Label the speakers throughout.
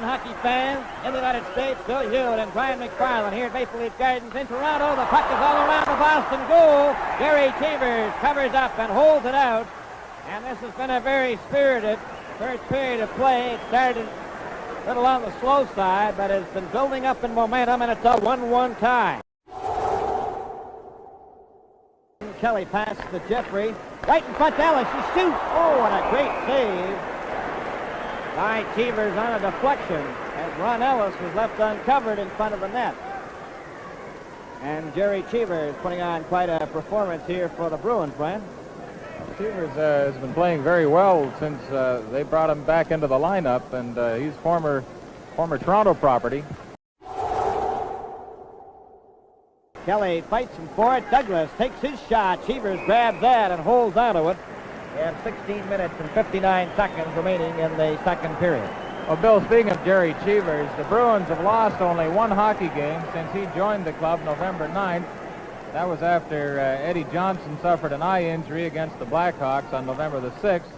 Speaker 1: Hockey fans in the United States, Bill Hewlett and Brian McFarland here at Maple Leaf Gardens in Toronto. The puck is all around the Boston goal. Gerry Cheevers covers up and holds it out. And this has been a very spirited first period of play. It started a little on the slow side, but it's been building up in momentum, and it's a 1-1 tie. Kelly passes to Jeffrey. Right in front to Ellis. He shoots. Oh, what a great save by Cheevers on a deflection as Ron Ellis was left uncovered in front of the net. And Gerry Cheevers putting on quite a performance here for the Bruins, Brian.
Speaker 2: Cheevers has been playing very well since they brought him back into the lineup, and he's former Toronto property.
Speaker 1: Kelly fights him for it. Douglas takes his shot. Cheevers grabs that and holds onto it. We have 16 minutes and 59 seconds remaining in the second period.
Speaker 2: Well, Bill, speaking of Gerry Cheevers, the Bruins have lost only one hockey game since he joined the club November 9th. That was after Eddie Johnson suffered an eye injury against the Blackhawks on November the 6th.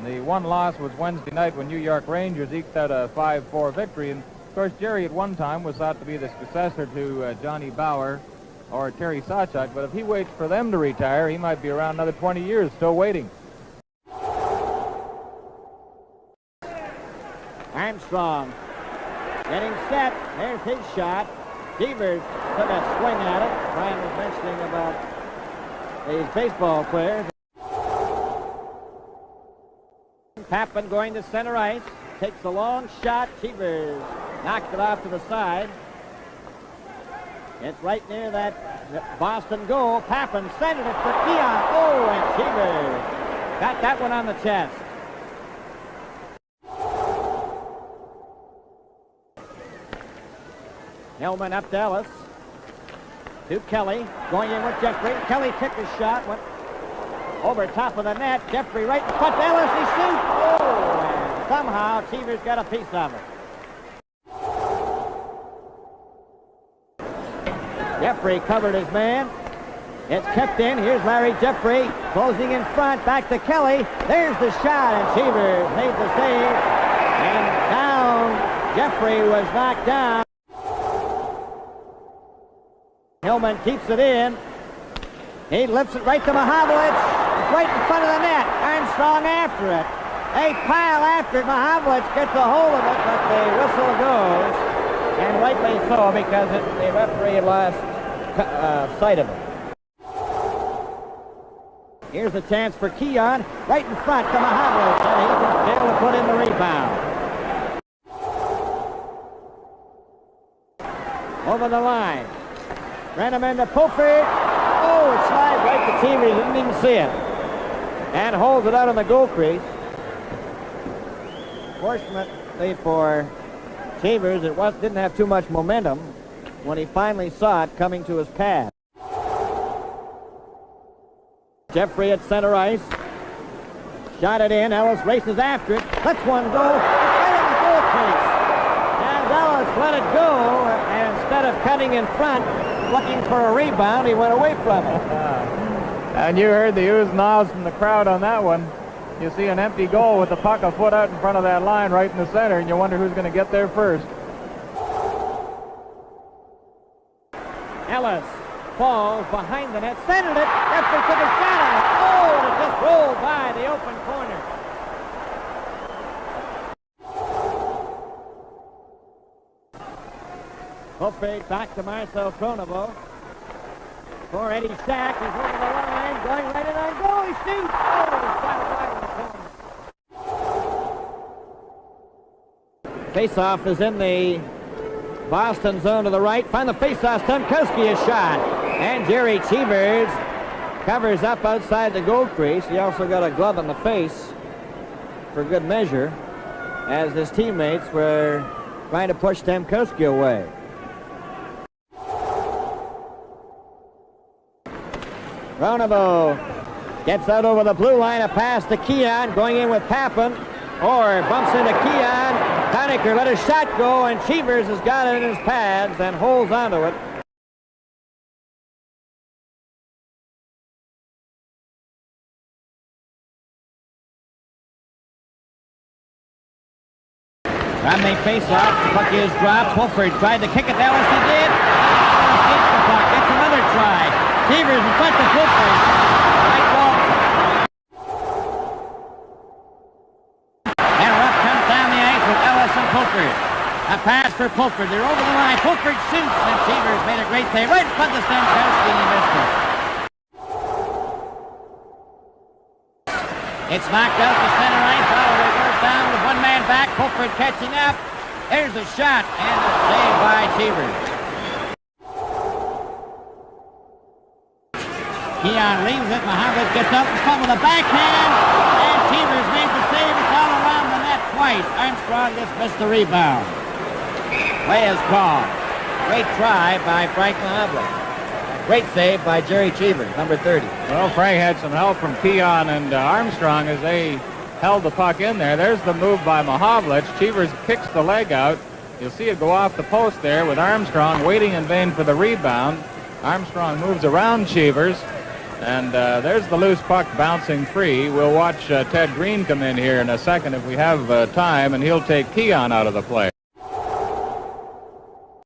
Speaker 2: The one loss was Wednesday night when New York Rangers eked out a 5-4 victory. And, of course, Gerry at one time was thought to be the successor to Johnny Bauer or Terry Sawchuk, but if he waits for them to retire, he might be around another 20 years still waiting.
Speaker 1: Armstrong getting set. There's his shot. Cheevers took a swing at it. Brian was mentioning about these baseball players. Pappen going to center ice. Takes a long shot. Cheevers knocks it off to the side. It's right near that Boston goal. Pappen centered it for Keon. Oh, and Cheevers got that one on the chest. Hellman up to Ellis. To Kelly. Going in with Jeffrey. Kelly took his shot. Went over top of the net. Jeffrey right in front to Ellis. He shoots. Oh, and somehow Cheevers got a piece of it. Jeffrey covered his man. It's kept in. Here's Larry Jeffrey closing in front. Back to Kelly. There's the shot, and Cheevers made the save. And down. Jeffrey was knocked down. Hillman keeps it in. He lifts it right to Mahavlich. It's right in front of the net. Armstrong after it. They pile after it. Mahavlich gets a hold of it, but the whistle goes. And rightly so, because the referee lost sight of it. Here's a chance for Keon. Right in front to Mahavlich. And he's able to put in the rebound. Over the line. Renneman to Pulford. Oh, it slides right to Cheevers. Didn't even see it. And holds it out on the goal crease. Fortunately for Cheevers, it didn't have too much momentum when he finally saw it coming to his pad. Jeffrey at center ice. Shot it in. Ellis races after it. Lets one go. Right on the goal crease. And Ellis let it go. And instead of cutting in front, looking for a rebound, he went away from it.
Speaker 2: And you heard the oohs and ahs from the crowd on that one. You see an empty goal with the puck a foot out in front of that line right in the center, and you wonder who's going to get there first.
Speaker 1: Ellis falls behind the net, centered it. Jeffrey took a shot at it. Oh, and it just rolled by the open corner. Hofade back to Marcel Pronovo. For Eddie Shack, he's over the line, going right in on goal. He shoots. Oh, shot it wide in the corner. Faceoff is in the Boston zone to the right. Find the faceoff. Stamkowski is shot. And Gerry Cheevers covers up outside the goal crease. He also got a glove on the face for good measure as his teammates were trying to push Stamkowski away. Pronovo gets out over the blue line, a pass to Keon, going in with Pappen, or bumps into Keon. Conacher let his shot go, and Cheevers has got it in his pads and holds onto it. Romney face-off. The puck is dropped. Fulford tried to kick it. Ellis he did. Escapes the puck. Gets another try. Cheevers in front of Fulford. Right ball. And Rupp comes down the ice with Ellis and Fulford. A pass for Fulford. They're over the line. Fulford shoots, and Cheevers made a great save right in front of Stankowski, and he missed it. It's knocked out to center ice. Oliver goes down with one man back. Fulford catching up. There's a shot, and a save by Cheevers. Keon leaves it. Mohammed gets up in front with a backhand, and Cheevers made the save. It's all around the net twice. Armstrong just missed the rebound. Play is called. Great try by Frank Mohammed. Great save by Gerry Cheevers, number 30.
Speaker 2: Well, Frank had some help from Keon and Armstrong as they held the puck in there. There's the move by Mahavlich. Cheevers kicks the leg out. You'll see it go off the post there with Armstrong waiting in vain for the rebound. Armstrong moves around Cheevers, and there's the loose puck bouncing free. We'll watch Ted Green come in here in a second if we have time, and he'll take Keon out of the play.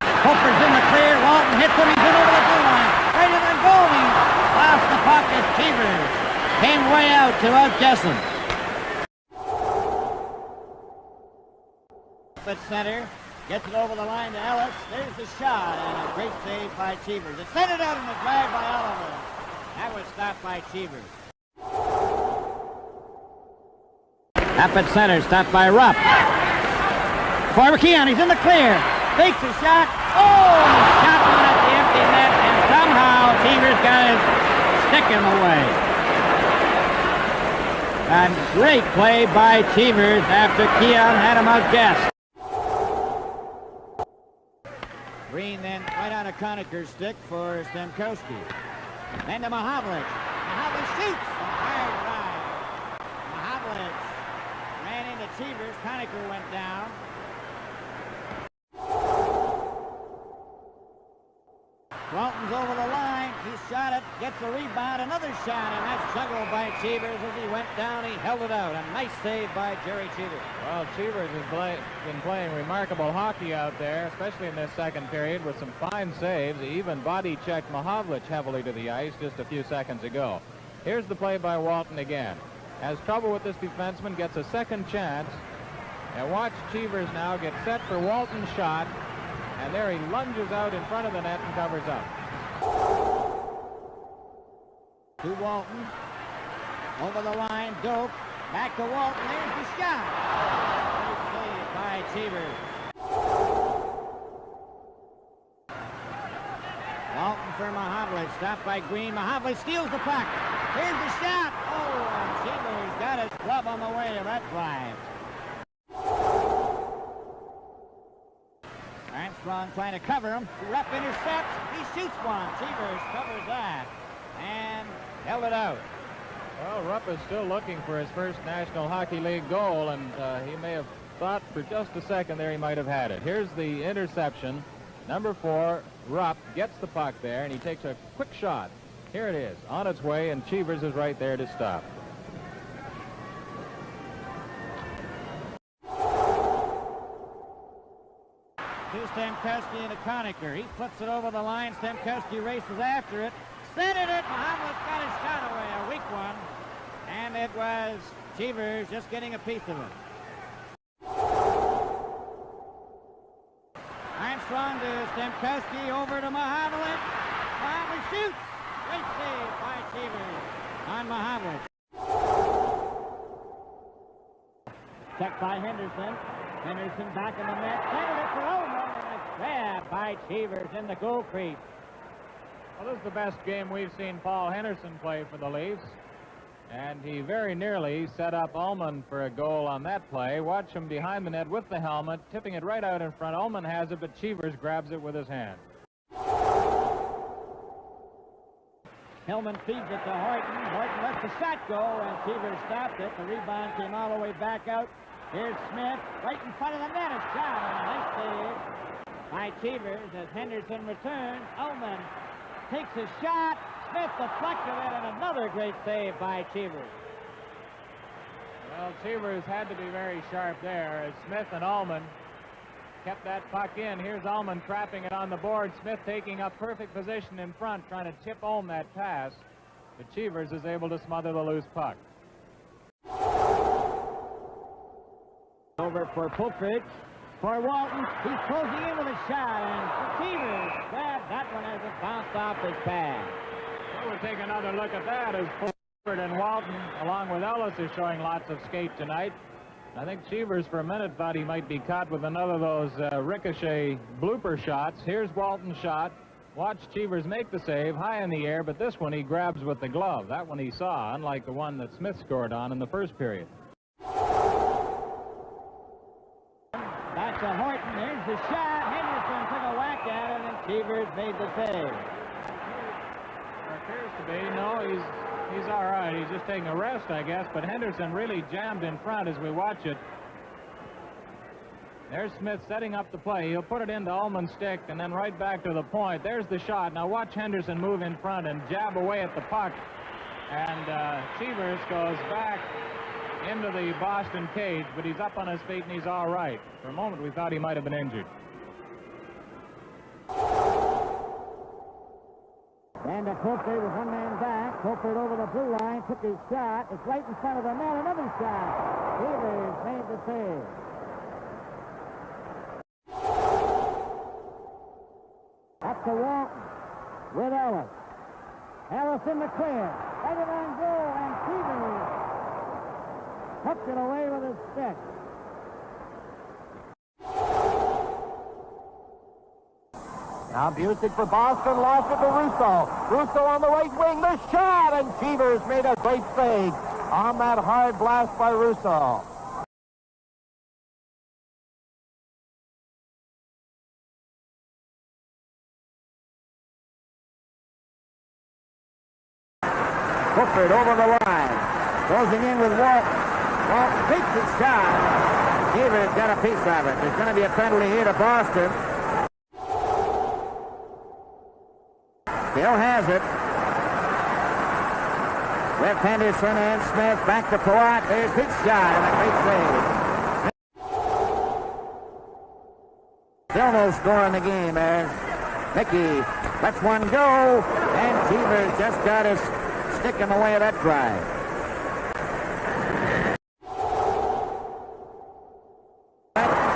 Speaker 1: Fulford's in the clear. Walton hits him. He's in over the blue line. Right in the goal. He lost the puck as Cheevers came way out to outguess him. At center. Gets it over the line to Ellis. There's the shot, and a great save by Cheevers. It's sent it out in the drive by Oliver. That was stopped by Cheevers. Up at center, stopped by Rupp. For Keon, he's in the clear. Takes a shot. Oh, shot one at the empty net, and somehow Cheevers got his stick in the way. And great play by Cheevers after Keon had him outguessed. Green then right on a Conacher's stick for Stankowski. Then to Mahavlich. Mahavlich shoots. A hard drive. Mahavlich ran into Cheevers. Conacher went down. Walton's over the line. He shot it. Gets a rebound. Another shot. And that's juggled by Cheevers as he went down. He held it out. A nice save by Gerry Cheevers.
Speaker 2: Well, Cheevers has been playing remarkable hockey out there, especially in this second period, with some fine saves. He even body-checked Mahavlich heavily to the ice just a few seconds ago. Here's the play by Walton again. Has trouble with this defenseman, gets a second chance. And watch Cheevers now get set for Walton's shot. And there he lunges out in front of the net and covers up.
Speaker 1: To Walton. Over the line, Dope. Back to Walton. There's the shot. Great save by Cheevers. Walton for Mahavlich. Stopped by Green. Mahavlich steals the puck. Here's the shot. Oh, and Cheevers got his glove on the way of that drive. Armstrong trying to cover him. Rupp intercepts. He shoots one. Cheevers covers that and held it out.
Speaker 2: Well, Rupp is still looking for his first National Hockey League goal, and he may have thought for just a second there he might have had it. Here's the interception. Number 4, Rupp gets the puck there, and he takes a quick shot. Here it is, on its way, and Cheevers is right there to stop.
Speaker 1: To Stankowski and to Conacher. He flips it over the line. Stankowski races after it. Centered it. Mohammed got his shot away. A weak one. And it was Cheevers just getting a piece of it. Armstrong to Stankowski. Over to Mohammed. Mohammed shoots. Great save by Cheevers on Mohammed. Checked by Henderson. Henderson back in the net. Centered it for Ullman. Grab by Cheevers in the goal crease.
Speaker 2: Well, this is the best game we've seen Paul Henderson play for the Leafs. And he very nearly set up Ullman for a goal on that play. Watch him behind the net with the helmet, tipping it right out in front. Ullman has it, but Cheevers grabs it with his hand.
Speaker 1: Hillman feeds it to Horton. Horton lets the shot go, and Cheevers stopped it. The rebound came all the way back out. Here's Smith, right in front of the net. A shot, and a nice save by Cheevers as Henderson returns. Ullman takes a shot. Smith deflected it, and another great save by Cheevers.
Speaker 2: Well, Cheevers had to be very sharp there as Smith and Ullman kept that puck in. Here's Ullman trapping it on the board. Smith taking up perfect position in front, trying to chip home that pass. But Cheevers is able to smother the loose puck.
Speaker 1: Over for Pulford. For Walton, he's closing in with a shot, and Cheevers grabbed that one as it bounced off his pad.
Speaker 2: So we'll take another look at that as Pulford and Walton, along with Ellis, is showing lots of skate tonight. I think Cheevers for a minute thought he might be caught with another of those ricochet blooper shots. Here's Walton's shot. Watch Cheevers make the save high in the air, but this one he grabs with the glove. That one he saw, unlike the one that Smith scored on in the first period.
Speaker 1: Back to Horton. There's the shot. Henderson took a whack at it, and Cheevers made the save.
Speaker 2: There appears to be. No, he's all right. He's just taking a rest, I guess, but Henderson really jammed in front as we watch it. There's Smith setting up the play. He'll put it into Ullman's stick and then right back to the point. There's the shot. Now watch Henderson move in front and jab away at the puck. And Cheevers goes back into the Boston cage, but he's up on his feet and he's all right. For a moment, we thought he might have been injured.
Speaker 1: And Pulford with one man back. Pulford over the blue line, took his shot. It's right in front of the net. Another shot. Cheevers made the save. Up to Walton with Ellis. Ellis in the clear. Right on goal, and Cheevers tucked it away with his stick. Now Busick for Boston, lost it to Russo. Russo on the right wing, the shot, and Cheevers made a great save on that hard blast by Russo. Pulford over the line, closing in with Walton. Walton beats his shot. Cheevers got a piece of it. There's going to be a penalty here to Boston. Bill has it. With Henderson and Smith back to Pawat. There's his shot and a great save. Still no score in the game as Mickey lets one go, and Cheevers just got his stick in the way of that drive.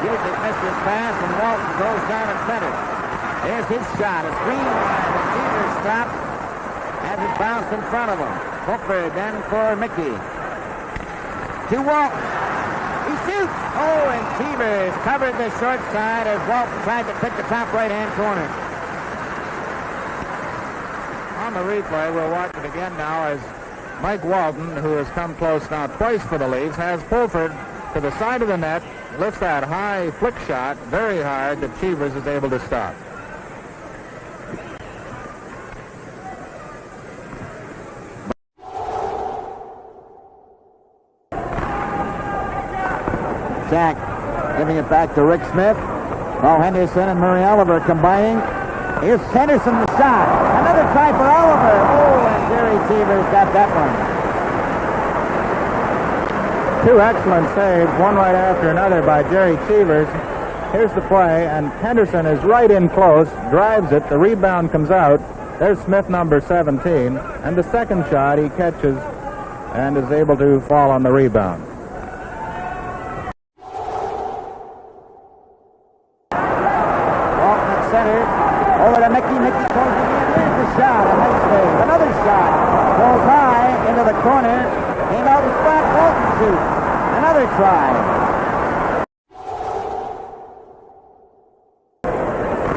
Speaker 1: Busick missed his pass, and Walton goes down and centers. There's his shot. It's green line, and Cheevers stopped as it bounced in front of him. Pulford then for Mickey. To Walton. He shoots. Oh, and Cheevers covered the short side as Walton tried to pick the top right-hand corner. On the replay, we'll watch it again now as Mike Walton, who has come close now twice for the Leafs, has Pulford to the side of the net, lifts that high flick shot very hard that Cheevers is able to stop. Jack giving it back to Rick Smith. Paul Henderson and Murray Oliver combining. Here's Henderson, the shot. Another try for Oliver. Oh, and Gerry Cheevers got that one.
Speaker 2: Two excellent saves, one right after another by Gerry Cheevers. Here's the play, and Henderson is right in close, drives it, the rebound comes out. There's Smith, number 17, and the second shot he catches and is able to fall on the rebound.
Speaker 1: Walton at center. Over to Mickey. Mickey closing in. There's the shot. A nice save. Another shot. Goes high into the corner. Came out in front. Walton shoots. Another try.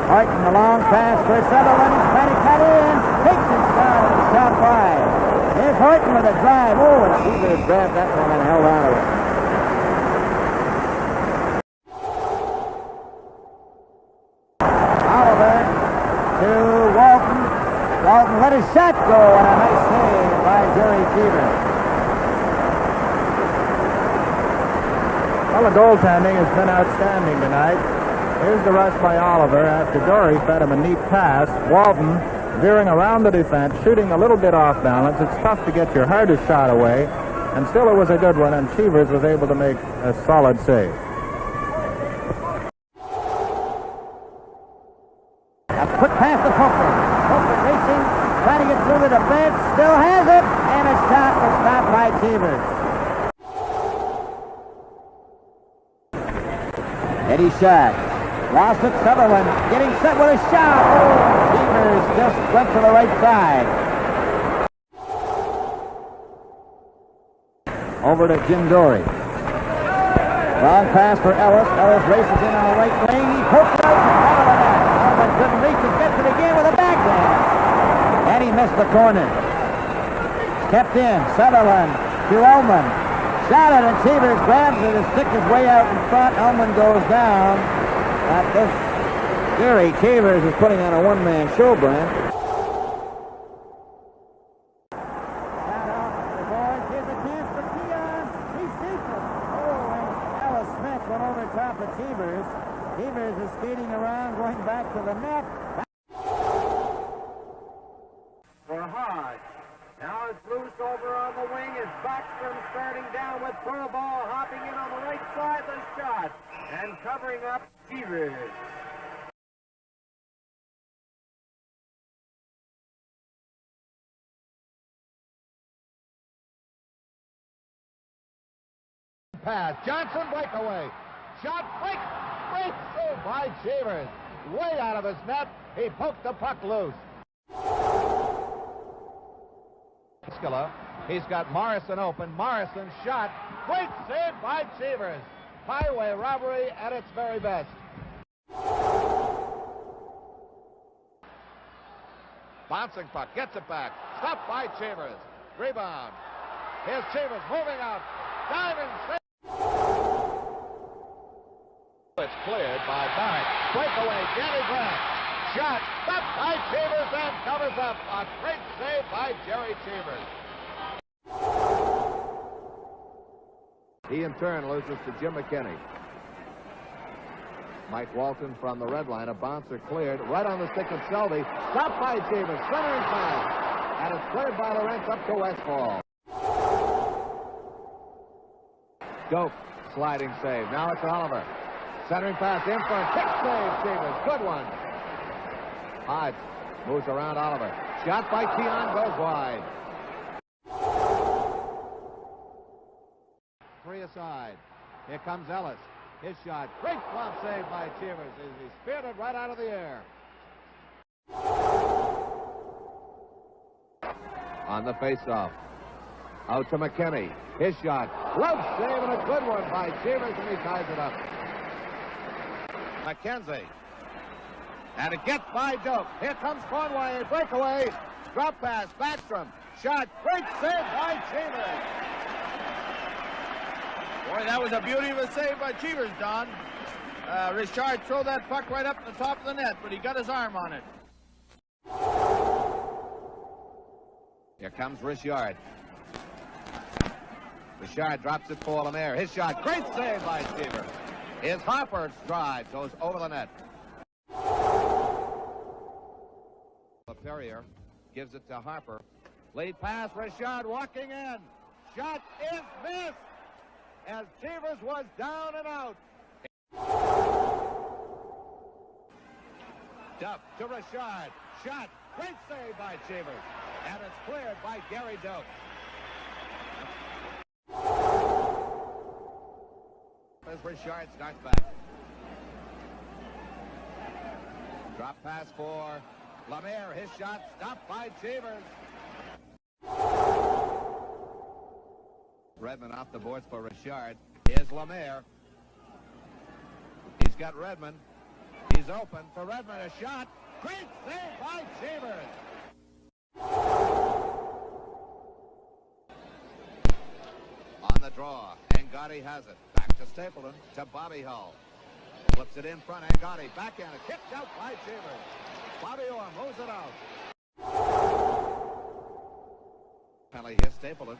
Speaker 1: Horton, the long pass for Sutherland. Trying to cut in. Takes his shot and shot by. Here's Horton with a drive. Oh, and Cheevers grabbed that one and held on to it. Walton let his shot go, and a nice save by Gerry Cheevers.
Speaker 2: Well, the goaltending has been outstanding tonight. Here's the rush by Oliver after Dory fed him a neat pass. Walton veering around the defense, shooting a little bit off balance. It's tough to get your hardest shot away, and still it was a good one, and Cheevers was able to make a solid save.
Speaker 1: getting it through the defense. Still has it. And a shot was stopped by Cheevers. Eddie shot. Lost it. Sutherland getting set with a shot. Oh, Cheevers just went to the right side. Over to Jim Dory. Long pass for Ellis. Ellis races in on the right wing. He pokes it out to Sutherland. Sutherland couldn't reach it. Gets it again with a backhand. And he missed the corner. Kept in. Sutherland to Ullman. Shot it, and Cheevers grabs it. His stick is way out in front. Ullman goes down. This Gerry Cheevers is putting on a one-man show, Brian. Shot off the board. Here's a chance for Keon. He shoots it. Oh, and Alice Smith went over top of Cheevers. Cheevers is skating around, going back to the net.
Speaker 3: For Hodge. Now it's loose over on the wing. It's Backstrom starting down with throw ball, hopping in on the right side. The shot and covering up Cheevers.
Speaker 4: Pass. Johnson breakaway. Shot break. Great save by Cheevers. Way out of his net. He poked the puck loose. He's got Morrison open. Morrison shot. Great save by Cheevers. Highway robbery at its very best. Bouncing puck. Gets it back. Stopped by Cheevers. Rebound. Here's Cheevers moving out. Diving save. It's cleared by Barrett. Breakaway. Danny Grant. Shot. Stopped by Cheevers and covers up. A great save by Gerry Cheevers. He in turn loses to Jim McKinney. Mike Walton from the red line. A bouncer cleared right on the stick of Selby. Stopped by Cheevers. Centering pass. And it's cleared by Lawrence up to Westfall. Dope. Sliding save. Now it's Oliver. Centering pass in front. Quick save, Cheevers. Good one. Hodge moves around Oliver. Shot by Keon goes wide. 3 aside. Here comes Ellis. His shot. Great flop save by Cheevers as he speared it right out of the air. On the faceoff. Out to McKinney. His shot. Glove save and a good one by Cheevers, and he ties it up. McKenzie. And it gets by Doak. Here comes Conway. Breakaway. Drop pass. Backstrom. Shot. Great save by Cheevers.
Speaker 5: Boy, that was a beauty of a save by Cheevers, Don. Richard threw that puck right up to the top of the net, but he got his arm on it.
Speaker 4: Here comes Richard. Richard drops it for Lemaire. His shot. Great save by Cheevers. His Harper's drive goes over the net. Perrier gives it to Harper. Lead pass. Richard walking in. Shot is missed as Cheevers was down and out. Duff to Richard. Shot. Great save by Cheevers. And it's cleared by Gary Doak. As Richard starts back. Drop pass for Lemaire. His shot stopped by Cheevers. Redmond off the boards for Richard. Here's Lemaire. He's got Redmond. He's open for Redmond. A shot. Great save by Cheevers. On the draw. Angotti has it. Back to Stapleton. To Bobby Hull. Flips it in front. Angotti. Backhand. Kicked out by Cheevers. Bobby Orr moves it out. Penalty here. Stapleton.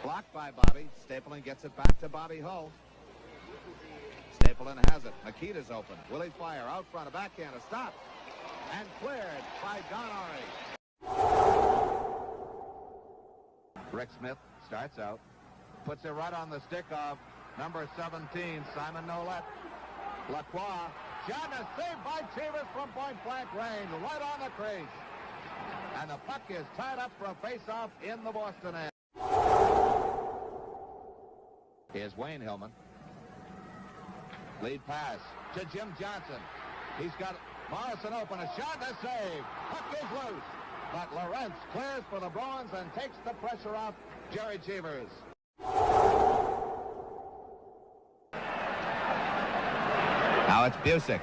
Speaker 4: Blocked by Bobby. Stapleton gets it back to Bobby Hull. Stapleton has it. Makita's open. Will he fire? Out front. A backhand. A stop. And cleared by Don Ari. Rick Smith starts out. Puts it right on the stick of number 17, Simon Nolet. Lacroix shot and a save by Cheevers from point-blank range, right on the crease. And the puck is tied up for a face-off in the Boston end. Here's Wayne Hillman. Lead pass to Jim Johnson. He's got Morrison open, a shot and a save. Puck is loose. But Lawrence clears for the Bruins and takes the pressure off Gerry Cheevers. Now it's Busick.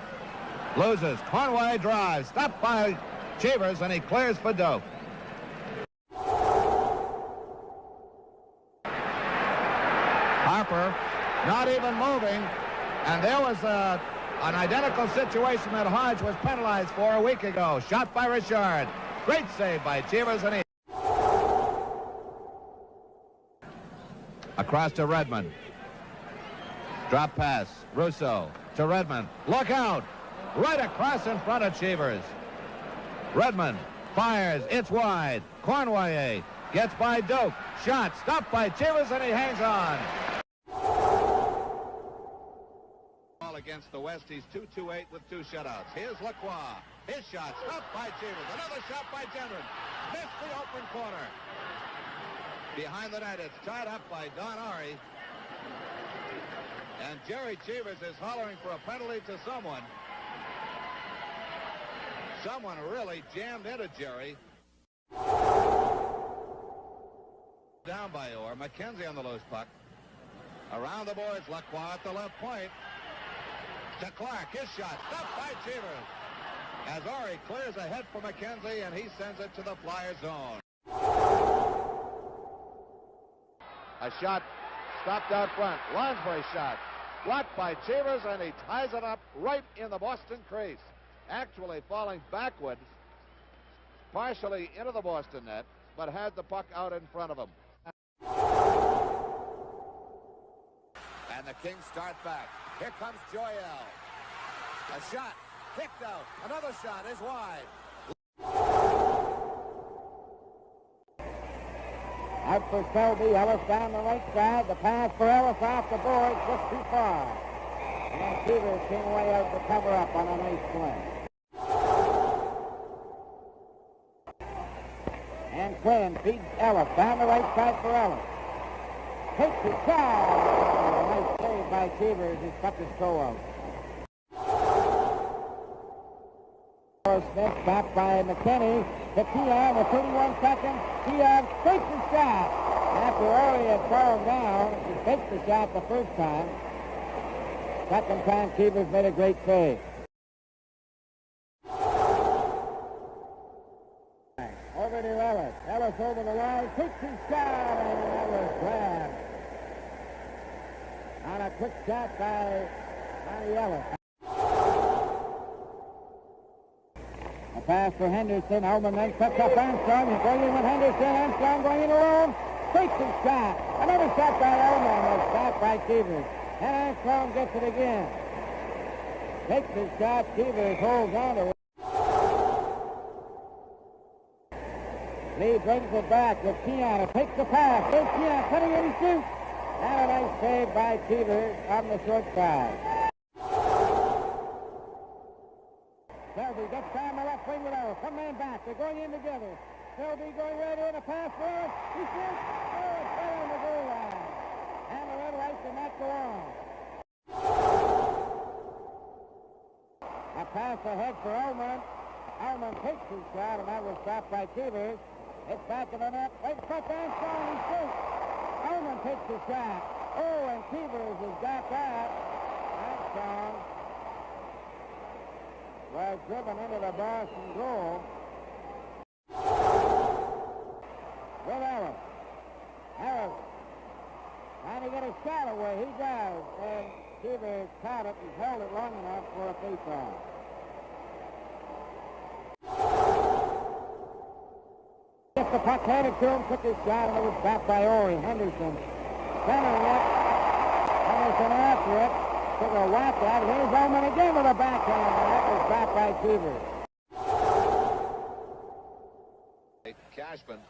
Speaker 4: Loses. Conway drives. Stopped by Cheevers, and he clears for Doak. Harper not even moving. And there was an identical situation that Hodge was penalized for a week ago. Shot by Richard. Great save by Cheevers, and he... Across to Redmond. Drop pass. Russo to Redmond. Look out! Right across in front of Cheevers. Redmond fires. It's wide. Cornway gets by Doak. Shot stopped by Cheevers, and he hangs on. Against the West, he's 2-2-8 with 2 shutouts. Here's Lacroix. His shot stopped by Cheevers. Another shot by Gendron. Missed the open corner. Behind the net, it's tied up by Don Ari. And Gerry Cheevers is hollering for a penalty to someone. Someone really jammed into Gerry. Down by Orr. McKenzie on the loose puck. Around the boards, Lacroix at the left point. To Clark, his shot stopped by Cheevers. As Ori clears ahead for McKenzie, and he sends it to the Flyer zone. A shot stopped out front. Lonsbury shot blocked by Cheevers, and he ties it up right in the Boston crease. Actually falling backwards, partially into the Boston net, but had the puck out in front of him. And the Kings start back. Here comes Joyelle. A shot kicked out. Another shot is wide.
Speaker 1: Out for Selby. Ellis down the right side. The pass for Ellis off the boards just too far. And Cheevers came way out to cover up on a nice play. And Quinn feeds Ellis down the right side for Ellis. Takes his shot. A nice save by Cheevers. He's cut his toe out. Smith stopped by McKinney. To Keon with 31 seconds. Keon takes the shot. After early had fallen down, he takes the shot the first time. Second time, Cheevers made a great save. Over to Ellis. Ellis over the line. Takes his shot, and that was grabbed. On a quick shot by Ronnie Ellis. A pass for Henderson. Ullman then cuts up Armstrong. He's going in with Henderson. Armstrong going in alone. Takes his shot. Another shot by Ullman was stopped by Cheevers. And Armstrong gets it again. Takes his shot. Cheevers holds on to it. Lee brings it back with Keon. It takes the pass. Here's Keon cutting in and shoots. And a nice save by Cheevers on the short side. Selby gets down the left wing with Ellis. One man back. They're going in together. Selby going right in. A pass for Ellis. He shoots. Oh, it's right on the goal line. And the red lights did not go on. A pass ahead for Ullman. Ullman takes his shot, and that was stopped by Cheevers. It's back in the net. Right front, Armstrong. He shoots. Ullman takes the shot. Oh, and Cheevers has got that. Armstrong was driven into the Boston goal. With Ellis. Ellis trying to get a shot away. He does. And Cheevers caught it and held it long enough for a face-off. Gets the puck handed to him, took his shot, and it was stopped by Ori. Henderson centering it. Henderson after it. Took a whack at it. Here's Ullman again with a backhand, and that was stopped by Cheevers.
Speaker 4: Cashman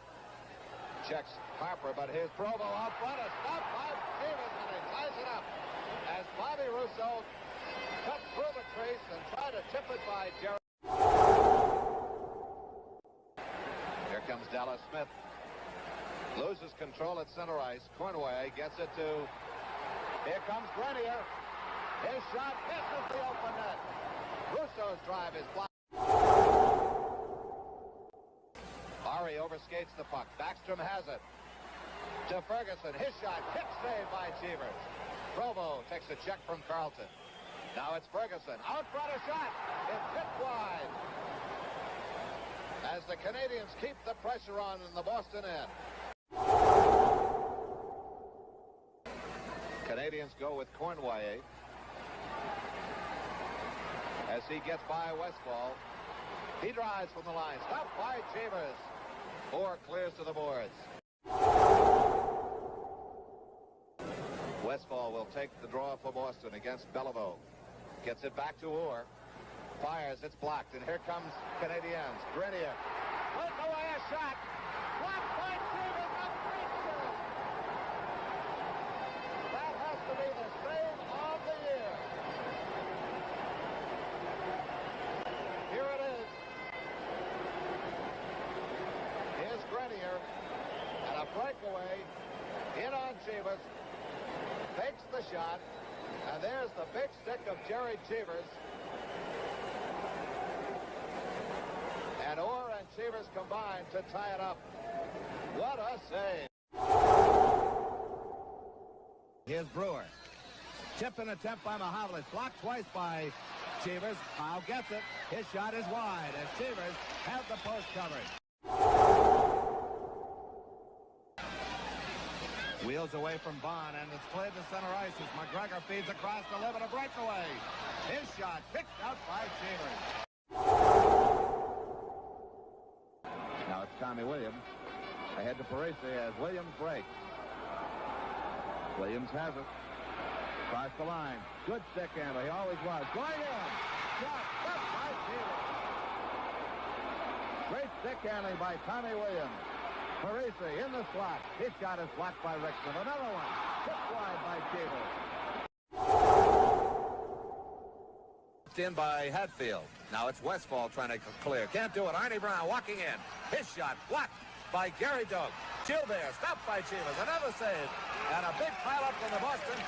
Speaker 4: checks Harper, but here's Provo out front. A stop by Cheevers, and he ties it up as Bobby Russo cut through the crease and try to tip it by Gerry. Here comes Dallas Smith. Loses control at center ice. Cornway gets it to... Here comes Grenier. His shot misses the open net. Russo's drive is blocked. Ari overskates the puck. Backstrom has it. To Ferguson. His shot. Hit save by Cheevers. Provo takes a check from Carlton. Now it's Ferguson. Out front, a shot. It's hit wide. As the Canadiens keep the pressure on in the Boston end. Canadiens go with Cornway as he gets by Westfall. He drives from the line. Stopped by Cheevers. Orr clears to the boards. Westfall will take the draw for Boston against Beliveau. Gets it back to Orr. Fires. It's blocked. And here comes Canadiens. Grenier. Puts away a shot. Blocked by Cheevers. That has to be the save of the year. Here it is. Here's Grenier. And a breakaway. In on Cheevers. Takes the shot. And there's the big stick of Gerry Cheevers. And Orr and Cheevers combined to tie it up. What a save. Here's Brewer. Tip and attempt by Mahavlich. Blocked twice by Cheevers. Howe gets it. His shot is wide as Cheevers has the post covered. Wheels away from Bond, and it's played to center ice as McGregor feeds across the limit, a breakaway. His shot picked out by Cheevers. Now it's Tommy Williams. Ahead to Parisi as Williams breaks. Williams has it. Across the line. Good stick handle. He always was. Going in. Shot. Up by Cheevers. Great stick handling by Tommy Williams. Parisi in the slot. His shot is blocked by Rickson. Another one. Tipped wide by Cheevers. In by Hatfield. Now it's Westfall trying to clear. Can't do it. Arnie Brown walking in. His shot blocked by Gary Doak. Chill there. Stopped by Cheevers. Another save. And a big pileup from the Boston.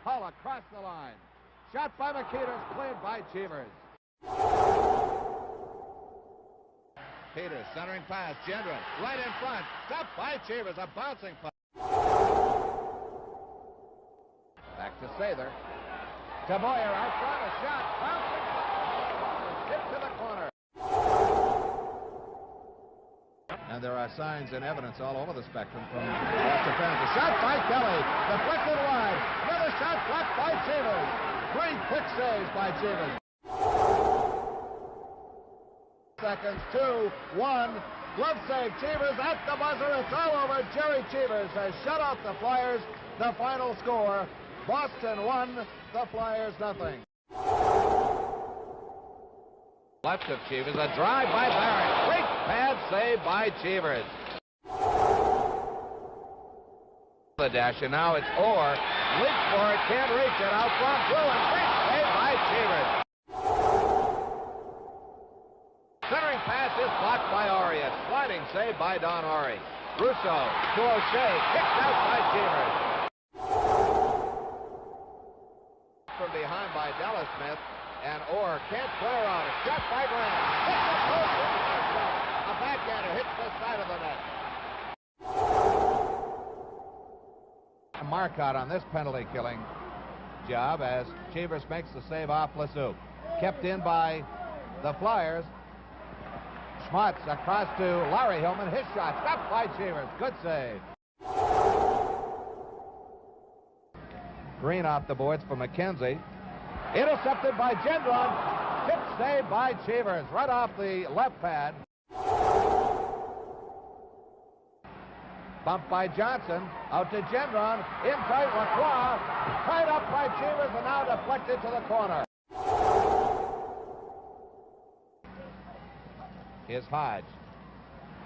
Speaker 4: Hull across the line. Shot by McKeeters. Cleared by Cheevers. Peters centering pass. Gendron right in front. Stopped by Cheevers. A bouncing puck. Back to Sather. To Boyer out front. A shot. Bouncing puck. Hit to the corner. And there are signs and evidence all over the spectrum from Boston fans. A shot by Kelly. Deflected wide. Another shot blocked by Cheevers. 3 quick saves by Cheevers. Seconds, 2, 1. Glove save. Cheevers at the buzzer. It's all over. Gerry Cheevers has shut out the Flyers. The final score: Boston 1, the Flyers 0. Left of Cheevers, a drive by Barrett. Great pad save by Cheevers. The dash, and now it's Orr. Leaps for it, can't reach it. Out front, Bruin. Great save by Cheevers. Centering pass is blocked by Arias. Sliding save by Don Ari. Russo to O'Shea. Kicked out by Cheevers. From behind by Dallas Smith. And Orr can't clear on it. Shot by Grant. Hits the post. A backhander hits the side of the net. A mark out on this penalty killing job as Cheevers makes the save off Lasuk. Kept in by the Flyers. Schmutz across to Larry Hillman. His shot stopped by Cheevers. Good save. Green off the boards for McKenzie. Intercepted by Gendron. Tip save by Cheevers. Right off the left pad. Bumped by Johnson. Out to Gendron. In tight, Lacroix. Tied up by Cheevers and now deflected to the corner. Here's Hodge.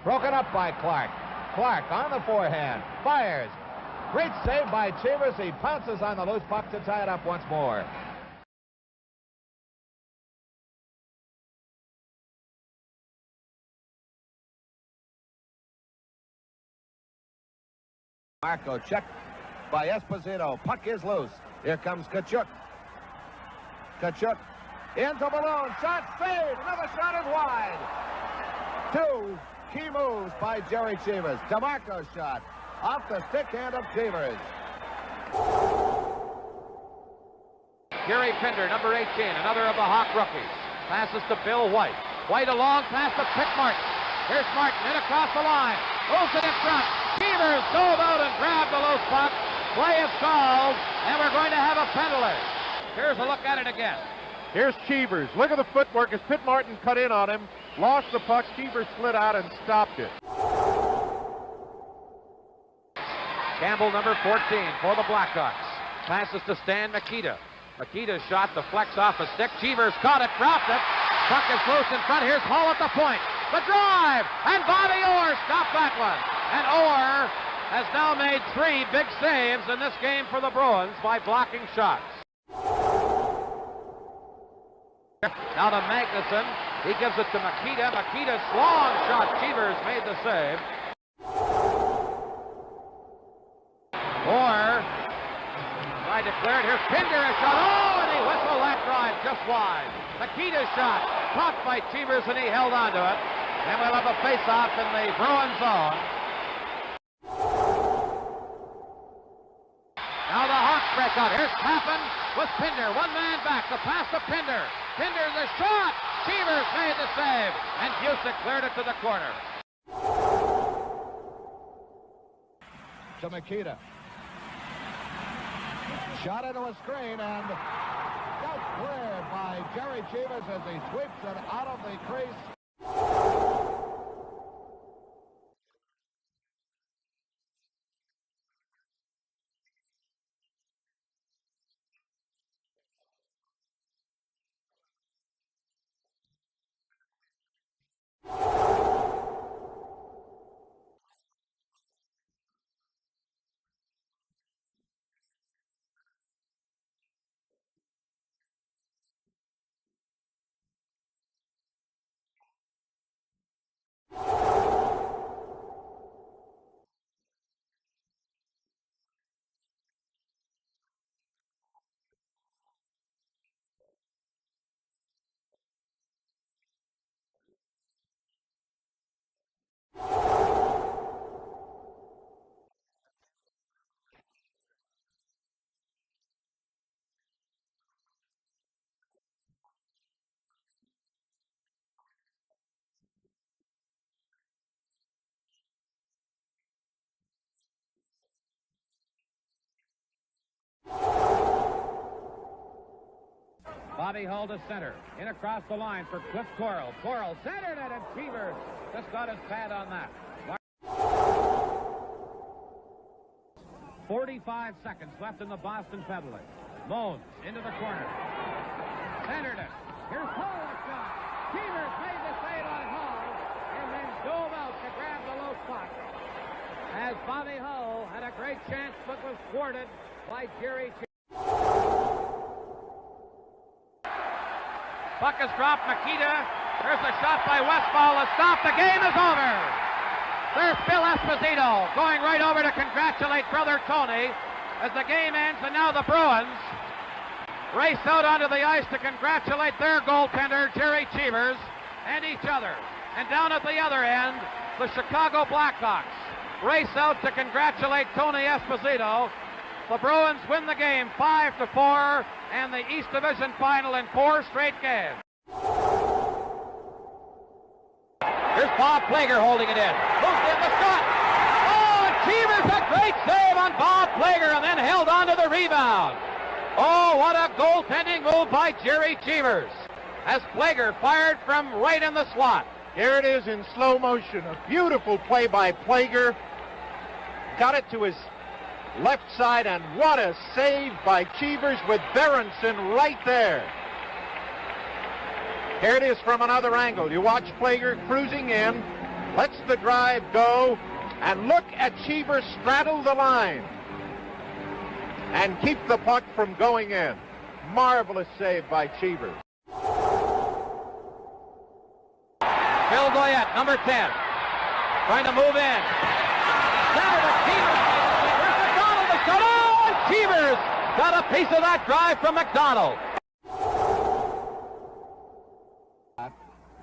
Speaker 4: Broken up by Clark. Clark on the forehand. Fires. Great save by Cheevers. He pounces on the loose puck to tie it up once more. Marco checked by Esposito. Puck is loose. Here comes Tkachuk. Tkachuk into Malone. Shot saved. Another shot is wide. Two key moves by Gerry Cheevers. DeMarco's shot off the stick hand of Cheevers.
Speaker 6: Gary Pinder, number 18, another of the Hawk rookies. Passes to Bill White. White a long pass to Pitt Martin. Here's Martin in across the line. Moves it in front. Cheevers dove out and grabbed the loose puck. Play is called, and we're going to have a penalty. Here's a look at it again.
Speaker 7: Here's Cheevers. Look at the footwork as Pitt Martin cut in on him. Lost the puck. Cheevers slid out and stopped it.
Speaker 6: Campbell, number 14, for the Blackhawks. Passes to Stan Mikita. Mikita's shot deflects off a stick. Cheevers caught it, dropped it. Puck is loose in front. Here's Hall at the point. The drive, and Bobby Orr stopped that one. And Orr has now made 3 big saves in this game for the Bruins by blocking shots. Now to Magnuson. He gives it to Mikita. Mikita's long shot. Cheevers made the save. Orr tried to clear it. Here's Pinder, a shot. Oh, and he whistled that drive just wide. Mikita's shot caught by Cheevers, and he held on to it. And we'll have a face-off in the Bruin zone. Now the Hawks break out. Here's Tappan with Pinder. One man back. The pass to Pinder. Pinder, the shot. Cheevers made the save. And Busick cleared it to the corner.
Speaker 4: To Mikita. Shot into a screen and just cleared by Gerry Cheevers as he sweeps it out of the crease.
Speaker 1: Bobby Hull to center. In across the line for Cliff Coral. Coral centered it, and Cheevers just got his pad on that. 45 seconds left in the Boston penalty. Moans into the corner. Centered it. Here's Hull a shot. Cheevers made the save on Hull and then dove out to grab the loose puck. As Bobby Hull had a great chance but was thwarted by Gerry Cheevers.
Speaker 6: Puck is dropped. Mikita. There's a shot by Westfall to stop. The game is over. There's Bill Esposito going right over to congratulate brother Tony as the game ends, and now the Bruins race out onto the ice to congratulate their goaltender, Gerry Cheevers, and each other. And down at the other end, the Chicago Blackhawks race out to congratulate Tony Esposito. The Bruins win the game 5-4 and the East Division final in 4 straight games. Here's Bob Plager holding it in. Moves in the shot. Oh, and Cheevers, a great save on Bob Plager, and then held on to the rebound. Oh, what a goaltending move by Gerry Cheevers as Plager fired from right in the slot.
Speaker 7: Here it is in slow motion. A beautiful play by Plager. Got it to his left side, and what a save by Cheevers with Berenson right there. Here it is from another angle. You watch Plager cruising in, lets the drive go, and look at Cheevers straddle the line. and keep the puck from going in. Marvelous save by Cheevers.
Speaker 6: Phil Goyette, number 10, trying to move in. Now the Cheevers. Where's McDonald? The shot. Oh, Cheevers got a piece of that drive from McDonald.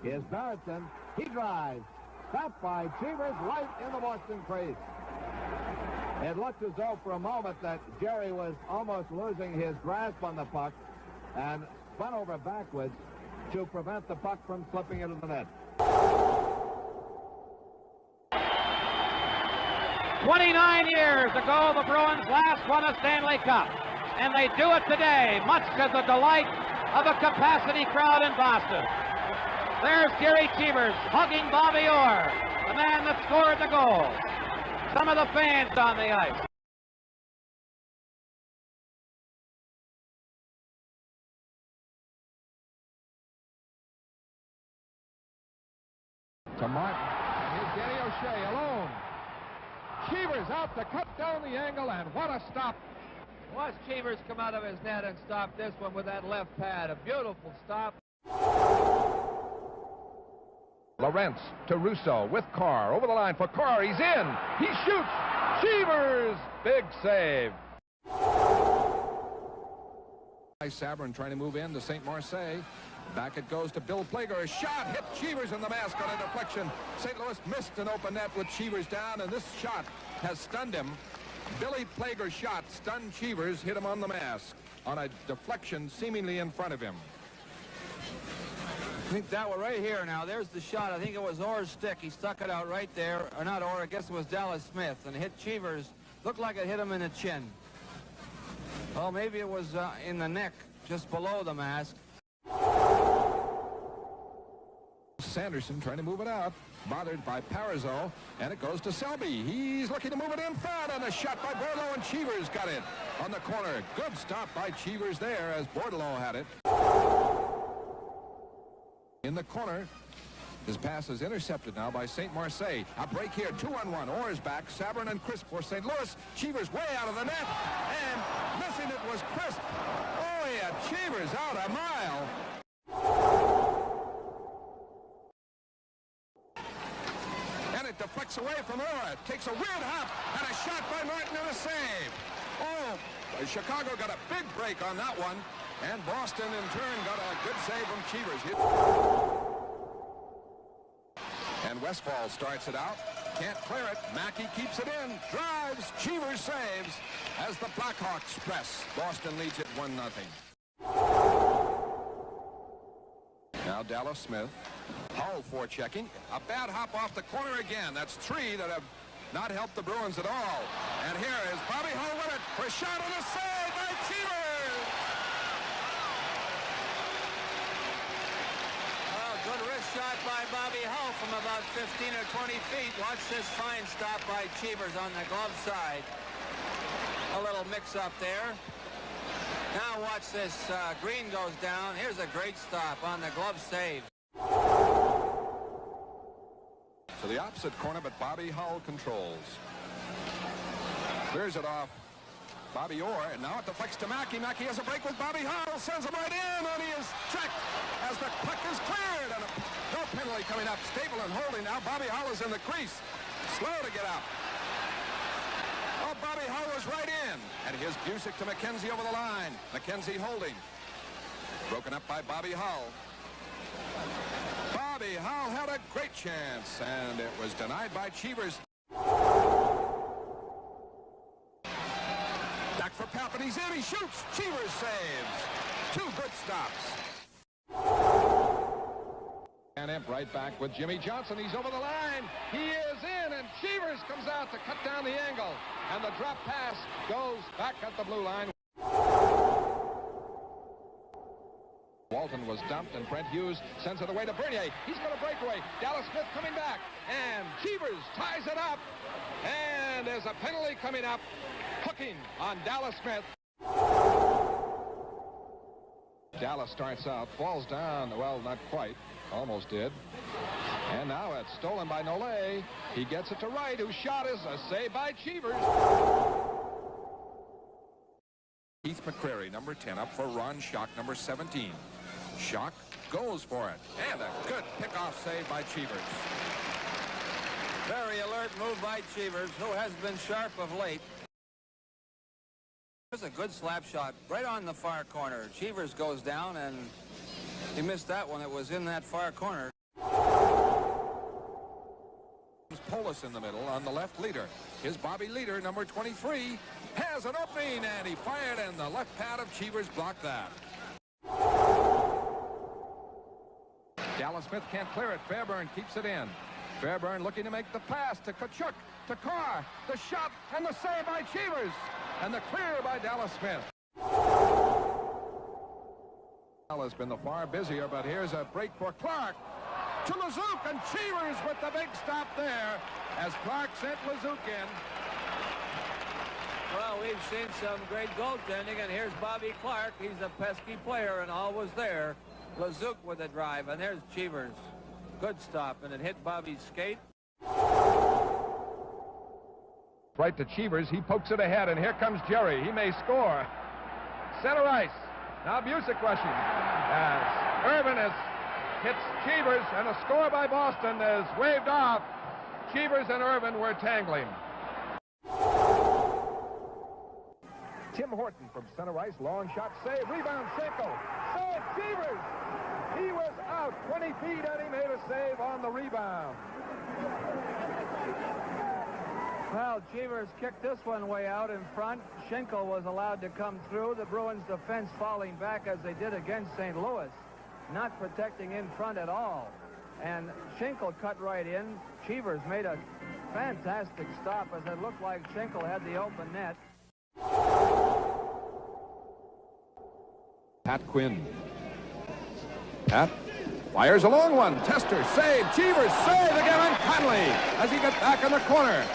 Speaker 4: Here's Barrettson. He drives. Stopped by Cheevers right in the Boston crease. It looked as though for a moment that Gerry was almost losing his grasp on the puck and spun over backwards to prevent the puck from slipping into the net.
Speaker 6: 29 years ago, the Bruins last won a Stanley Cup, and they do it today, much to the delight of a capacity crowd in Boston. There's Gerry Cheevers hugging Bobby Orr, the man that scored the goal. Some of the fans on the ice.
Speaker 4: To Martin. Here's Danny O'Shea alone. Cheevers out to cut down the angle, and what a stop.
Speaker 5: Watch Cheevers come out of his net and stop this one with that left pad. A beautiful stop.
Speaker 4: Lawrence to Russo with Carr. Over the line for Carr. He's in. He shoots. Cheevers. Big save. Sabrin trying to move in to St. Marseille. Back it goes to Bill Plager. A shot hit Cheevers in the mask on a deflection. St. Louis missed an open net with Cheevers down, and this shot has stunned him. Billy Plager's shot stunned Cheevers, hit him on the mask on a deflection seemingly in front of him.
Speaker 5: I think that one right here now. There's the shot. I think it was Orr's stick. He stuck it out right there. Or not Orr, I guess it was Dallas Smith. And hit Cheevers. Looked like it hit him in the chin. Oh, maybe it was in the neck, just below the mask.
Speaker 4: Sanderson trying to move it out. Bothered by Parizeau. And it goes to Selby. He's looking to move it in front. And a shot by Bordelot, and Cheevers got it on the corner. Good stop by Cheevers there as Bordelot had it. In the corner, his pass is intercepted now by St. Marseille. A break here, 2-on-1. Orr's back, Sabrin and Crisp for St. Louis. Cheevers way out of the net, and missing it was Crisp. Oh, yeah, Cheevers out a mile. And it deflects away from Orr. Takes a weird hop, and a shot by Martin and a save. Oh, Chicago got a big break on that one. And Boston, in turn, got a good save from Cheevers. And Westfall starts it out. Can't clear it. Mackey keeps it in. Drives. Cheevers saves as the Blackhawks press. Boston leads it 1-0. Now Dallas Smith. Hull forechecking. A bad hop off the corner again. That's three that have not helped the Bruins at all. And here is Bobby Hull with it for a shot and a save by Cheevers.
Speaker 5: Good wrist shot by Bobby Hull from about 15 or 20 feet. Watch this fine stop by Cheevers on the glove side. A little mix-up there. Now watch this. Green goes down. Here's a great stop on the glove save.
Speaker 4: To the opposite corner, but Bobby Hull controls. Clears it off. Bobby Orr, and now it deflects to Mackey. Mackey has a break with Bobby Hull, sends him right in, and he is checked as the puck is cleared, and no penalty coming up. Stable and holding now. Bobby Hull is in the crease. Slow to get up. Oh, Bobby Hull was right in, and here's Busick to McKenzie over the line. McKenzie holding. Broken up by Bobby Hull. Bobby Hull had a great chance, and it was denied by Cheevers. Back for Pap, and he's in. He shoots. Cheevers saves. Two good stops. And Imp right back with Jimmy Johnson. He's over the line. He is in, and Cheevers comes out to cut down the angle. And the drop pass goes back at the blue line. Walton was dumped, and Brent Hughes sends it away to Bernier. He's going to break away. Dallas Smith coming back, and Cheevers ties it up. And there's a penalty coming up. Hooking on Dallas Smith. Dallas starts out, falls down. Well, not quite. Almost did. And now it's stolen by Nollet. He gets it to Wright, whose shot is a save by Cheevers.
Speaker 8: Keith McCrary, number 10, up for Ron Schock, number 17. Schock goes for it. And a good pickoff save by Cheevers.
Speaker 5: Very alert move by Cheevers, who has been sharp of late. There's a good slap shot right on the far corner. Cheevers goes down, and he missed that one. It was in that far corner.
Speaker 8: Polis in the middle on the left leader. His Bobby Leader, number 23, has an opening, and he fired, and the left pad of Cheevers blocked that. Dallas Smith can't clear it. Fairburn keeps it in. Fairburn looking to make the pass to Tkachuk, to Carr, the shot, and the save by Cheevers, and the clear by Dallas Smith. Has been the far busier, but here's a break for Clark. To Lezouk, and Cheevers with the big stop there as Clark sent Lezouk in.
Speaker 5: Well, we've seen some great goaltending, and here's Bobby Clark. He's a pesky player and always there. Lezouk with a drive, and there's Cheevers. Good stop, and it hit Bobby's skate.
Speaker 8: Right to Cheevers, he pokes it ahead, and here comes Gerry. He may score. Center ice. Now Busick rushing as Irvin hits Cheevers, and a score by Boston is waved off. Cheevers and Irvin were tangling. Tim Horton from center ice, long shot, save, rebound, Schenkel, save, Cheevers! He was out 20 feet, and he made a save on the rebound.
Speaker 2: Well, Cheevers kicked this one way out in front. Schenkel was allowed to come through. The Bruins defense falling back as they did against St. Louis, not protecting in front at all. And Schenkel cut right in. Cheevers made a fantastic stop as it looked like Schenkel had the open net.
Speaker 8: Pat Quinn. Pat fires a long one. Tester, save. Cheevers, save again on Conley as he gets back in the corner.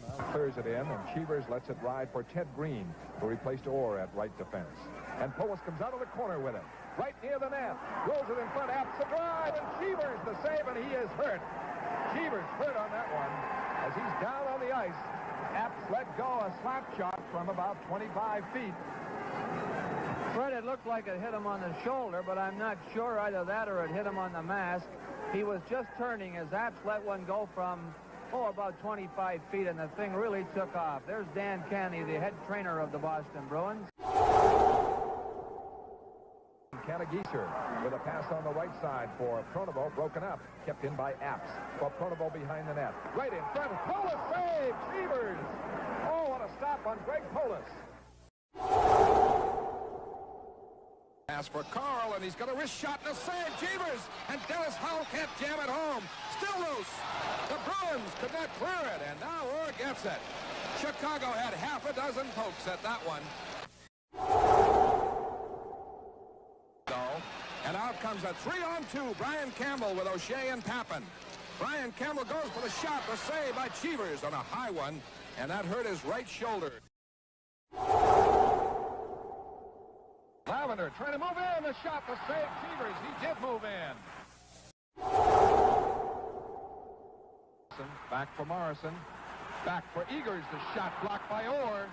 Speaker 8: Now clears it in, and Cheevers lets it ride for Ted Green, who replaced Orr at right defense. And Polis comes out of the corner with it. Right near the net. Rolls it in front. Apps the drive, and Cheevers the save, and he is hurt. Cheevers hurt on that one as he's down on the ice. Apps let go a slap shot from about 25 feet.
Speaker 2: Fred, it looked like it hit him on the shoulder, but I'm not sure either that or it hit him on the mask. He was just turning as Apps let one go from, about 25 feet, and the thing really took off. There's Dan Canny, the head trainer of the Boston Bruins.
Speaker 8: Kanagieser with a pass on the right side for Pronovo, broken up, kept in by Apps. For Pronovo behind the net. Right in front, Polis save, Cheevers! Oh, what a stop on Greg Polis. Pass for Carl, and he's got a wrist shot to save Cheevers, and Dennis Howell can't jam it home. Still loose. The Bruins could not clear it, and now Orr gets it. Chicago had half a dozen pokes at that one. And out comes a 3-on-2. Brian Campbell with O'Shea and Pappen. Brian Campbell goes for the shot, the save by Cheevers on a high one, and that hurt his right shoulder. Lavender trying to move in, the shot, the save, Cheevers. He did move in. Back for Morrison. Back for Eagers, the shot blocked by Orr.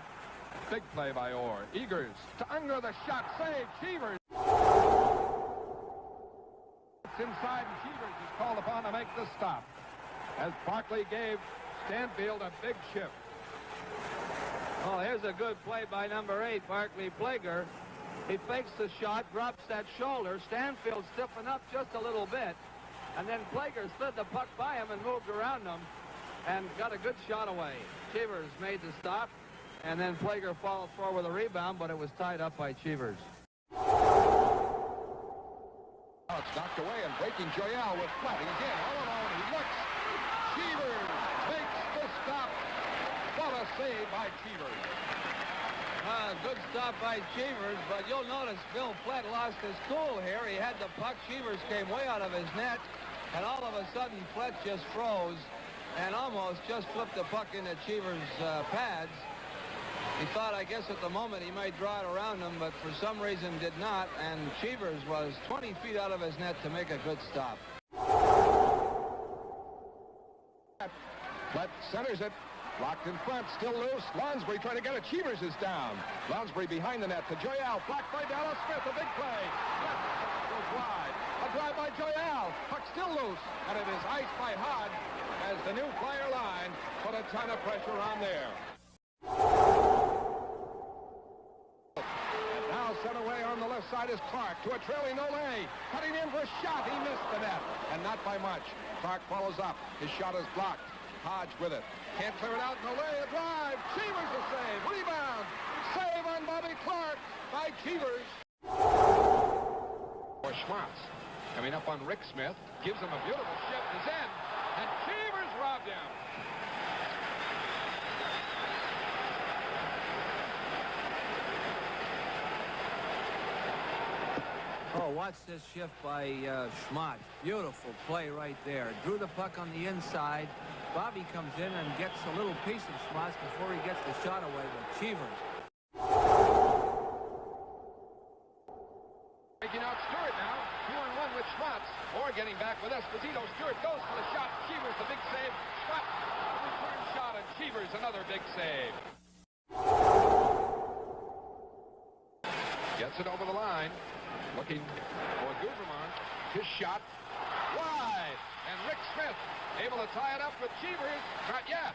Speaker 8: Big play by Orr. Eagers to Unger, the shot, save, Cheevers. Inside, and Cheevers is called upon to make the stop as Barkley gave Stanfield a big shift.
Speaker 2: Oh, here's a good play by number 8, Barkley Plager. He fakes the shot, drops that shoulder. Stanfield stiffened up just a little bit, and then Plager slid the puck by him and moved around him and got a good shot away. Cheevers made the stop, and then Plager followed forward with a rebound, but it was tied up by Cheevers.
Speaker 8: Now it's knocked away, and breaking Joyal with flat. He's in all alone. He looks. Cheevers makes the stop. What a save by Cheevers.
Speaker 5: Good stop by Cheevers, but you'll notice Bill Flett lost his cool here. He had the puck. Cheevers came way out of his net, and all of a sudden Flett just froze and almost just flipped the puck into Cheevers' pads. He thought, I guess, at the moment he might draw it around him, but for some reason did not, and Cheevers was 20 feet out of his net to make a good stop.
Speaker 8: Flett centers it. Locked in front, still loose. Lonsbury trying to get it. Cheevers is down. Lonsbury behind the net to Joyal. Blocked by Dallas Smith. A big play. Goes wide. A drive by Joyal. Puck still loose. And it is iced by Hodge as the new flyer line put a ton of pressure on there. And now sent away on the left side is Clark to a trailing Olay. Cutting in for a shot. He missed the net. And not by much. Clark follows up. His shot is blocked. Hodge with it. Can't clear it out. Olay a drive. Cheevers a save. Rebound. Save on Bobby Clark by Cheevers. For Schmatz. Coming up on Rick Smith. Gives him a beautiful shift. His end. And Cheevers robbed him.
Speaker 5: Oh, watch this shift by Schmatz. Beautiful play right there. Drew the puck on the inside. Bobby comes in and gets a little piece of Schmatz before he gets the shot away with Cheevers.
Speaker 8: Taking out Stewart now. 2-on-1 with Schmatz. Or getting back with Esposito. Stewart goes for the shot. Cheevers the big save. Schmatz return shot and Cheevers another big save. Gets it over the line. Looking for Guberman. His shot. Wide. And Rick Smith able to tie it up with Cheevers. Not yet.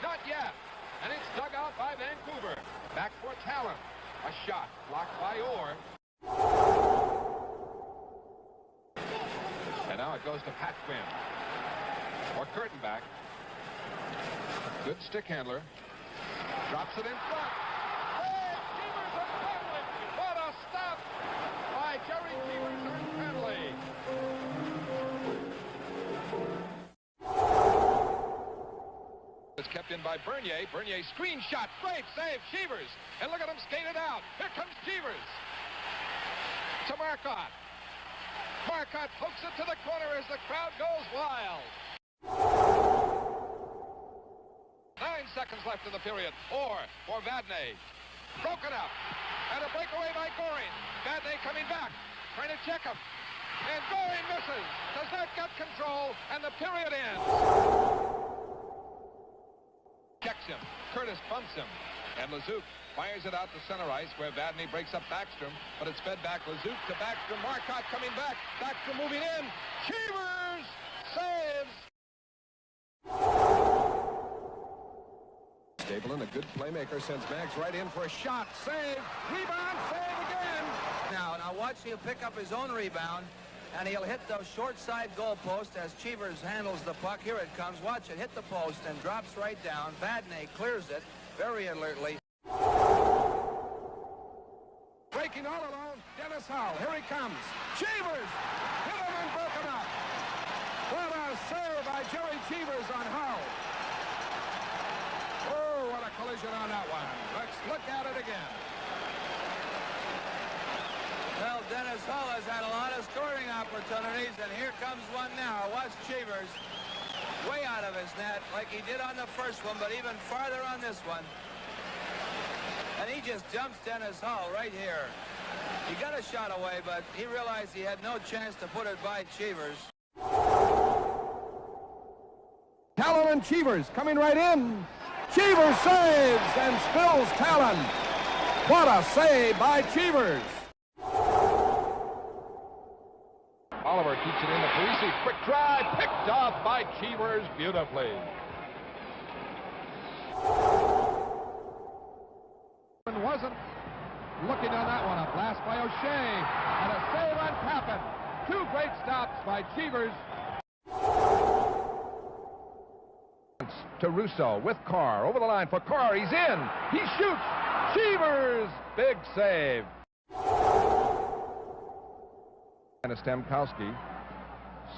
Speaker 8: Not yet. And it's dug out by Vancouver. Back for Talon. A shot blocked by Orr. And now it goes to Pat Quinn. Or Kurtenbach. Good stick handler. Drops it in front. Hey, Cheevers a penalty. What a stop by Gerry Cheevers on penalty. It's kept in by Bernier. Bernier screen shot. Great save. Cheevers. And look at him skate it out. Here comes Cheevers. To Marcotte. Marcotte hooks it to the corner as the crowd goes wild. 9 seconds left in the period. Orr for Vadnais. Broken up. And a breakaway by Goring. Vadnais coming back. Trying to check him. And Goring misses. Does not get control. And the period ends. Checks him. Curtis bumps him. And Lezouk fires it out to center ice where Vadnais breaks up Backstrom, but it's fed back. Lezouk to Backstrom. Marcotte coming back. Backstrom moving in. Cheevers saves. Stapleton, a good playmaker, sends Mags right in for a shot. Save. Rebound. Save again.
Speaker 5: Now watch him pick up his own rebound, and he'll hit the short side goalpost as Cheevers handles the puck. Here it comes. Watch it hit the post and drops right down. Vadnais clears it very alertly.
Speaker 8: Breaking all alone, Dennis Hull. Here he comes. Cheevers hit him and broken up. What a save by Gerry Cheevers on Hull. Oh, what a collision on that one. Let's look at it again.
Speaker 5: Well, Dennis Hull has had a lot of scoring opportunities, and here comes one now. Watch Cheevers way out of his net like he did on the first one, but even farther on this one. And he just jumps Dennis Hull right here. He got a shot away, but he realized he had no chance to put it by Cheevers.
Speaker 8: Talon and Cheevers coming right in. Cheevers saves and spills Talon. What a save by Cheevers. Oliver keeps it in to Parisi. Quick drive, picked off by Cheevers beautifully. Wasn't looking on that one. A blast by O'Shea and a save on Tappan. 2 great stops by Cheevers. To Russo with Carr over the line for Carr. He's in. He shoots. Cheevers, big save. And Stemkowski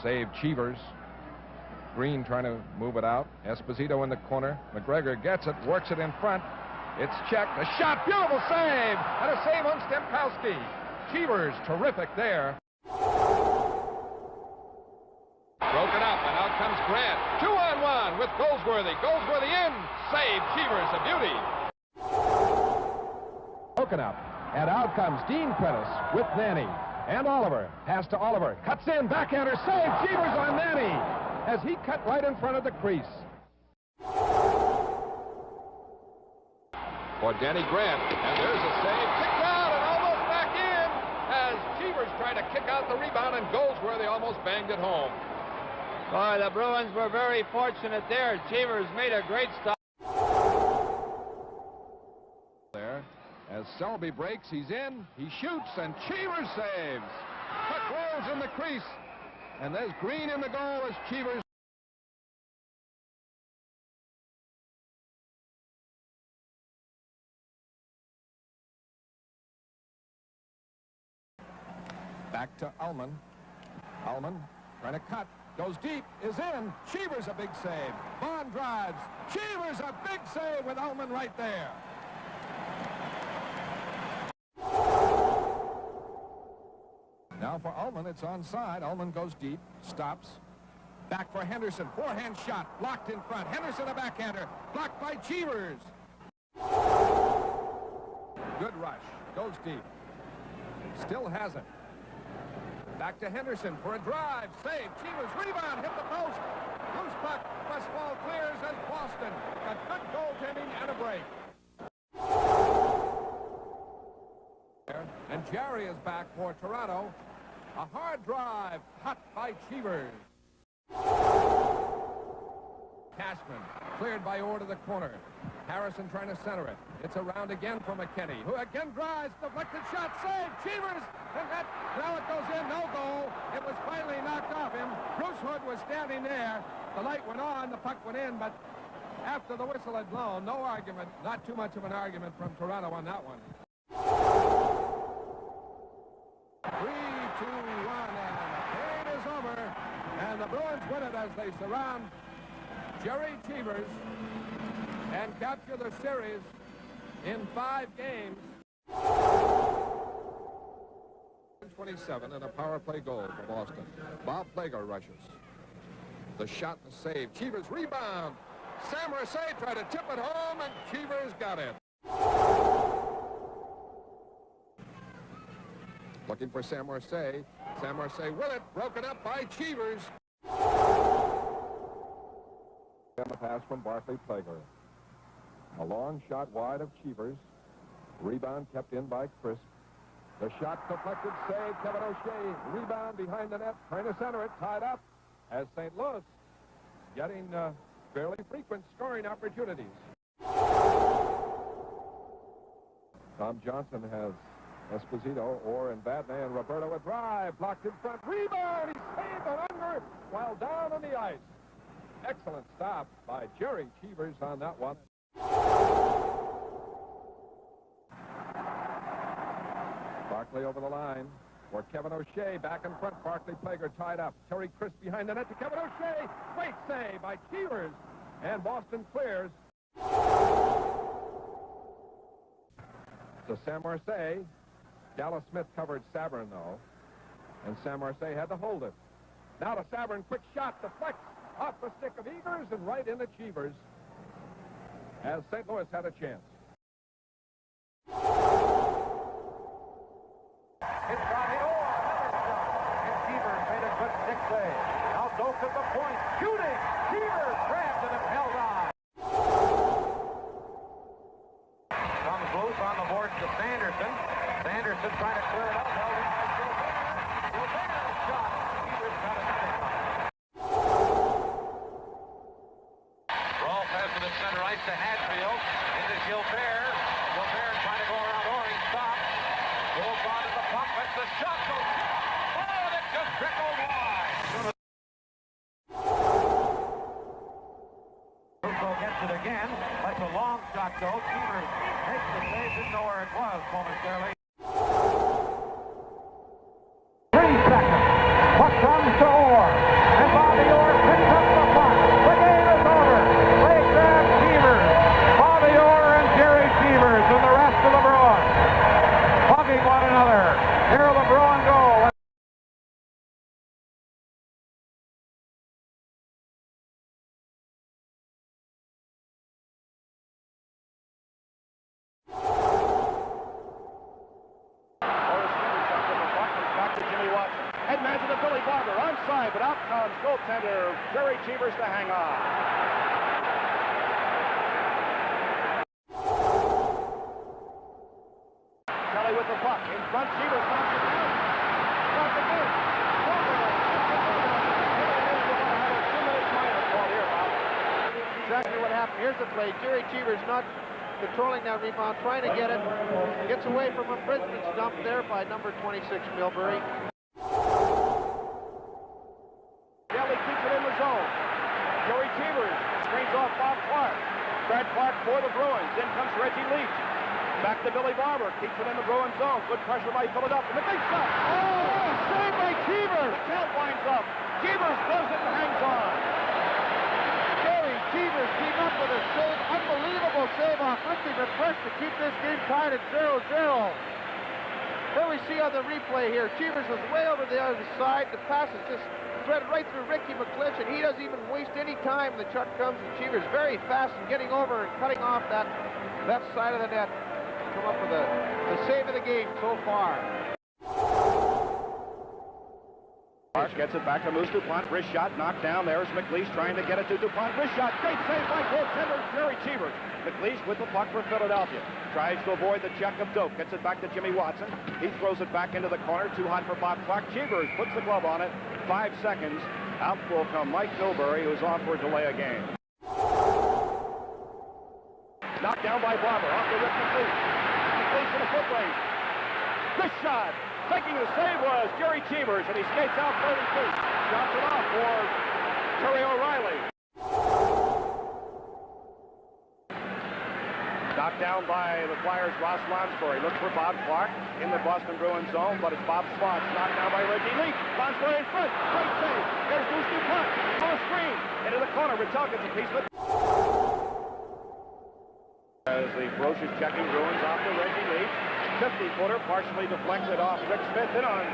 Speaker 8: saved Cheevers. Green trying to move it out. Esposito in the corner. McGregor gets it, works it in front. It's checked. A shot. Beautiful save. And a save on Stemkowski. Cheevers, terrific there. Broken up, and out comes Grant. 2-on-1 with Goldsworthy. Goldsworthy in. Save. Cheevers, a beauty. Broken up, and out comes Dean Prentice with Nanny. And Oliver. Pass to Oliver. Cuts in. Backhander. Save. Cheevers on Nanny as he cut right in front of the crease. for Danny Grant. And there's a save. Kicked out and almost back in as Cheevers tried to kick out the rebound, and goes where they almost banged it home.
Speaker 2: Boy, the Bruins were very fortunate there. Cheevers made a great stop.
Speaker 8: There, as Selby breaks, he's in, he shoots, and Cheevers saves. Puck rolls in the crease, and there's Green in the goal as Cheevers. Back to Ullman. Ullman trying to cut, goes deep, is in. Cheevers a big save. Bond drives. Cheevers a big save with Ullman right there. Now for Ullman, it's onside. Ullman goes deep, stops. Back for Henderson. Forehand shot, blocked in front. Henderson a backhander, blocked by Cheevers. Good rush, goes deep. Still has it. Back to Henderson for a drive, save. Cheevers rebound, hit the post. Loose puck, Westfall clears as Boston. A good goaltending and a break. And Gerry is back for Toronto. A hard drive, hot by Cheevers. Cashman cleared by Orr to the corner. Harrison trying to center it. It's around again for McKinney, who again drives, deflected shot, save, Cheevers, and that, now it goes in, no goal. It was finally knocked off him. Bruce Hood was standing there. The light went on, the puck went in, but after the whistle had blown, no argument, not too much of an argument from Toronto on that one. 3-2-1, and the game is over, and the Bruins win it as they surround Gerry Cheevers and capture the series in 5 games. 27 and a power play goal for Boston. Bob Plager rushes. The shot and save. Cheevers rebound. Sam Racey tried to tip it home, and Cheevers got it. Looking for Sam Racey. Sam Racey with it. Broken up by Cheevers. And a pass from Barclay Plager. A long shot wide of Cheevers. Rebound kept in by Crisp. The shot deflected, save. Kevin O'Shea. Rebound behind the net. Trying to center it. Tied up as St. Louis getting fairly frequent scoring opportunities. Tom Johnson has Esposito, Orr, and Vadnais, and Roberto a drive. Blocked in front. Rebound. He saved it under while down on the ice. Excellent stop by Gerry Cheevers on that one. Barclay over the line for Kevin O'Shea. Back in front. Barclay Plager tied up. Terry Crisp behind the net to Kevin O'Shea. Great save by Cheevers. And Boston clears. So Sam Marseille. Dallas Smith covered Sabern, though. And Sam Marseille had to hold it. Now to Sabern. Quick shot. Deflects off the stick of Evers and right into Cheevers as St. Louis had a chance.
Speaker 3: It's Bobby Orr, another shot. And Cheevers made a good stick save. Now Doak at the point, shooting. Cheevers grabbed it and held on. Comes loose on the boards to Sanderson. Sanderson trying to clear it up, held in by Gilbert. Gilbert's shot. Cheevers got it stick on. Rolf has it at center ice to Hatfield. Into Gilbert. Gilbert trying to go around Orr. He stops. Goes on to the puck. Lets the shot go. Oh, and it just trickled wide. Russo gets it again. That's a long shot, though. Cheevers makes the save. Didn't know where it was momentarily. 3 seconds. Puck comes to Orr. And Bobby Orr picks up the puck. The game is over. They grab Cheevers. Bobby Orr and Gerry Cheevers and the rest of the Bruins hugging one another. Here the Bruins go. Headman to the Billy Barber, onside, but out comes goaltender Gerry Cheevers to hang on.
Speaker 7: with the puck. In front, Cheevers knocks it down. Knocks it in. Exactly what happened. Here's the play. Gerry Cheevers not controlling that rebound, trying to get it. Gets away from a Brisbane stump there by number 26, Milbury.
Speaker 3: Kelly keeps it in the zone. Gerry Cheevers screens off Bob Clark. Brad Clark for the Bruins. In comes Reggie Leach. Back to Billy Barber. Keeps it in the Bruins zone. Good pressure by Philadelphia. The big shot. Oh, saved by Cheevers. The count winds up. Cheevers does it and hangs on.
Speaker 7: Gerry Cheevers came up with a save, unbelievable save off Ricky McClish to keep this game tied at 0-0. Then we see on the replay here, Cheevers is way over the other side. The pass is just threaded right through Ricky McClish, and he doesn't even waste any time. The chuck comes, and Cheevers very fast in getting over and cutting off that left side of the net. Come up with the save of the game so far.
Speaker 3: Marsh gets it back to Moose DuPont. Wrist shot knocked down. There's McLeish trying to get it to DuPont. Wrist shot. Great save by goaltender Gerry Cheevers. McLeish with the puck for Philadelphia. Tries to avoid the check of Doak. Gets it back to Jimmy Watson. He throws it back into the corner. Too hot for Bob Clark. Cheevers puts the glove on it. 5 seconds. Out will come Mike Milbury, who's off for a delay of game. Knocked down by Barber. Off to Rick McLeish. McLeish in the foot race. Wrist shot. Taking the save was Gerry Cheevers, and he skates out 30 feet. Shots it off for Terry O'Reilly. Knocked down by the Flyers' Ross Lonsbury. Looks for Bob Clark in the Boston Bruins zone, but it's Bob Swatz. Knocked down by Reggie Leach. Lonsbury in front. Great save. There's Moose DuPont. On the screen. Into the corner. Rattel gets a piece of it. As the ferocious checking Bruins off to Reggie Leach. 50-footer partially deflected off Rick Smith in on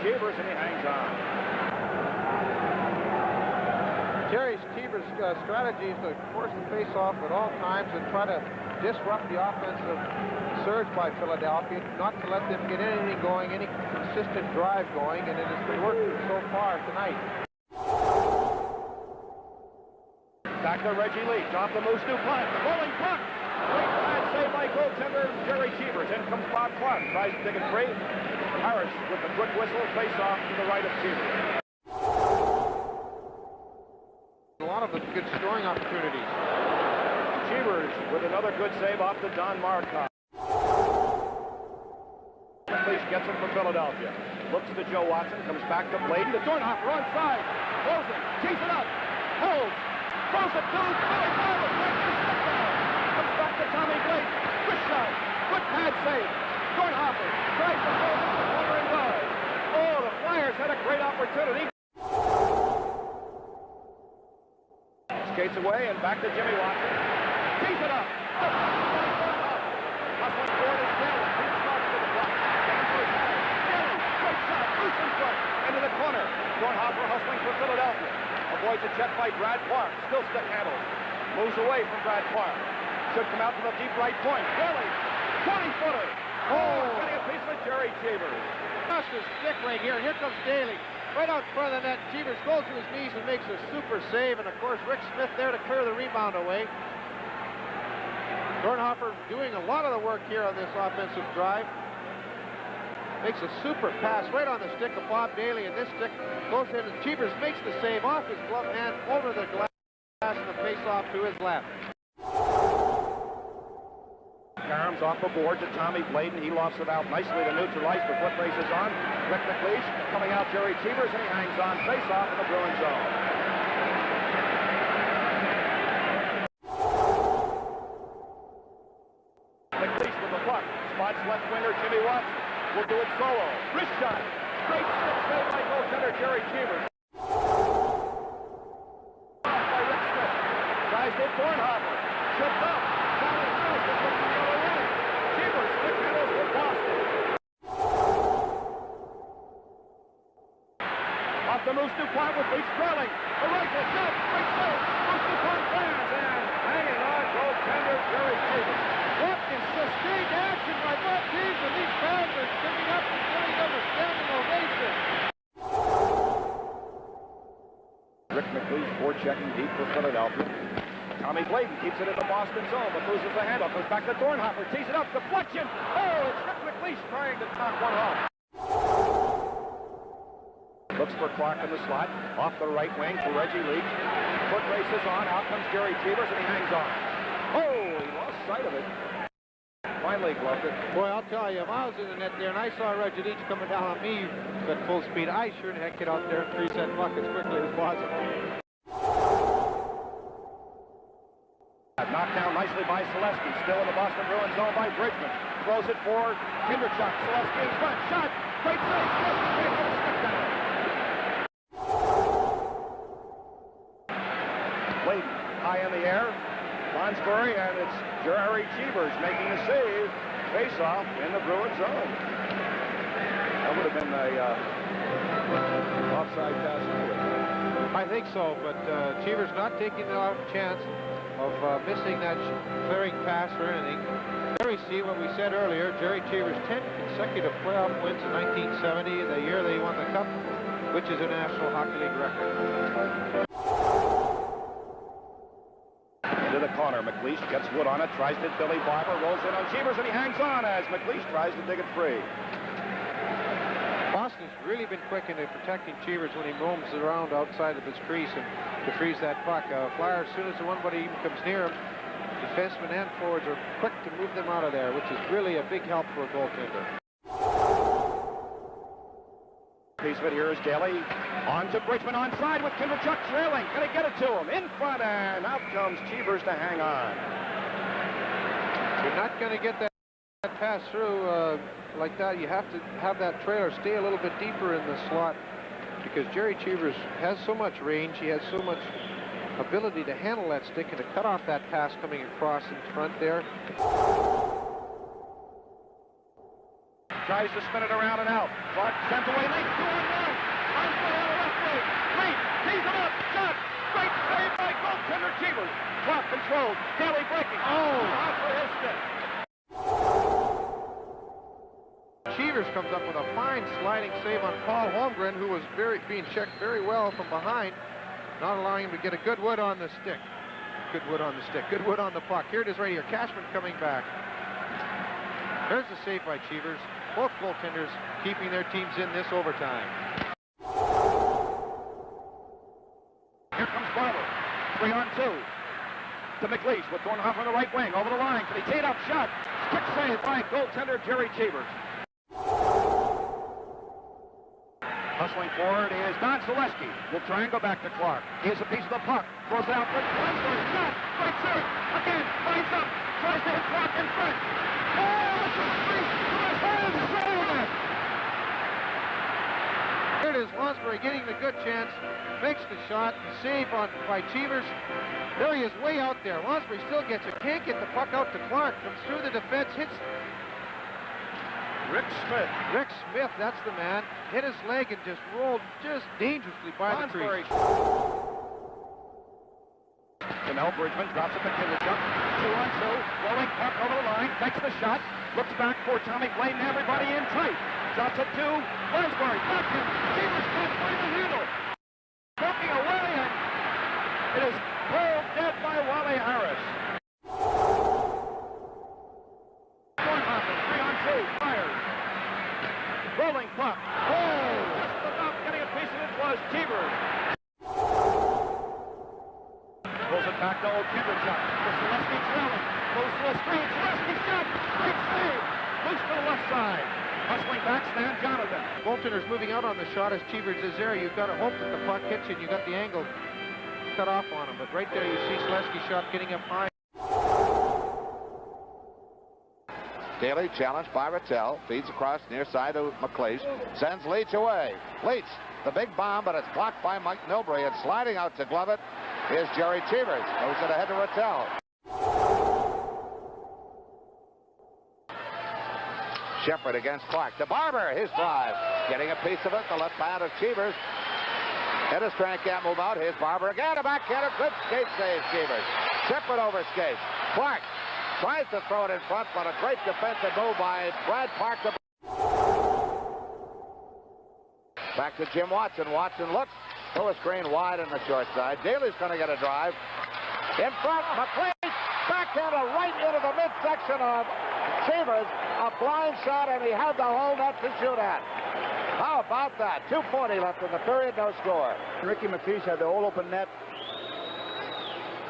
Speaker 3: Cheevers, and he hangs on.
Speaker 7: Gerry Cheevers' strategy is to force the face-off at all times and try to disrupt the offensive surge by Philadelphia, not to let them get anything going, any consistent drive going, and it has been working so far tonight.
Speaker 3: Back to Reggie Leach, off the Moose DuPont, rolling puck. Great bad save by goaltender Gerry Cheevers. In comes Bob Clark, tries to take it free. Harris with the quick whistle, face off to the right of Cheevers.
Speaker 7: A lot of them good scoring opportunities.
Speaker 3: Cheevers with another good save off the Don Marcotte. McLeish gets it for Philadelphia. Looks to Joe Watson, comes back to Bladen. The Dornhofer onside. Rosen tees it up. Holds. Throws it to Billy Barber. Comes back to Tommy Blake. Wrist shot. Good pad save. Dornhofer tries to hold it. The corner and does. Oh, the Flyers had a great opportunity. Skates away and back to Jimmy Watson. Tees it up. Hustling forward is Taylor. He starts with the block. Taylor, great shot. Loose in front. Into the corner. Dornhofer hustling for Philadelphia. Avoids a check by Brad Clark. Still stick handle. Moves away from Brad Clark. Should come out to the deep right point. Kelly, 20-footer. Oh, getting a piece of Gerry Cheevers.
Speaker 7: That's his stick right here. Here comes Daly. Right out front of the net, Cheevers goes to his knees and makes a super save, and of course Rick Smith there to clear the rebound away. Dornhofer doing a lot of the work here on this offensive drive. Makes a super pass right on the stick of Bob Daly, and this stick goes in, and Cheevers makes the save off his glove hand over the glass and the face-off to his left.
Speaker 3: Arms off the board to Tommy Bladen. He lofts it out nicely to neutralize. The foot race is on. Rick McLeish coming out Gerry Cheevers, and he hangs on. Face off in the Bruins zone. McLeish with the puck. Spots left winger Jimmy Watson. Will do it solo. Wrist shot. Great stick save by goaltender Gerry Cheevers. By Rick Smith. Tries with Dornhofer. Shipped up. The Moose DuPont with Leach trailing. The rifle shot. Great save. Moose DuPont fans and hanging on goaltender Gerry Cheevers.
Speaker 7: What is sustained action by both teams, and these fans are sitting up and giving them a standing ovation.
Speaker 3: Rick McLeish forechecking deep for Philadelphia.
Speaker 9: Tommy Bladen keeps it in the Boston zone, but loses the handle. Goes back to Dornhofer, tees it up, deflection. Oh, it's Rick McLeish trying to knock one home. Looks for Clark in the slot, off the right wing for Reggie Leach. Foot races on, out comes Gerry Cheevers, and he hangs on. Oh, he lost sight of it. Finally gloved it.
Speaker 7: Boy, I'll tell you, if I was in the net there and I saw Reggie Leach coming down on me at full speed, I sure the heck get out there and crease that puck as quickly as possible.
Speaker 9: Knocked down nicely by Selesky. Still in the Boston Bruins zone by Bridgman. Throws it for Kinderchuk. Selesky in front. Shot. Great save. Bladen high in the air. Lonsbury, and it's Gerry Cheevers making a save. Face-off in the Bruins zone. That would have been a offside pass anyway.
Speaker 7: I think so, but Cheevers not taking the chance of missing that clearing pass or anything. There we see what we said earlier. Gerry Cheevers' 10 consecutive playoff wins in 1970, the year they won the Cup, which is a National Hockey League record.
Speaker 9: Into the corner, McLeish gets wood on it, tries to Billy Barber, rolls in on Cheevers, and he hangs on as McLeish tries to dig it free.
Speaker 7: Boston's really been quick in protecting Cheevers when he roams around outside of his crease and to freeze that puck. Flyers, as soon as the one-buddy even comes near him, defensemen and forwards are quick to move them out of there, which is really a big help for a goaltender.
Speaker 9: Piece of it here is Daly. On to Bridgman onside with Kinderchuk trailing. Can he get it to him? In front, and out comes Cheevers to hang on.
Speaker 7: You're not going to get that pass through like that. You have to have that trailer stay a little bit deeper in the slot because Gerry Cheevers has so much range. He has so much ability to handle that stick and to cut off that pass coming across in front there.
Speaker 9: Tries to spin it around and out. Clark sends away late. 2-on-1. Lonsbury on the left wing. Late. Tees it up. Shot. Great save by goaltender Cheevers. Clark controlled. Daly breaking. Oh, out for his stick.
Speaker 7: Cheevers comes up with a fine sliding save on Paul Holmgren, who was being checked very well from behind, not allowing him to get a good wood on the stick. Good wood on the stick. Good wood on the puck. Here it is right here. Cashman coming back. There's the save by Cheevers. Both goaltenders keeping their teams in this overtime.
Speaker 9: Here comes Barber. 3-on-2. To McLeish with Dornhofer on the right wing. Over the line. Can he tee it up? Shot. Quick save by goaltender Gerry Cheevers. Hustling forward is Don Selesky. Will try and go back to Clark. Here's a piece of the puck. Throws it out for Lonsbury. Shot. Right save. Again. Lines up. Tries to hit Clark in front. Oh, it's a streak.
Speaker 7: Here it is, Lonsbury getting the good chance, makes the shot, save by Cheevers. There he is, way out there. Lonsbury still gets it, can't get the puck out to Clark, comes through the defense, hits
Speaker 9: Rick Smith.
Speaker 7: Rick Smith, that's the man. Hit his leg and just rolled just dangerously by the crease.
Speaker 9: Canel Bridgman drops it to Kinderchuk. 2-on-2. Rolling puck over the line. Takes the shot. Looks back for Tommy Bladen. Everybody in tight. Drops it to Lonsbury. Back him. Cheevers can't find the handle. Poking away, and it is pulled dead by Wally Harris. Dornhofer, 3-on-2. Fires. Rolling puck. Oh! Just about getting a piece of it was Cheevers. Pulls it back to old Kinderchuk. For Selesky trailing. Goes to the screen. Selesky shot. Great save. Loose to the left side. Hustling back, Stan Jonathan.
Speaker 7: Goaltender's moving out on the shot as Cheevers is there. You've got to hope that the puck hits you and you got the angle cut off on him. But right there you see Selesky's shot getting up high.
Speaker 4: Daly challenged by Rattel. Feeds across near side to McLeish. Sends Leach away. Leach, the big bomb, but it's blocked by Mike Milbury. And sliding out to glove it is Gerry Cheevers. Goes it ahead to Rattel. Shepard against Clark. To Barber, his drive. Getting a piece of it. The left hand of Cheevers. Edistran can't move out. Here's Barber again. A backhander. Good skate save, Cheevers. Shepard over skates. Clark tries to throw it in front, but a great defensive move by Brad Park. Back to Jim Watson. Watson looks. Throw a screen wide on the short side. Daly's going to get a drive.
Speaker 7: In front, McLean, backhander right into the midsection of Cheevers. A blind shot, and he had the whole net to shoot at. How about that? 2:40 left in the period, no score.
Speaker 10: Ricky McLeish had the whole open net.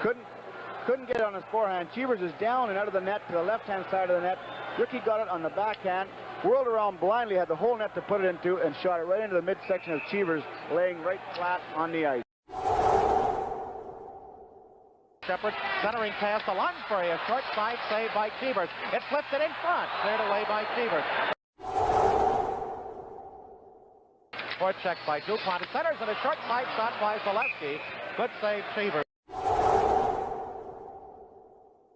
Speaker 10: Couldn't get it on his forehand. Cheevers is down and out of the net to the left-hand side of the net. Ricky got it on the backhand, whirled around blindly, had the whole net to put it into, and shot it right into the midsection of Cheevers, laying right flat on the ice.
Speaker 7: Shepard centering pass to Lunsbury, a short side save by Cheevers. It flips it in front, cleared away by Cheevers. Forecheck check by DuPont. It centers and a short side shot by Zaleski. Good save, Cheevers.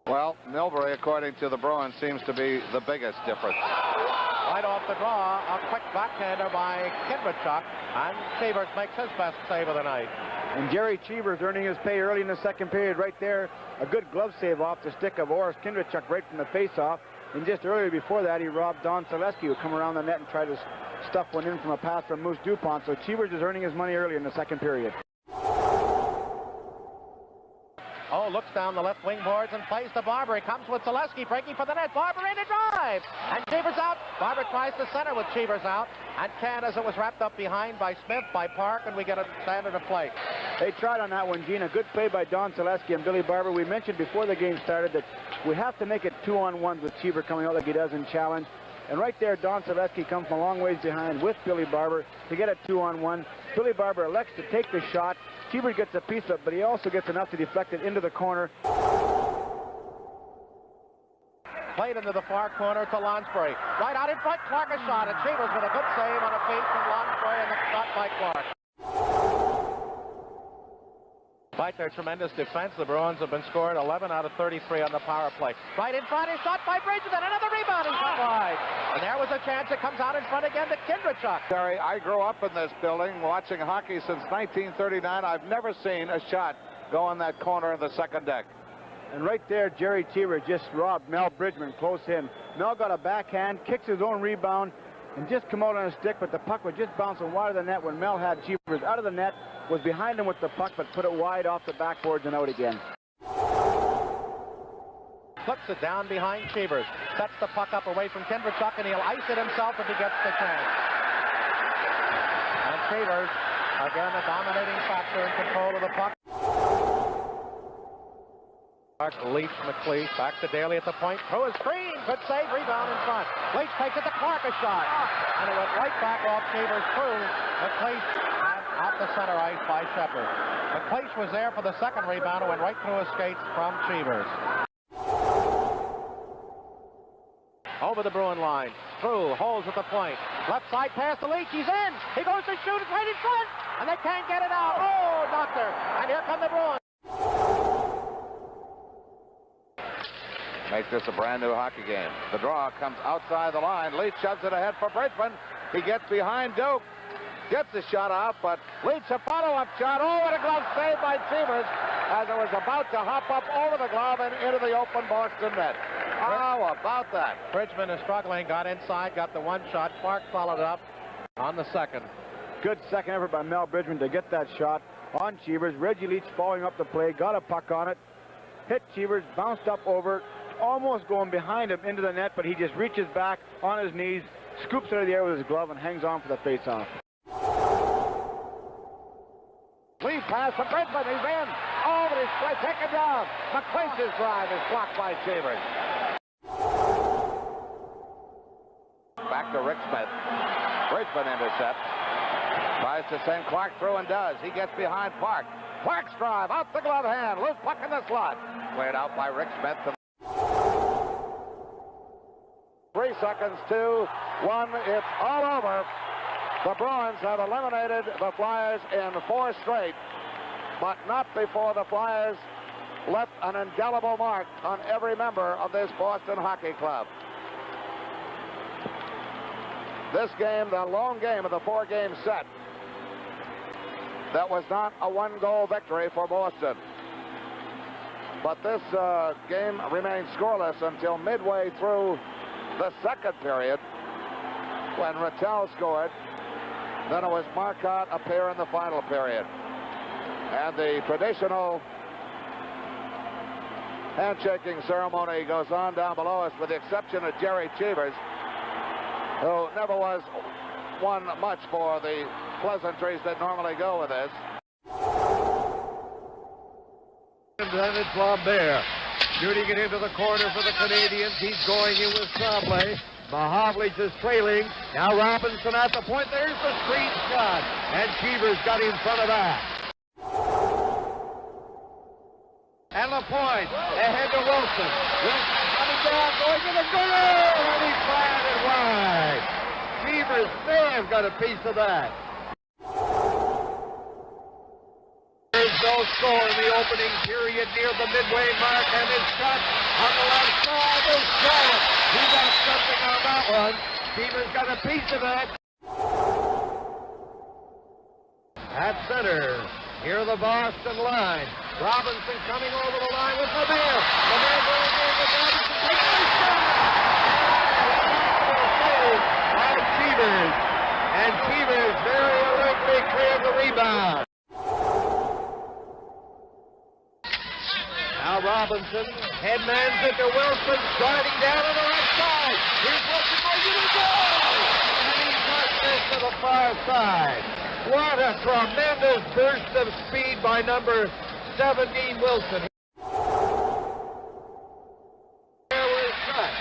Speaker 4: Well, Milbury, according to the Bruins, seems to be the biggest difference.
Speaker 7: Right off the draw, a quick backhander by Kindrachuk, and Cheevers makes his best save of the night.
Speaker 10: And Gerry Cheevers earning his pay early in the second period right there. A good glove save off the stick of Oris Kindrachuk right from the face-off. And just earlier before that, he robbed Don Zaleski, who come around the net and tried to stuff one in from a pass from Moose DuPont. So Cheevers is earning his money early in the second period.
Speaker 7: Oh, looks down the left wing boards and plays to Barber. He comes with Zaleski breaking for the net. Barber in to drive. And Cheevers out. Barber tries to center with Cheevers out. And can, as it was wrapped up behind by Smith, by Park, and we get a standard of play.
Speaker 10: They tried on that one, Gene. A good play by Don Zaleski and Billy Barber. We mentioned before the game started that we have to make it 2-on-1s with Cheever coming out like he does in challenge. And right there, Don Zaleski comes from a long ways behind with Billy Barber to get a 2-on-1. Billy Barber elects to take the shot. Cheever gets a piece of it, but he also gets enough to deflect it into the corner.
Speaker 7: Played into the far corner to Lonsbury. Right out in front, Clark a shot, and Cheevers with a good save on a feed from Lonsbury, and the shot by Clark. Despite their tremendous defense, the Bruins have been scored 11 out of 33 on the power play. Right in front is shot by Bridges, and another rebound is shot wide. And there was a chance. It comes out in front again to Kindrachuk.
Speaker 4: Terry, I grew up in this building watching hockey since 1939. I've never seen a shot go in that corner of the second deck.
Speaker 10: And right there, Gerry Cheevers just robbed Mel Bridgman close in. Mel got a backhand, kicks his own rebound, and just come out on a stick, but the puck was just bouncing wide of the net when Mel had Cheevers out of the net, was behind him with the puck, but put it wide off the backboards and out again.
Speaker 7: Flips it down behind Cheevers. Sets the puck up away from Kindrachuk, and he'll ice it himself if he gets the chance. And Cheevers, again, a dominating factor in control of the puck. Clark leaps McLeish back to Daly at the point. Through a screen. Good save. Rebound in front. Leach takes it to Clark, a shot. And it went right back off Cheevers through McLeish and off the center ice by Shepard. McLeish was there for the second rebound and went right through his skates from Cheevers. Over the Bruin line. Through. Holds at the point. Left side pass to Leach. He's in. He goes to shoot. It's right in front. And they can't get it out. Oh, Doctor. And here come the Bruins.
Speaker 4: Make this a brand new hockey game. The draw comes outside the line. Leach shoves it ahead for Bridgman. He gets behind Duke. Gets the shot out, but Leach a follow-up shot. Oh, what a glove save by Cheevers as it was about to hop up over the glove and into the open Boston net. How about that?
Speaker 7: Bridgman is struggling, got inside, got the one shot. Clark followed up on the second.
Speaker 10: Good second effort by Mel Bridgman to get that shot on Cheevers. Reggie Leach following up the play, got a puck on it, hit Cheevers, bounced up over, almost going behind him into the net, but he just reaches back on his knees, scoops it out of the air with his glove, and hangs on for the face-off.
Speaker 4: Lead pass to Bridgman. He's in. Oh, but he's taken down. McLeish's drive is blocked by Cheevers. Back to Rick Smith. Bridgman intercepts. Tries to send Clark through and does. He gets behind Park. Clark's drive out the glove hand. Loose puck in the slot. Played out by Rick Smith. 3 seconds, 2, 1. It's all over. The Bruins have eliminated the Flyers in 4 straight, but not before the Flyers left an indelible mark on every member of this Boston Hockey Club. This game, the lone game of the 4-game set, that was not a 1-goal victory for Boston. But this game remained scoreless until midway through the second period when Rattel scored. Then it was Marcotte up here in the final period. And the traditional handshaking ceremony goes on down below us, with the exception of Gerry Cheevers, who never was one much for the pleasantries that normally go with this.
Speaker 7: And then it's Lambert shooting it into the corner for the Canadiens. He's going in with Tremblay. Mahovlich is trailing. Now Robinson at the point. There's the screen shot. And Cheevers got in front of that. And Lapointe ahead to Wilson. Wilson coming down, going to the goal, and he fired it wide. Cheevers may have got a piece of that. There's no score in the opening period near the midway mark, and it's shot on the left side. There's Jarrett. He got something on that one. Cheevers got a piece of that. At center, here the Boston line. Robinson coming over the line with Lemaire. Lemaire going in with Robinson. Takes the shot. Save by Cheevers. And Cheevers very alertly cleared the rebound. Now Robinson headmans it to Wilson, starting down on the right side. Here's Wilson going to the goal. And he touched this to the far side. What a tremendous burst of speed by number 17, Wilson. There was shot.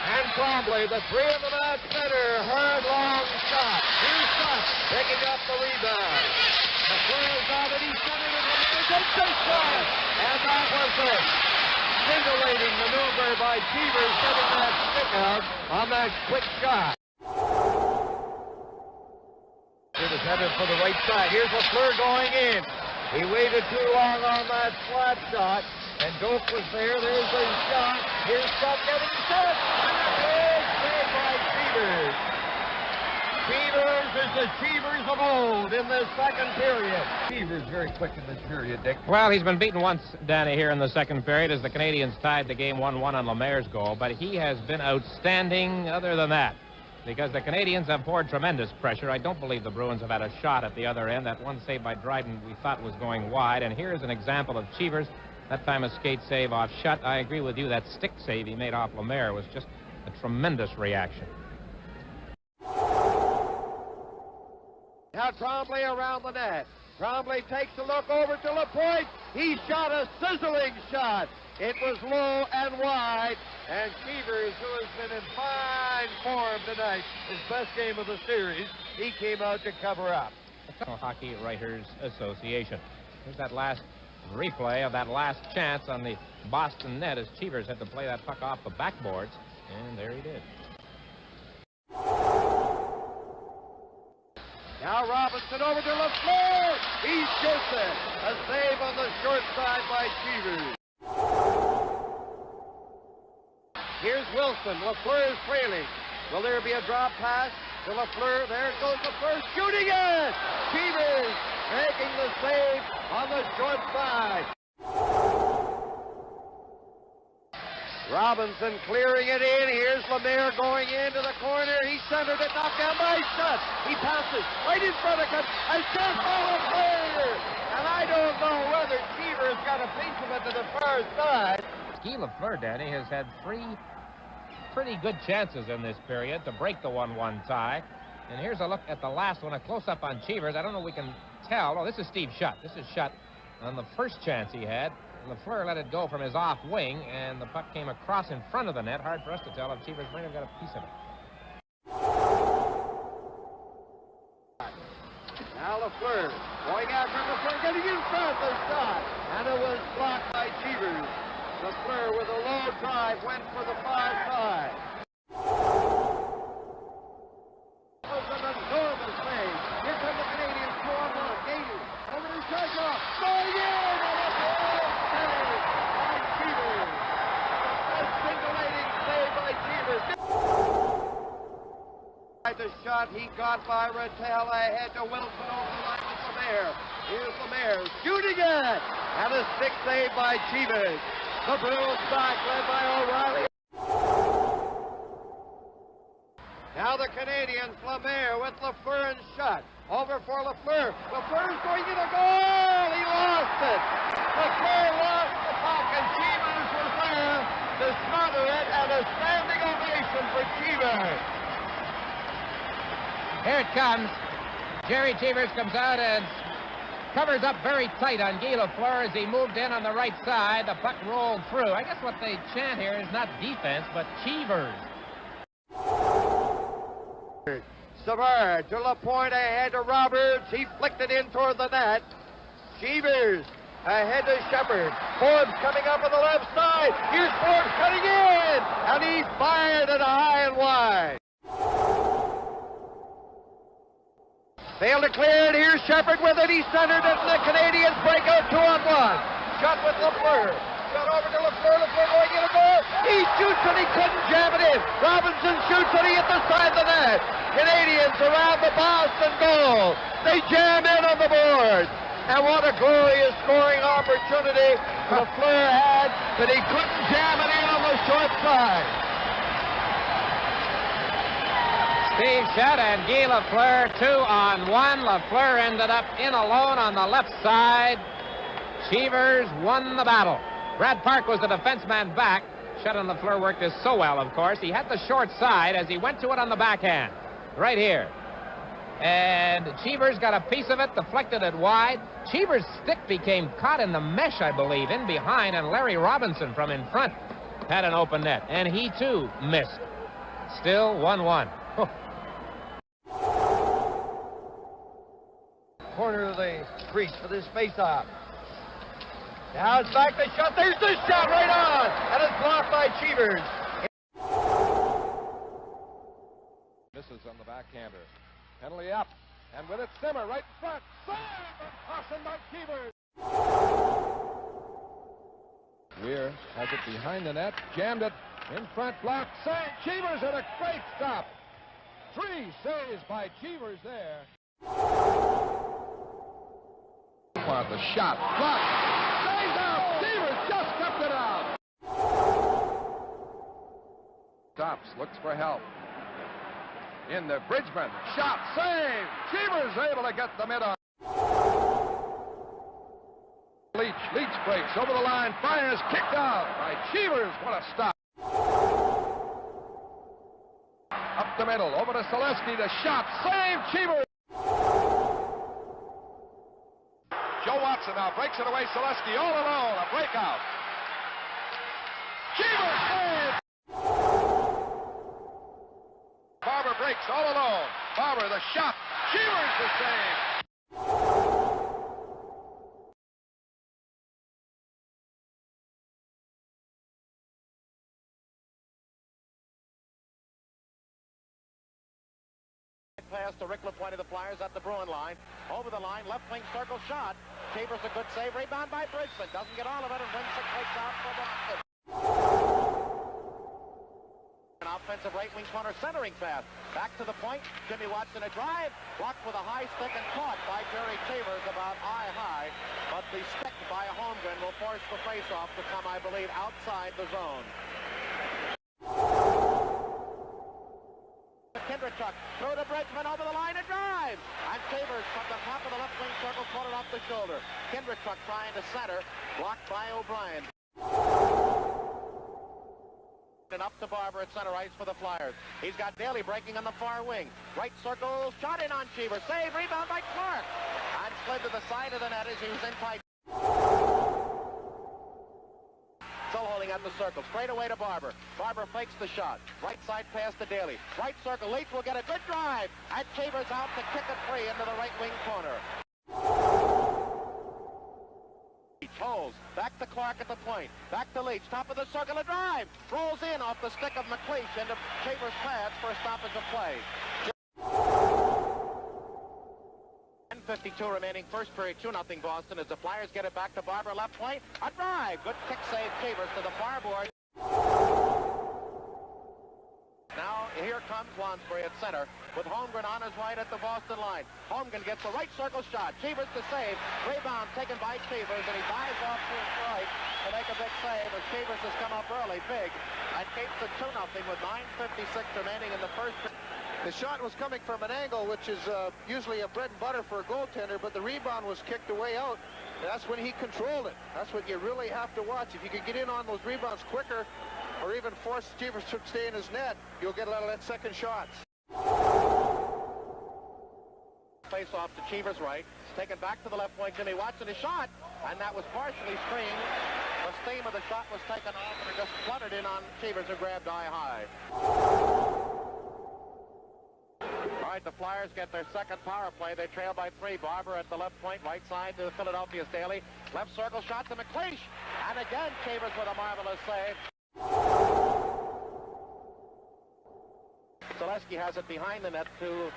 Speaker 7: And Tremblay, the three of them at center. Hard, long shot. Here's shot, picking up the rebound. The throws out at each center, and the takes the shot. And that was it. Scintillating maneuver by Cheevers, getting that stick out on that quick shot. It was headed for the right side. Here's Lafleur going in. He waited too long on that flat shot, and Doak was there. There's the shot. Here's Scott getting set. And a big save by Cheevers. Cheevers is the Cheevers of old in the second period. Cheevers very quick in this period, Dick.
Speaker 6: Well, he's been beaten once, Danny, here in the second period as the Canadiens tied the game 1-1 on Lemaire's goal, but he has been outstanding other than that, because the Canadiens have poured tremendous pressure. I don't believe the Bruins have had a shot at the other end. That one save by Dryden we thought was going wide, and here's an example of Cheevers. That time a skate save off shot. I agree with you, that stick save he made off Lemaire was just a tremendous reaction.
Speaker 7: Now Tremblay around the net. Tremblay takes a look over to Lapointe. He shot a sizzling shot. It was low and wide, and Cheevers, who has been in fine form tonight, his best game of the series, he came out to cover up.
Speaker 6: Hockey Writers Association. Here's that last replay of that last chance on the Boston net as Cheevers had to play that puck off the backboards, and there he did.
Speaker 7: Now Robinson over to Lafleur. He shoots it. A save on the short side by Cheevers. Here's Wilson. Lafleur is trailing. Will there be a drop pass to Lafleur? There goes Lafleur shooting it. Cheevers making the save on the short side. Robinson clearing it in. Here's Lemaire going into the corner. He centered it, knocked down by Shutt. He passes right in front of him. And just by Lafleur. And I don't know whether Cheevers got a piece of it to the far side.
Speaker 6: Guy Lafleur, Danny, has had 3 pretty good chances in this period to break the 1-1 tie. And here's a look at the last one, a close-up on Cheevers. I don't know if we can tell. Oh, this is Steve Shutt. This is Shutt on the first chance he had. Lafleur let it go from his off wing, and the puck came across in front of the net. Hard for us to tell if Cheevers might have got a piece of it.
Speaker 7: Now Lafleur going after Lafleur, getting in front of the shot, and it was blocked by Cheevers. Lafleur with a low drive went for the far side. It was an enormous save. Here come the Canadiens, 2-on-1. Gainey over to Chekhov, going in, and a big save by Cheevers. A scintillating save by Cheevers. The shot he got by Rattel ahead to Wilson over the line with Lemaire. Here's Lemaire shooting it, and a stick save by Cheevers. The Bruins back, led by O'Reilly. Now the Canadiens, Lemaire with Lafleur and Shutt. Over for Lafleur. Lafleur's going in a goal. He lost it. Lafleur lost the puck, and Cheevers was there to smother it, and a standing ovation for Cheevers.
Speaker 6: Here it comes. Gerry Cheevers comes out and covers up very tight on Guy Lafleur as he moved in on the right side. The puck rolled through. I guess what they chant here is not defense, but Cheevers.
Speaker 7: Savard to Lapointe, ahead to Roberts. He flicked it in toward the net. Cheevers ahead to Shepard. Forbes coming up on the left side. Here's Forbes cutting in, and he fired it high and wide. Failed to clear it. Here's Shepard with it. He centered it, and the Canadiens break out 2-on-1. Shot with Lafleur. Shot over to Lafleur. Lafleur going in a goal. He shoots and he couldn't jam it in. Robinson shoots and he hit the side of the net. Canadiens around the Boston goal. They jam in on the board. And what a glorious scoring opportunity Lafleur had, but he couldn't jam it in on the short side.
Speaker 6: Steve shot and Guy Lafleur 2-on-1. Lafleur ended up in alone on the left side. Cheevers won the battle. Brad Park was the defenseman back. Shutt and Lafleur worked this so well, of course. He had the short side as he went to it on the backhand. Right here. And Cheevers got a piece of it, deflected it wide. Cheevers' stick became caught in the mesh, I believe, in behind, and Larry Robinson from in front had an open net. And he, too, missed. Still 1-1.
Speaker 7: Corner of the crease for this face-off. Now it's back to shot. There's the shot right on, and it's blocked by Cheevers.
Speaker 8: Misses on the backhander. Penalty up, and with it, Simmer right in front. Save and caution by Cheevers. Weir has it behind the net, jammed it in front, blocked, save. Cheevers and a great stop. 3 saves by Cheevers there. The shot, blocked, stays out. Cheevers just kept it out. Stops, looks for help. In the Bridgman, shot, save. Cheevers able to get the mid on. Leach breaks over the line, fires, kicked out by Cheevers. What a stop. Up the middle, over to Selesky, the shot, save. Cheevers. Joe Watson now breaks it away. Selesky all alone. A breakout. Cheevers save. Barber breaks all alone. Barber the shot. Cheevers the save.
Speaker 11: Pass to Rick Lapointe of the Flyers at the Bruin line. Over the line, left wing circle shot. Cheevers a good save. Rebound by Bridgman. Doesn't get all of it and wins the takes out for Boston. An offensive right wing corner centering pass. Back to the point. Jimmy Watson a drive. Blocked with a high stick and caught by Gerry Cheevers about eye high. But the stick by Holmgren will force the faceoff to come, I believe, outside the zone. Kindrechuk throw to Bridgman over the line and drive. And Cheevers from the top of the left wing circle caught it off the shoulder. Kindrechuk trying to center, blocked by O'Brien. And up to Barber at center ice for the Flyers. He's got Daly breaking on the far wing. Right circle, shot in on Cheevers. Save, rebound by Clark. And slid to the side of the net as he was in tight. Still holding at the circle. Straight away to Barber. Barber fakes the shot. Right side pass to Daly. Right circle. Leach will get a good drive. And Cheevers out to kick it free into the right wing corner. Leach holds. Back to Clark at the point. Back to Leach. Top of the circle. A drive. Rolls in off the stick of McLeish into Cheevers' pads for a stoppage of play. 10:52 remaining, first period, 2-0 Boston as the Flyers get it back to Barber, left point, a drive, good kick save, Cheevers to the far board. Now here comes Lansbury at center with Holmgren on his right at the Boston line. Holmgren gets a right circle shot, Cheevers to save, rebound taken by Cheevers, and he dives off to his right to make a big save as Cheevers has come up early, big, and keeps it 2-0 with 9:56 remaining in the first period.
Speaker 12: The shot was coming from an angle, which is usually a bread and butter for a goaltender, but the rebound was kicked away out. That's when he controlled it. That's what you really have to watch. If you can get in on those rebounds quicker, or even force Cheevers to stay in his net, you'll get a lot of that second shots.
Speaker 11: Face off to Cheevers' right. It's taken back to the left wing. Jimmy Watson, a shot, and that was partially screened. The steam of the shot was taken off, and it just fluttered in on Cheevers, who grabbed eye high. All right, the Flyers get their second power play. They trail by 3. Barber at the left point, right side to Philadelphia's Daly. Left circle shot to McLeish. And again, Cheevers with a marvelous save. Zaleski has it behind the net to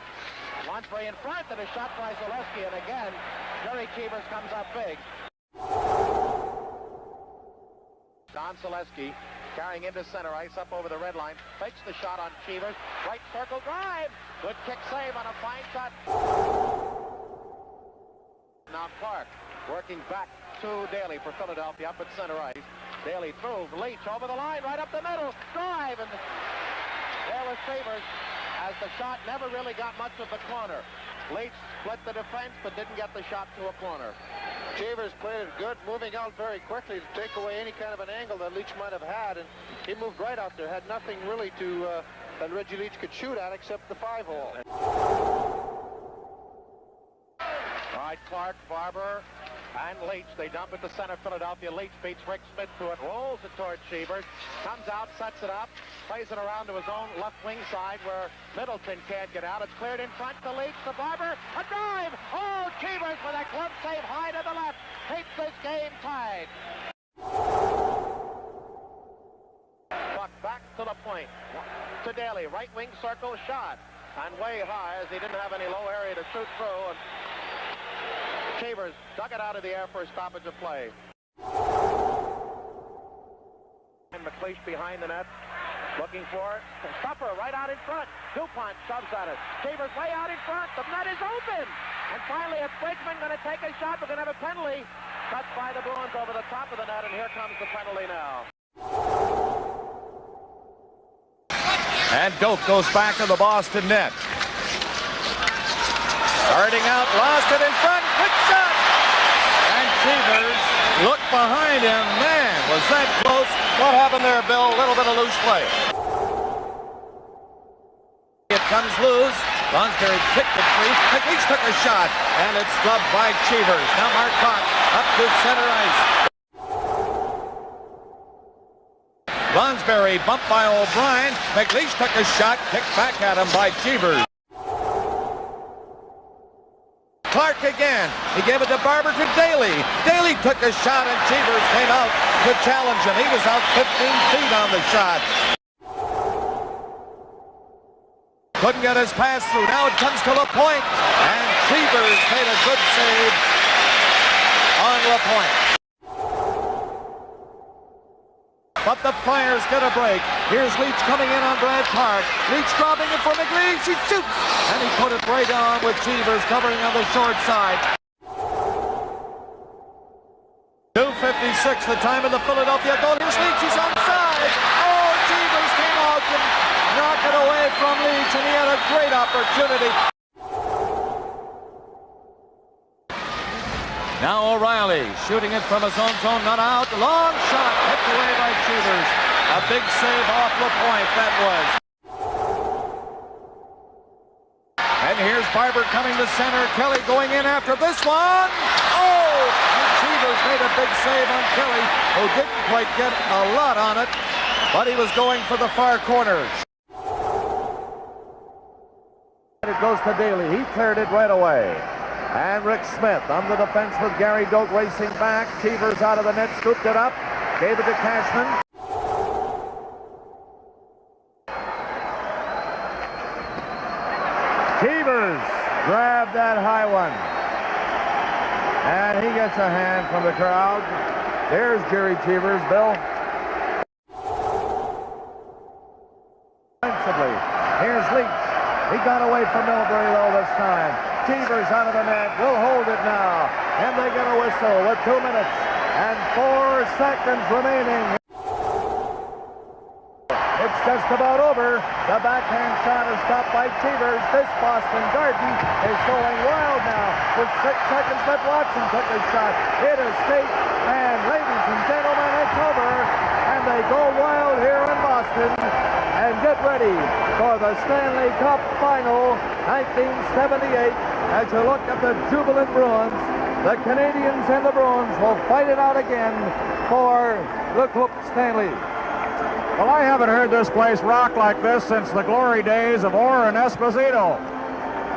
Speaker 11: Lansbury in front, and a shot by Zaleski. And again, Gerry Cheevers comes up big. Don Zaleski carrying into center ice up over the red line. Fakes the shot on Cheevers. Right circle drive. Good kick save on a fine shot. Now Clark working back to Daly for Philadelphia up at center ice. Daly through Leach over the line, right up the middle. Drive, and there was Cheevers as the shot never really got much of the corner. Leach split the defense but didn't get the shot to a corner.
Speaker 12: Cheevers played it good, moving out very quickly to take away any kind of an angle that Leach might have had, and he moved right out there. Had nothing really to that Reggie Leach could shoot at except the 5-hole.
Speaker 11: All right, Clark, Barber, and Leach. They dump it to center Philadelphia. Leach beats Rick Smith to it, rolls it toward Cheevers, comes out, sets it up, plays it around to his own left wing side where Middleton can't get out. It's cleared in front to Leach, to Barber, a drive! Oh, Cheevers with a glove save high to the left, keeps this game tied. Buck back to the point, to Daly, right wing circle shot, and way high as he didn't have any low area to shoot through, and Cheevers dug it out of the air for a stoppage of play. And McLeish behind the net, looking for it. Stopper right out in front. DuPont shoves at it. Cheevers way out in front. The net is open. And finally, it's Bridgman going to take a shot. We're going to have a penalty. Cut by the Bruins over the top of the net, and here comes the penalty now.
Speaker 13: And Doak goes back to the Boston net. Starting out, lost it in front, quick shot! And Cheevers looked behind him. Man, was that close. What happened there, Bill? A little bit of loose play. It comes loose. Lansbury kicked it free. McLeish took a shot, and it's gloved by Cheevers. Now Marcotte up to center ice. Lansbury bumped by O'Brien. McLeish took a shot, kicked back at him by Cheevers. Clark again. He gave it to Barber to Daly. Daly took a shot and Cheevers came out to challenge him. He was out 15 feet on the shot. Couldn't get his pass through. Now it comes to LaPointe. And Cheevers made a good save on LaPointe. But the Flyers get a break. Here's Leach coming in on Brad Clark. Leach dropping it for McLeish. He shoots. And he put it right on with Cheevers covering on the short side. 2:56 the time of the Philadelphia goal. Here's Leach. He's onside. Oh, Cheevers came out and knocked it away from Leach. And he had a great opportunity. Now O'Reilly shooting it from his own zone, not out. Long shot, kicked away by Cheevers. A big save off LaPointe, that was. And here's Barber coming to center. Kelly going in after this one. Oh! And Cheevers made a big save on Kelly, who didn't quite get a lot on it, but he was going for the far corner. It goes to Daly. He cleared it right away. And Rick Smith on the defense with Gary Doak racing back. Cheevers out of the net, scooped it up, gave it to Cashman. Cheevers grabbed that high one. And he gets a hand from the crowd. There's Gerry Cheevers, Bill. Offensively, here's Leach. He got away from Milbury though this time. Cheevers out of the net, will hold it now, and they get a whistle with 2 minutes and 4 seconds remaining.
Speaker 3: It's just about over. The backhand shot is stopped by Cheevers. This Boston Garden is going wild now. With 6 seconds left, Watson took his shot. It is state, and ladies and gentlemen, it's over. And they go wild here in Boston. And get ready for the Stanley Cup Final 1978. As you look at the jubilant Bruins, the Canadiens and the Bruins will fight it out again for the Coupe Stanley.
Speaker 9: Well, I haven't heard this place rock like this since the glory days of Orr and Esposito.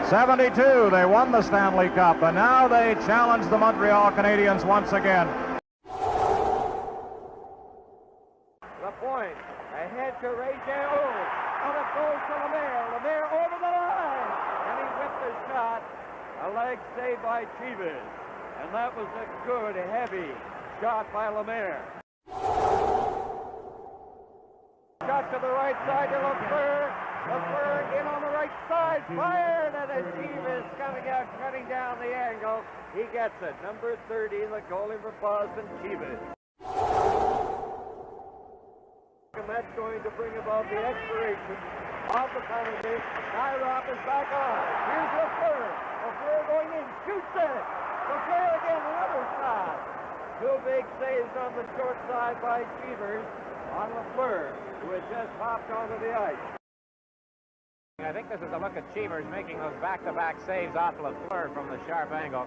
Speaker 9: 72, they won the Stanley Cup, and now they challenge the Montreal Canadiens once again.
Speaker 3: The point, ahead to Ray J.O. Out it goes to Lemaire. Lemaire over the line, and he whipped the shot. A leg saved by Cheevers, and that was a good, heavy shot by Lemaire. Shot to the right side to Lafleur. Lafleur in on the right side, fired, and Cheevers coming out, cutting down the angle. He gets it. Number 30, the goalie for Boston, Cheevers. And that's going to bring about the expiration of the penalty. Nyrop is back on. Here's Lafleur. Lafleur going in, shoots it. Lafleur again, another shot. 2 big saves on the short side by Cheevers on Lafleur, who had just hopped onto the ice.
Speaker 2: I think this is a look at Cheevers making those back-to-back saves off Lafleur from the sharp angle.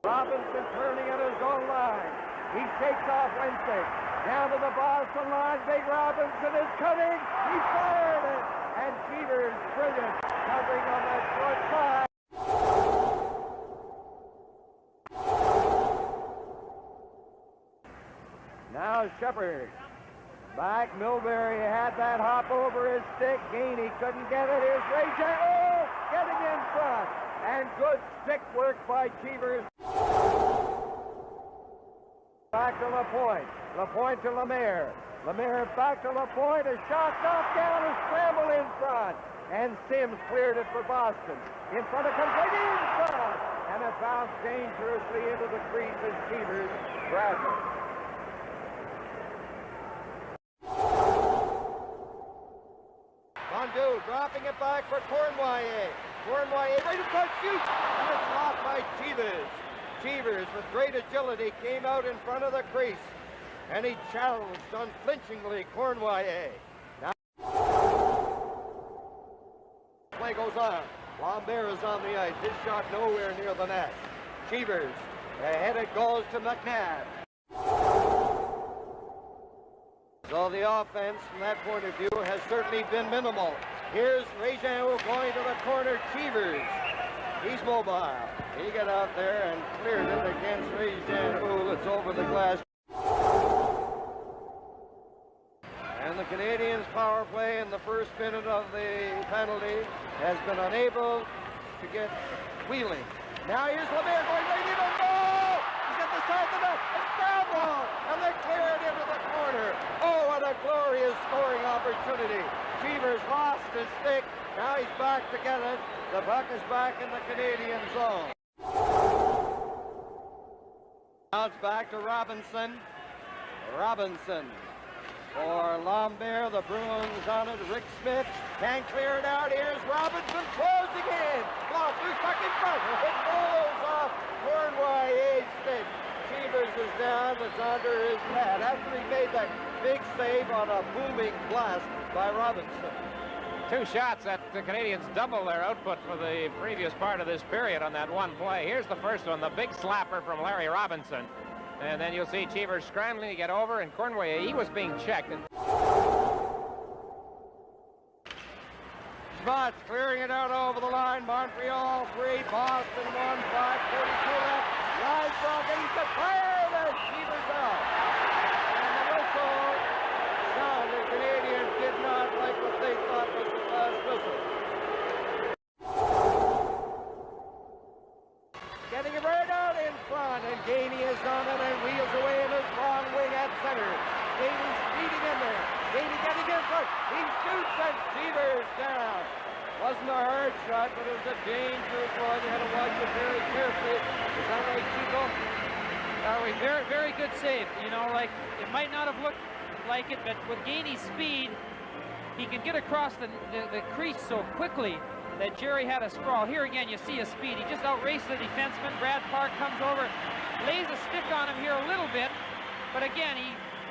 Speaker 3: Robinson turning at his own line. He shakes off Wednesday. Down to the Boston line. Big Robinson is cutting. He fired it. And Cheevers, brilliant, covering on that short side. Now Shepard. Back, Milbury had that hop over his stick. Gainey couldn't get it. Here's Ray J. Oh, getting in front. And good stick work by Cheevers. Back to Lapointe. Lapointe to Lemaire. Lemaire back to Lapointe. A shot knocked down. A scramble in front. And Sims cleared it for Boston. In front of comes right in front. And it bounced dangerously into the crease as Cheevers grabbed it. Fondue dropping it back for Cournoyer. Cournoyer right in front, shoots, and it's blocked by Cheevers. Cheevers, with great agility, came out in front of the crease, and he challenged unflinchingly Cournoyer. Now, play goes on. Lambert is on the ice. His shot nowhere near the net. Cheevers, ahead it goes to McNabb. So the offense, from that point of view, has certainly been minimal. Here's Réjean going to the corner. Cheevers, he's mobile. He got out there and cleared it against Réjean. It's over the glass. And the Canadiens' power play in the first minute of the penalty has been unable to get wheeling. Now here's Lemaire going right in. Oh, no! He's at the side of the net. It's foul ball, and they clear it into the corner. Oh, what a glorious scoring opportunity. Cheevers lost his stick. Now he's back to get it. The puck is back in the Canadian zone. Now it's back to Robinson. Robinson for Lambert. The Bruins on it. Rick Smith can't clear it out. Here's Robinson closing in. Blocked. Who's back in front? It rolls off Cournoyer's stick. Cheevers is down. It's under his pad after he made that big save on a booming blast by Robinson.
Speaker 2: 2 shots that the Canadiens double their output for the previous part of this period on that one play. Here's the first one, the big slapper from Larry Robinson. And then you'll see Cheevers scrambling to get over, and Cournoyer, he was being checked.
Speaker 3: Schmutz clearing it out over the line. Montreal 3, Boston 1, 5:42 left. Line block, and he's got fired, and Cheevers out. And the whistle sound. The Canadiens did not like what they thought was the last whistle. Getting it right out in front, and Gainey is on it and wheels away in his long wing at center. Gainey speeding in there. Gainey getting in front. He shoots, and Cheevers down. Wasn't a hard shot, but it was a dangerous one. You had to watch it very carefully. Is that right, Chico?
Speaker 14: Very, very good save. You know, like, it might not have looked like it, but with Gainey's speed, he can get across the crease so quickly that Gerry had a sprawl. Here again, you see his speed. He just outraced the defenseman. Brad Park comes over, lays a stick on him here a little bit, but again,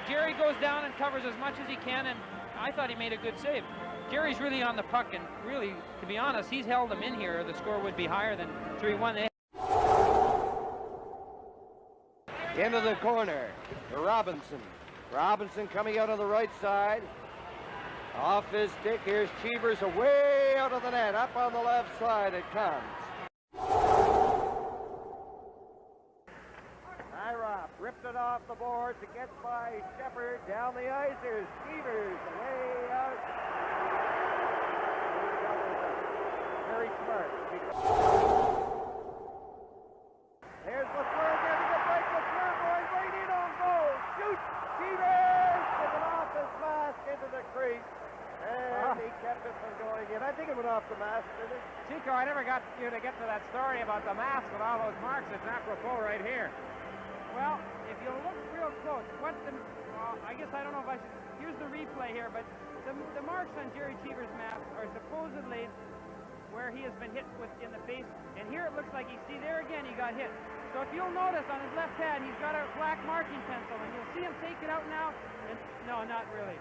Speaker 14: Gerry goes down and covers as much as he can, and I thought he made a good save. Gerry's really on the puck, and really, to be honest, he's held him in here. The score would be higher than 3-1.
Speaker 15: Into the corner, Robinson. Robinson coming out on the right side. Off his stick, here's Cheevers away out of the net. Up on the left side it comes. Ira ripped it off the boards. It gets by Shepard. Down the ice, here's Cheevers away out. Very smart. There's Lafleur getting the break. Lafleur going right in on goal. Shoot! Cheevers with it off his mask into the crease. And he kept it from going in. I think it went off the mask, didn't it?
Speaker 2: Chico, I never got you to get to that story about the mask with all those marks. It's apropos right here.
Speaker 14: Well, if you look real close, I guess I don't know if I should. Here's the replay here, but the marks on Gerry Cheevers' mask are supposedly where he has been hit in the face. And here it looks like there again he got hit. So if you'll notice on his left hand, he's got a black marking pencil, and you'll see him take it out now. And, no, not really.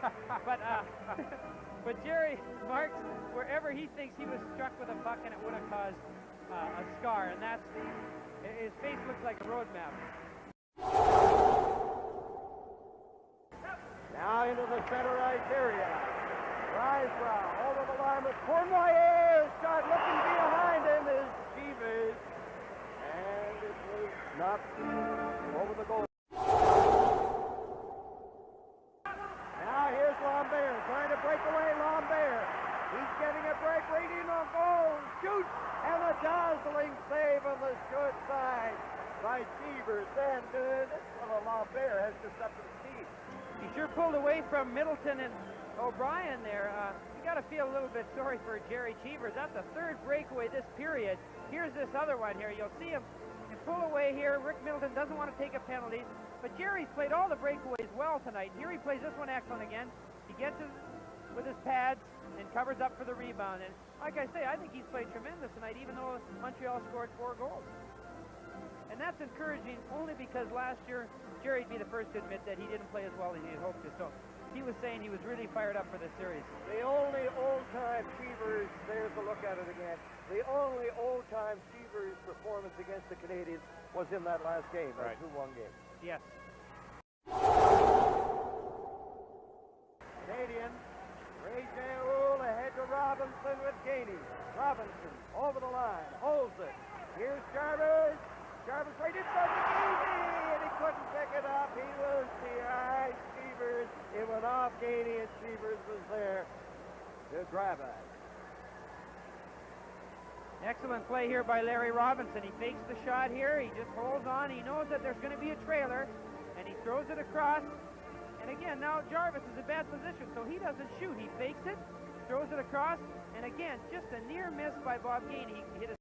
Speaker 14: But Gerry marks wherever he thinks he was struck with a puck and it would have caused a scar, and his face looks like a road map.
Speaker 15: Now into the center ice area. Rysbrough over the line with Cournoyer. Shot looking behind him is Cheevers. And it was knocked over the goal. Now here's Lambert trying to break away. Lambert. He's getting a break right in on goal. Shoot! And a dazzling save on the short side by Cheevers. And this fellow Lambert has just up to the speed.
Speaker 14: He sure pulled away from Middleton and O'Brien there. You got to feel a little bit sorry for Gerry Cheevers. That's the third breakaway this period. Here's this other one here. You'll see him pull away here. Rick Middleton doesn't want to take a penalty, but Gerry's played all the breakaways well tonight. Here he plays this one excellent again. He gets it with his pads and covers up for the rebound. And like I say, I think he's played tremendous tonight, even though Montreal scored 4 goals. And that's encouraging only because last year, Gerry'd be the first to admit that he didn't play as well as he had hoped to. So he was saying he was really fired up for this series.
Speaker 15: The only old-time Cheevers, there's a look at it again. The only old-time Cheevers performance against the Canadiens was in that last game, that 2-1 game.
Speaker 14: Yes.
Speaker 15: Canadiens, Ray J. ahead to Robinson with Gainey. Robinson over the line, holds it. Here's Jarvis. Jarvis right inside the Gainey, and he couldn't pick it up. He was behind Cheevers. It went off Gainey, and Cheevers was there to grab it.
Speaker 14: Excellent play here by Larry Robinson. He fakes the shot here. He just holds on. He knows that there's going to be a trailer, and he throws it across. And again, now Jarvis is in a bad position, so he doesn't shoot. He fakes it, throws it across, and again, just a near miss by Bob Gainey. He hit it.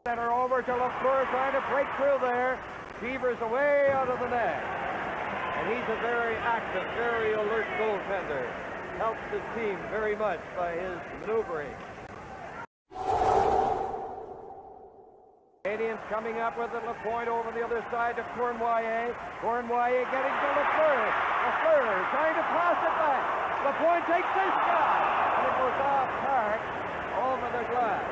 Speaker 15: Center over to Lafleur, trying to break through there. Cheevers away out of the net. And he's a very active, very alert goaltender. Helps his team very much by his maneuvering. Canadiens coming up with it. LaPointe over the other side to Cournoyer. Cournoyer getting to Lafleur. Lafleur trying to pass it back. LaPointe takes this shot. And it goes off Park over the glass.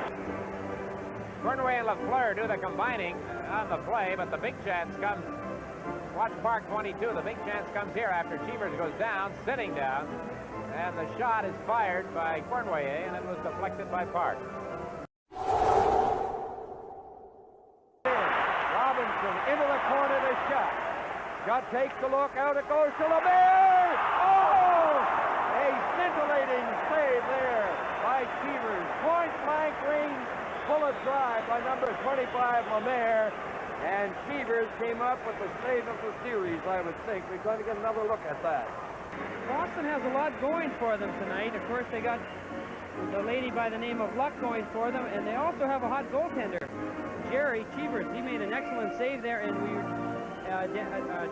Speaker 2: Cournoyer and Lafleur do the combining on the play, but the big chance comes. Watch Park 22. The big chance comes here after Cheevers goes down, sitting down, and the shot is fired by Cournoyer, and it was deflected by Park.
Speaker 15: Robinson into the corner to shot. Shot takes a look, out it goes to Lambert. Oh! A scintillating save there by Cheevers. Point blank range. Bullet drive by number 25, Lambert, and Cheevers came up with the save of the series, I would think. We're going to get another look at that.
Speaker 14: Boston has a lot going for them tonight. Of course, they got the lady by the name of Luck going for them, and they also have a hot goaltender. Gerry Cheevers. He made an excellent save there, and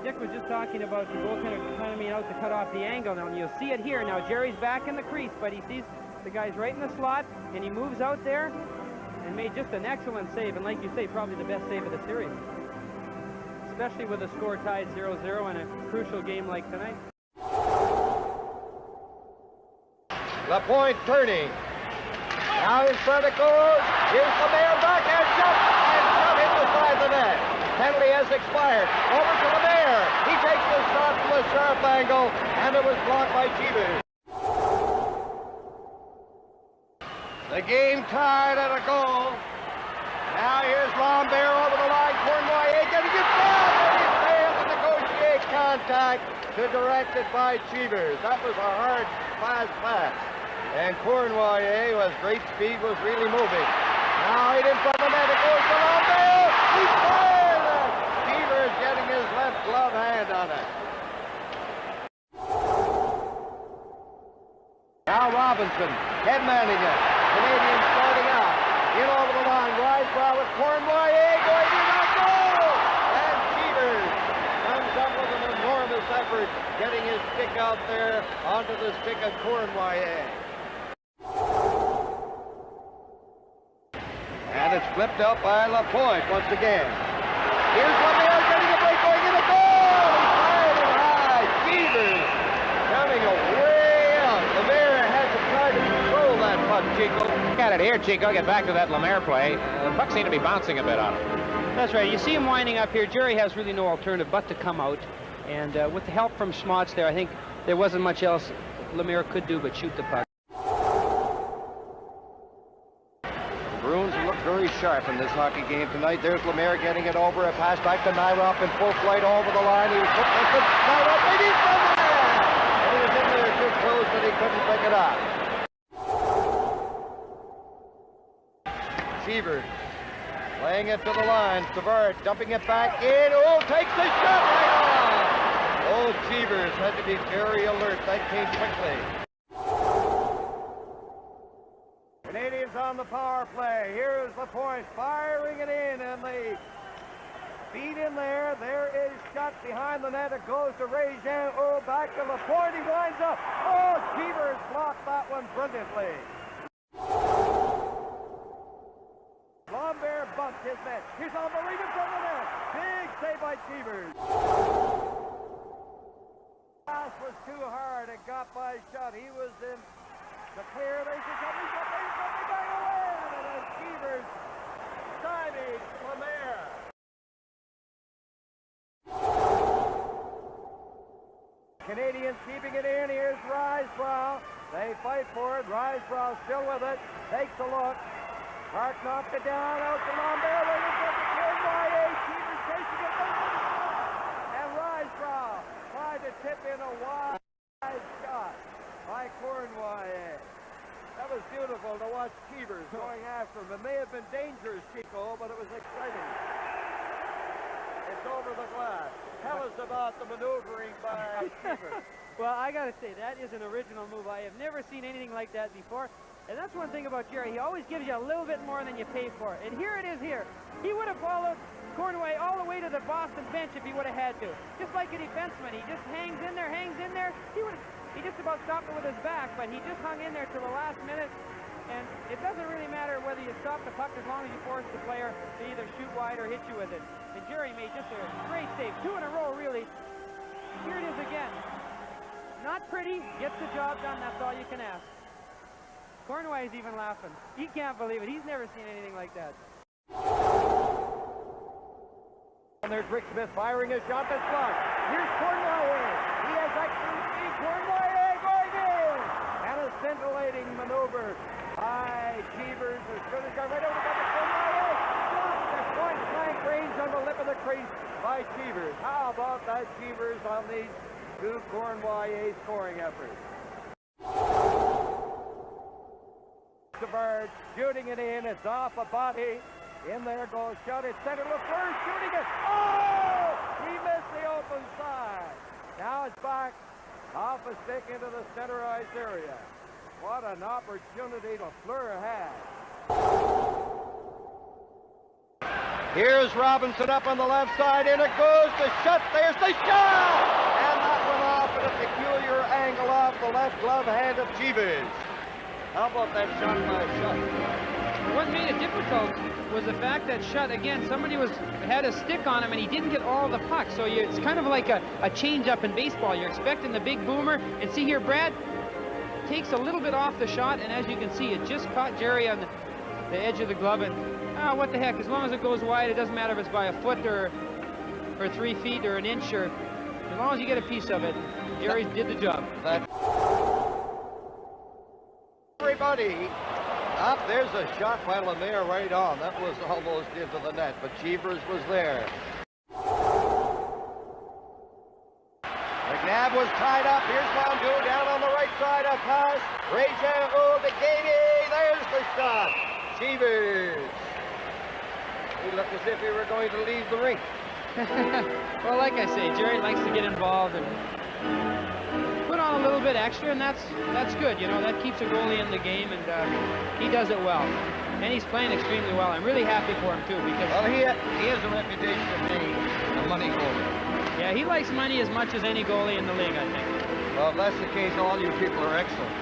Speaker 14: Dick was just talking about the goaltender coming out to cut off the angle. Now, and you'll see it here. Now, Jerry's back in the crease, but he sees the guy's right in the slot, and he moves out there and made just an excellent save. And like you say, probably the best save of the series, especially with the score tied 0-0 in a crucial game like tonight.
Speaker 13: LaPointe turning. Now in front it goes. Here's Lemaire, backhand shot, and shot hit beside the net. Penalty has expired. Over to Lemaire. He takes the shot from a sharp angle, and it was blocked by Cheevers. The game tied at a goal. Now here's Lambert over the line. Cournoyer getting it down, and he failed to negotiate contact to direct it by Cheevers. That was a hard, fast pass. And Cournoyer, who has great speed, was really moving. Now he's in front of the net. It goes to Lambert. He fired it. Cheevers getting his left glove hand on it. Now Robinson, head manning it. Canadiens starting out. In over the line. Risebrough with Cournoyer going in that goal. And Cheevers comes up with an enormous effort, getting his stick out there onto the stick of Cournoyer. And it's flipped up by LaPointe once again. Here's Lemaire getting a break, going in a goal! He fired it high. Cheevers coming way out. Lemaire had to try to control that puck, Chico.
Speaker 6: Look at it here, Chico. Get back to that Lemaire play. The puck seemed to be bouncing a bit on him.
Speaker 14: That's right. You see him winding up here. Gerry has really no alternative but to come out. And with the help from Schmotz there, I think there wasn't much else Lemaire could do but shoot the puck.
Speaker 13: Bruins look very sharp in this hockey game tonight. There's Lemaire getting it over. A pass back to Nyrop in full flight over the line. He was put with Nyrop, and he's from there! And he was in there too close that he couldn't pick it up. Cheevers laying it to the line. Savard dumping it back in. Oh, takes the shot right on! Oh, Cheevers had to be very alert. That came quickly. Canadiens on the power play. Here's LaPointe firing it in, and the feed in there. There is shot behind the net. It goes to Régin. Oh, back to LaPointe. He lines up. Oh, Cheevers blocked that one brilliantly. Lambert bumped his net. Here's unbelievable from the net. Big save by Cheevers. Pass was too hard. It got by shot. He was in the clear. There's the something back away. And as Cheevers stymied Lemaire. Canadiens keeping it in. Here's Risebrough. They fight for it. Risebrough still with it. Takes a look. Mark knocked it down out to Lambert. Waiting for the Cournoyer. Cheevers chasing it. And Risebrough tried to tip in a wide shot by Cournoyer. That was beautiful to watch Cheevers going after him. It may have been dangerous, Chico, but it was exciting. It's over the glass. Tell us about the maneuvering by Cheevers.
Speaker 14: Well, I got to say, that is an original move. I have never seen anything like that before. And that's one thing about Gerry. He always gives you a little bit more than you pay for. And here it is here. He would have followed Cournoyer all the way to the Boston bench if he would have had to. Just like a defenseman. He just hangs in there. He just about stopped it with his back, but he just hung in there till the last minute. And it doesn't really matter whether you stop the puck as long as you force the player to either shoot wide or hit you with it. And Gerry made just a great save. 2 in a row, really. Here it is again. Not pretty, gets the job done. That's all you can ask. Cournoyer's even laughing. He can't believe it. He's never seen anything like that.
Speaker 13: And there's Rick Smith firing a shot that's blocked. Here's Cournoyer. He has excellent speed. Cournoyer going in. And a scintillating maneuver by Cheevers. As good as got right over to Cournoyer. Blocked at point blank range on the lip of the crease by Cheevers. How about that Cheevers on these two Cournoyer scoring efforts? Savard shooting it in. It's off a body. In there goes shot. It's center. Lafleur shooting it. Oh! He missed the open side. Now it's back off a stick into the center ice area. What an opportunity Lafleur had.
Speaker 15: Here's Robinson up on the left side, and it goes. The shot. There's the shot! And that went off at a peculiar angle off the left glove hand of Cheevers. How about that shot by Shutt?
Speaker 14: What made it difficult was the fact that Shutt, again, somebody had a stick on him, and he didn't get all the puck. So it's kind of like a change-up in baseball. You're expecting the big boomer, and see here, Brad takes a little bit off the shot, and as you can see, it just caught Gerry on the edge of the glove, and what the heck, as long as it goes wide, it doesn't matter if it's by a foot or 3 feet or an inch, or as long as you get a piece of it. Gerry did the job.
Speaker 15: Everybody up, there's a shot by Lemaire right on. That was almost into the net, but Cheevers was there. McNabb was tied up. Here's Mondeau down on the right side. A pass. Ray-Jean to Gainey. There's the shot. Cheevers. He looked as if he were going to leave the rink.
Speaker 14: Well, like I say, Gerry likes to get involved and put on a little bit extra, and that's good. You know, that keeps a goalie in the game, and he does it well. And he's playing extremely well. I'm really happy for him, too, because...
Speaker 15: Well, he has a reputation of being a money goalie.
Speaker 14: Yeah, he likes money as much as any goalie in the league, I think.
Speaker 15: Well, if that's the case, all you people are excellent.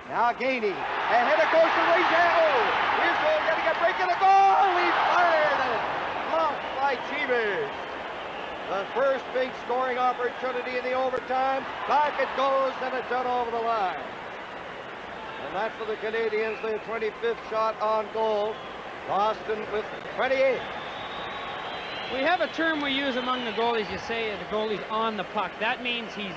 Speaker 15: Now Gainey. Ahead it goes to Ray-Jean. Here's Goal getting a break in the goal. He fired it. Blocked by Cheevers. The first big scoring opportunity in the overtime. Back it goes, and it's out over the line. And that's for the Canadiens, their 25th shot on goal. Boston with 28.
Speaker 14: We have a term we use among the goalies. You say the goalie's on the puck. That means he's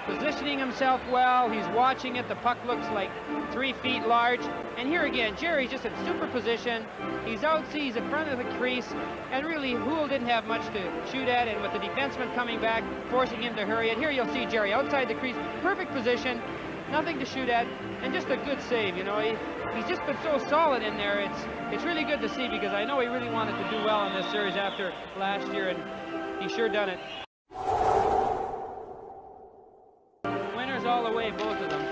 Speaker 14: positioning himself well. He's watching it. The puck looks like 3 feet large. And here again, Gerry's just in super position. He's out, he's in front of the crease. And really, Houle didn't have much to shoot at. And with the defenseman coming back, forcing him to hurry it. Here you'll see Gerry outside the crease. Perfect position. Nothing to shoot at. And just a good save, you know. He's just been so solid in there. It's really good to see, because I know he really wanted to do well in this series after last year, and he's sure done it. Winners all the way, both of them.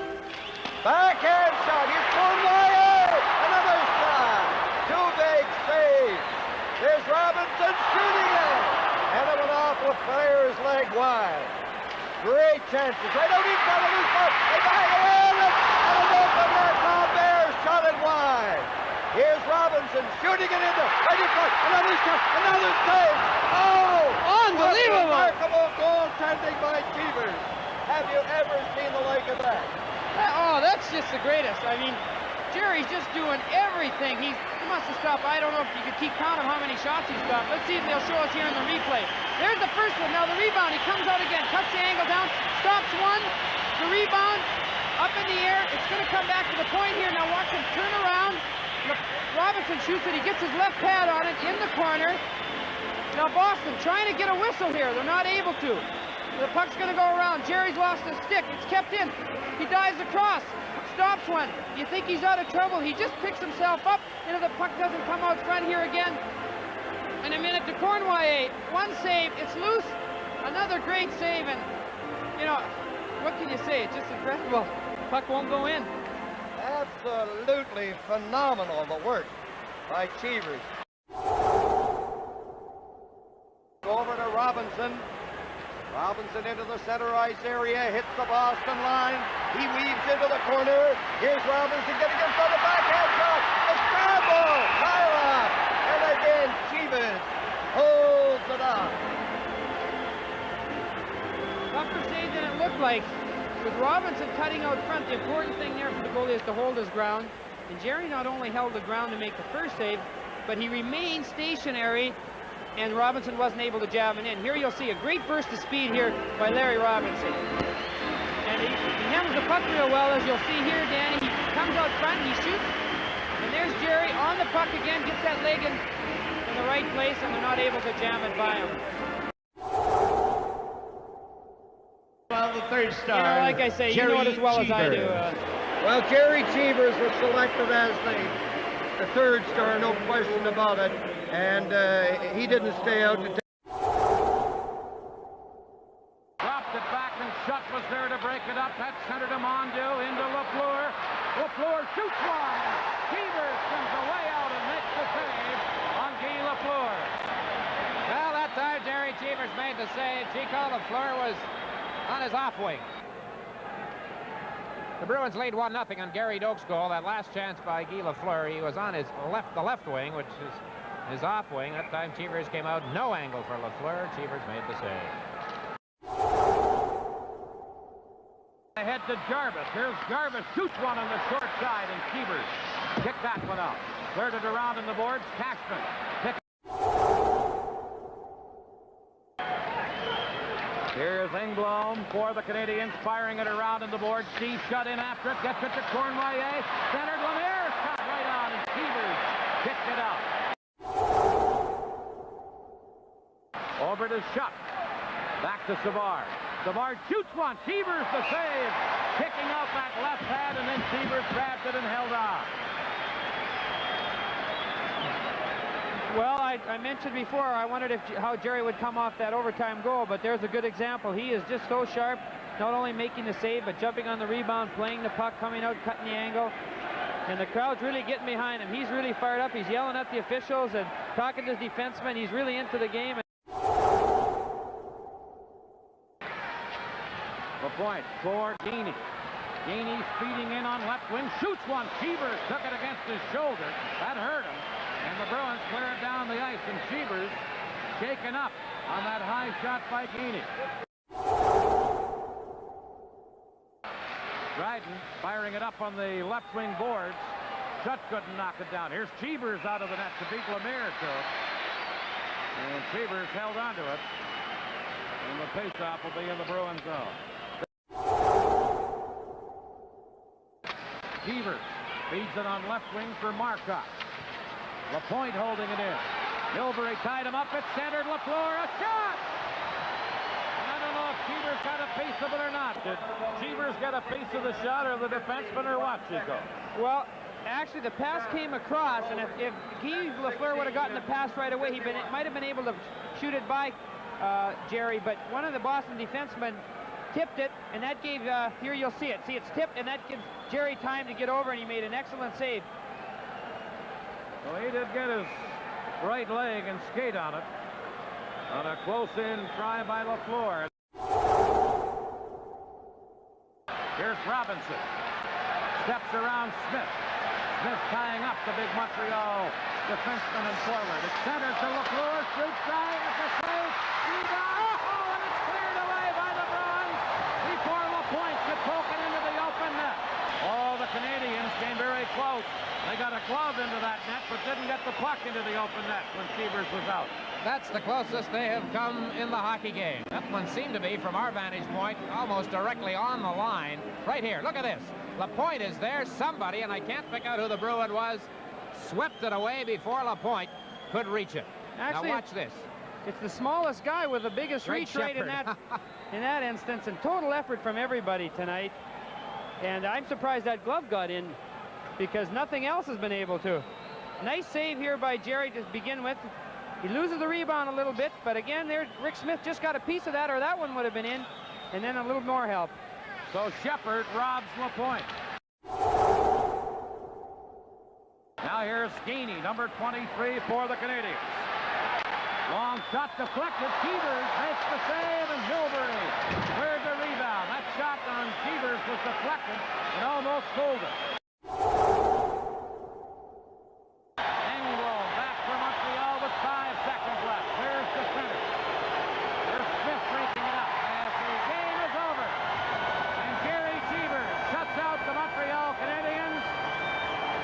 Speaker 15: Backhand shot. He's thrown wide. Another shot. Two big saves. There's Robinson shooting it. And it went off with Flair's leg wide. Great chances. Right out each side of his foot. They got it in. And an open net. Now Bear shot it wide. Here's Robinson shooting it in there. Right in front. Another shot. Another save. Oh!
Speaker 14: Unbelievable!
Speaker 15: Remarkable goaltending by Cheevers. Have you ever seen the like of that?
Speaker 14: Oh, that's just the greatest. I mean, Gerry's just doing everything. He must have stopped. I don't know if you could keep count of how many shots he stopped. Let's see if they'll show us here in the replay. There's the first one. Now the rebound. He comes out again, cuts the angle down, stops one. The rebound up in the air. It's going to come back to the point here. Now watch him turn around. Robinson shoots it. He gets his left pad on it in the corner. Now Boston trying to get a whistle here. They're not able to. The puck's going to go around. Gerry's lost his stick. It's kept in. He dives across. Stops one. You think he's out of trouble. He just picks himself up. You know, the puck doesn't come out front here again. And a minute to Cornway. One save. It's loose. Another great save. And, you know, what can you say? It's just incredible. Puck won't go in.
Speaker 15: Absolutely phenomenal, the work by Cheevers. Over to Robinson. Robinson into the center ice area, hits the Boston line. He weaves into the corner. Here's Robinson getting in front of the backhand shot. A scramble! Tyra! And again, Cheevers holds it up.
Speaker 14: Tougher save than it looked like. With Robinson cutting out front, the important thing there for the goalie is to hold his ground. And Gerry not only held the ground to make the first save, but he remained stationary, and Robinson wasn't able to jab it in. Here you'll see a great burst of speed here by Larry Robinson. And he handles the puck real well, as you'll see here, Danny. He comes out front, he shoots, and there's Gerry on the puck again, gets that leg in the right place, and they're not able to jam it by him.
Speaker 16: Well, the third star.
Speaker 14: You know, like I say,
Speaker 16: Gerry
Speaker 14: you know it as well
Speaker 16: Cheevers.
Speaker 14: as I do.
Speaker 15: Well, Gerry Cheevers was selected as the third star, no question about it. And he didn't stay out to
Speaker 6: Dropped it back, and Shutt was there to break it up. That centered to Mondeau into Lafleur. Lafleur shoots one. Cheevers comes away. the save. Chico Lafleur was on his off wing. The Bruins lead 1-0 on Gary Doak's goal. That last chance by Guy Lafleur, he was on his the left wing, which is his off wing. That time Cheevers came out, no angle for Lafleur. Cheevers made the save.
Speaker 15: Ahead to Jarvis. Here's Jarvis, shoots one on the short side, and Cheevers kicked that one out. Cleared it around in the boards. Cashman. Here's Engblom for the Canadiens, firing it around in the boards. C shut in after it, gets it to Cournoyer. Centered, Lemaire shot right on, and Cheevers kicked it out. Over to Schuck. Back to Savard. Savard shoots one. Cheevers the save. Kicking out that left hand, and then Cheevers grabbed it and held on.
Speaker 14: Well, I mentioned before, I wondered how Gerry would come off that overtime goal, but there's a good example. He is just so sharp, not only making the save, but jumping on the rebound, playing the puck, coming out, cutting the angle. And the crowd's really getting behind him. He's really fired up. He's yelling at the officials and talking to his defensemen. He's really into the game.
Speaker 15: The point for Geeney. Geeney speeding in on left wing, shoots one. Cheevers took it against his shoulder. That hurt him. And the Bruins clear it down the ice, and Cheevers shaken up on that high shot by Geeney. Dryden firing it up on the left wing boards. Schutt couldn't knock it down. Here's Cheevers out of the net to beat Lemaire to it. And Cheevers held onto it. And the faceoff will be in the Bruins zone. Cheevers feeds it on left wing for Marcotte. Lapointe holding it in. Milbury tied him up at center. Lafleur, a shot! And I don't know if Cheevers got a piece of it or not. Did Cheevers get a piece of the shot, or the defenseman, or what, Chico?
Speaker 14: Well, actually, the pass came across, and if Guy Lafleur would have gotten the pass right away, he might have been able to shoot it by Gerry, but one of the Boston defensemen tipped it, and that gave, here you'll see it. See, it's tipped, and that gives Gerry time to get over, and he made an excellent save.
Speaker 15: Well, he did get his right leg and skate on it on a close-in try by Lafleur. Here's Robinson. Steps around Smith. Smith tying up the big Montreal defenseman and forward. It's centered to Lafleur. Shoots trying at the save. Oh, and it's cleared away by the Bruins before Lapointe could poke it into the open net. Oh, the Canadiens came very close. They got a glove into that net, but didn't get the puck into the open net when Cheevers was out.
Speaker 6: That's the closest they have come in the hockey game. That one seemed to be, from our vantage point, almost directly on the line. Right here, look at this. Lapointe is there. Somebody, and I can't pick out who the Bruin was, swept it away before Lapointe could reach it.
Speaker 14: Actually,
Speaker 6: now watch this.
Speaker 14: It's the smallest guy with the biggest
Speaker 6: Great
Speaker 14: reach rate in that instance, and total effort from everybody tonight. And I'm surprised that glove got in, because nothing else has been able to. Nice save here by Gerry to begin with. He loses the rebound a little bit, but again, there Rick Smith just got a piece of that, or that one would have been in, and then a little more help.
Speaker 15: So Shepard robs Lapointe. Now here's Geeney, number 23 for the Canadiens. Long shot deflected. Cheevers makes the save, and Milbury cleared the rebound. That shot on Cheevers was deflected and almost fooled it. Engblom back for Montreal with 5 seconds left. Clears the center. There's Smith breaking it up as the game is over. And Gerry Cheevers shuts out the Montreal Canadiens.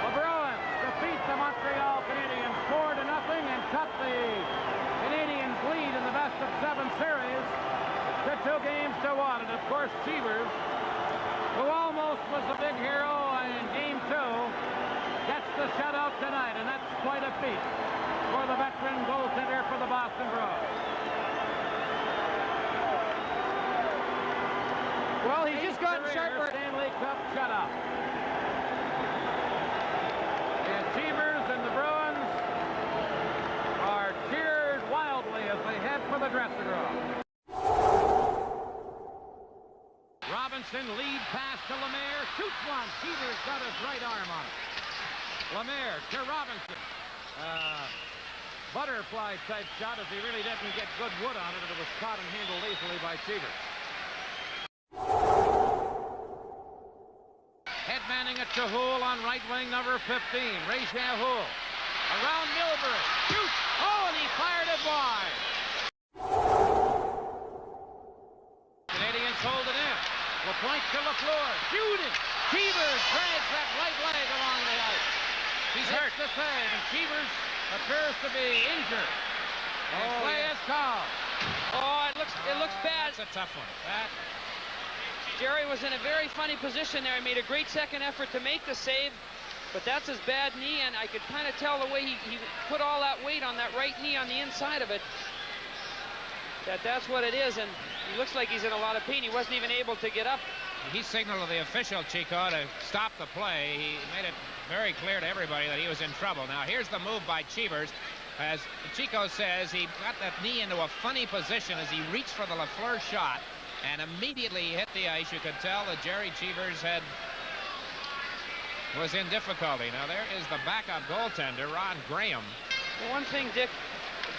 Speaker 15: The Bruins defeat the Montreal Canadiens 4-0 and cut the Canadiens lead in the best-of-7 series to 2-1. And of course, Cheevers, who almost was the big hero in Game 2, gets the shutout tonight, and that's quite a feat for the veteran goaltender for the Boston Bruins.
Speaker 14: Well, he's just gotten sharper.
Speaker 15: Stanley Cup shutout. And Cheevers and the Bruins are cheered wildly as they head for the dressing room. Robinson lead pass to Lemaire. Shoots one. Cheevers got his right arm on it. Lemaire to Robinson.
Speaker 6: butterfly type shot as he really didn't get good wood on it, and it was caught and handled easily by Cheevers. Headmanning it to Houle on right wing, number 15. Régent Houle. Around Milbury. Shoot! Oh, and he fired it wide. Canadiens hold it in. LaPointe to Lafleur. Shooting! Cheevers drags that right leg along the ice. He's hurt. The save, and Cheevers appears to be injured. And play is called.
Speaker 14: Oh, it looks bad.
Speaker 6: That's a tough one.
Speaker 14: Gerry was in a very funny position there. He made a great second effort to make the save, but that's his bad knee, and I could kind of tell the way he put all that weight on that right knee on the inside of it, that's what it is, and he looks like he's in a lot of pain. He wasn't even able to get up.
Speaker 6: He signaled to the official, Chico, to stop the play. He made it very clear to everybody that he was in trouble. Now, here's the move by Cheevers. As Chico says, he got that knee into a funny position as he reached for the Lafleur shot, and immediately he hit the ice. You could tell that Gerry Cheevers was in difficulty. Now, there is the backup goaltender, Ron Graham.
Speaker 14: The one thing, Dick,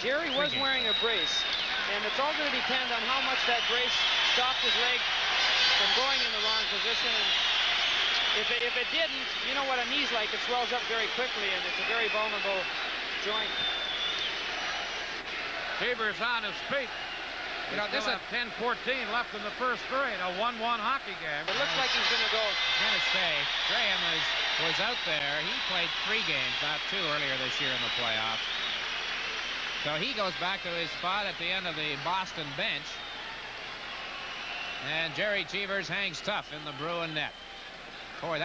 Speaker 14: Gerry was wearing a brace, and it's all going to depend on how much that brace stopped his leg from going in the wrong position. And if it didn't, you know what a knee's like. It swells up very quickly, and it's a very vulnerable joint.
Speaker 6: Cheevers on his feet. You know, this is 10-14 left in the first period, a 1-1 hockey game.
Speaker 14: It looks like he's going to go.
Speaker 6: Going to stay. Graham was out there. He played 3 games, not 2 earlier this year in the playoffs. So he goes back to his spot at the end of the Boston bench. And Gerry Cheevers hangs tough in the Bruin net. Boy,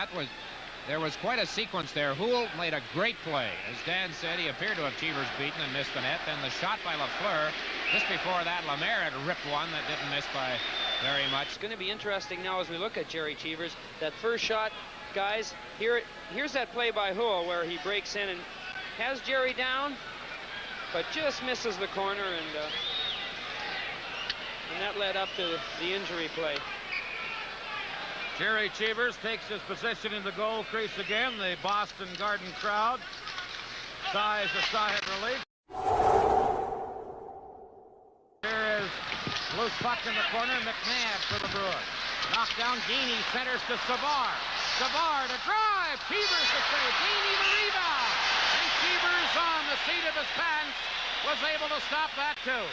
Speaker 6: there was quite a sequence there. Houle made a great play. As Dan said, he appeared to have Cheevers beaten and missed the net. Then the shot by Lafleur. Just before that, Lemaire had ripped one that didn't miss by very much.
Speaker 14: It's going to be interesting now as we look at Gerry Cheevers. That first shot, guys, here's that play by Houle where he breaks in and has Gerry down, but just misses the corner, and that led up to the injury play.
Speaker 6: Gerry Cheevers takes his position in the goal crease again. The Boston Garden crowd sighs a sigh of relief. Here is loose puck in the corner. McNabb for the Bruins. Knocked down. Geaney centers to Savard. Savard a drive. Cheevers to save. Geaney the rebound. And Cheevers on the seat of his pants was able to stop that too.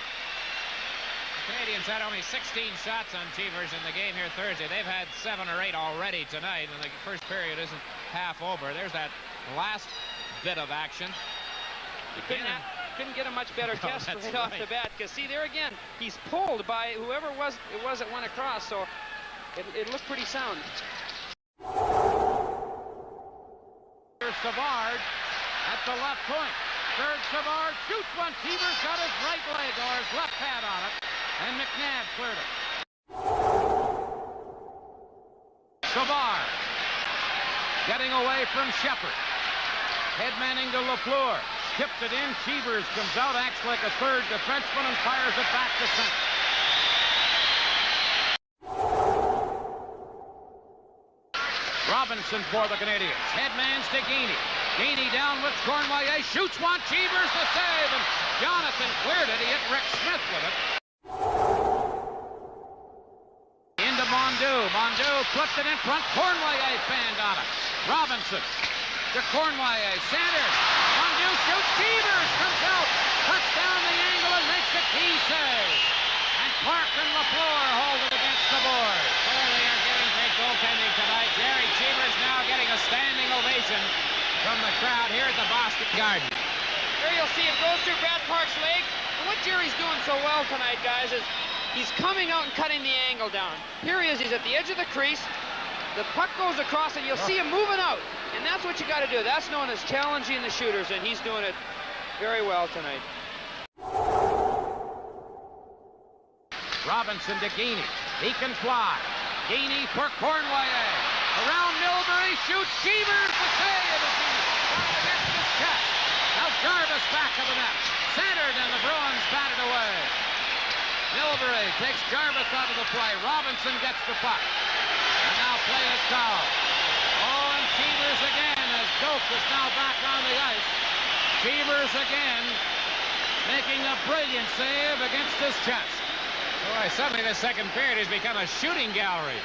Speaker 6: Canadiens had only 16 shots on Cheevers in the game here Thursday. They've had 7 or 8 already tonight, and the first period isn't half over. There's that last bit of action.
Speaker 14: Couldn't get a much better test right off the bat, because see there again, he's pulled by whoever it was that went across, so it looked pretty sound.
Speaker 6: Here's Savard at the left point. Third Savard shoots one. Cheevers got his right leg or his left pad on it. And McNabb cleared it. Savard getting away from Shepard. Headmanning to Lafleur. Tipped it in. Cheevers comes out, acts like a third defenseman, and fires it back to center. Robinson for the Canadiens. Headman's to Geaney. Geaney down with Cornwallier. Shoots one. Cheevers the save. And Jonathan cleared it. He hit Rick Smith with it. Into Mondeau flipped it in front. Cornwallier fanned on it. Robinson to Cornwallier. Sanders. Mondeau shoots. Cheevers comes out. Cuts down the angle and makes a key save. And Clark and Lafleur hold it against the boards. Well, they are getting great goaltending tonight. Gerry Cheevers now getting a standing ovation from the crowd here at the Boston Garden.
Speaker 14: Here you'll see it goes through Brad Park's leg. And what Gerry's doing so well tonight, guys, is he's coming out and cutting the angle down. Here he is. He's at the edge of the crease. The puck goes across, and you'll see him moving out. And that's what you got to do. That's known as challenging the shooters, and he's doing it very well tonight.
Speaker 6: Robinson to Geaney. He can fly. Geaney for Cornwallier. Around Milbury. Shoots. Cheevers the save. Against his chest. Now Jarvis back of the net. Centered, and the Bruins batted away. Milbury takes Jarvis out of the play. Robinson gets the puck. And now play is called. Oh, and Cheevers again, as Doak is now back on the ice. Cheevers again making a brilliant save against his chest. Boy, suddenly the second period has become a shooting gallery.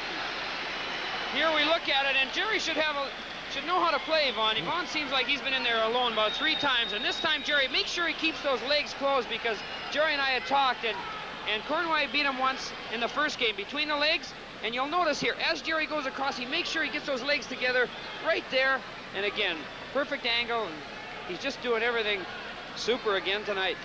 Speaker 17: Here we look at it, and Gerry should know how to play Yvonne. Yvonne seems like he's been in there alone about 3 times, and this time Gerry, make sure he keeps those legs closed, because Gerry and I had talked, and Cornwall beat him once in the first game between the legs, and you'll notice here, as Gerry goes across, he makes sure he gets those legs together right there, and again, perfect angle, and he's just doing everything super again tonight.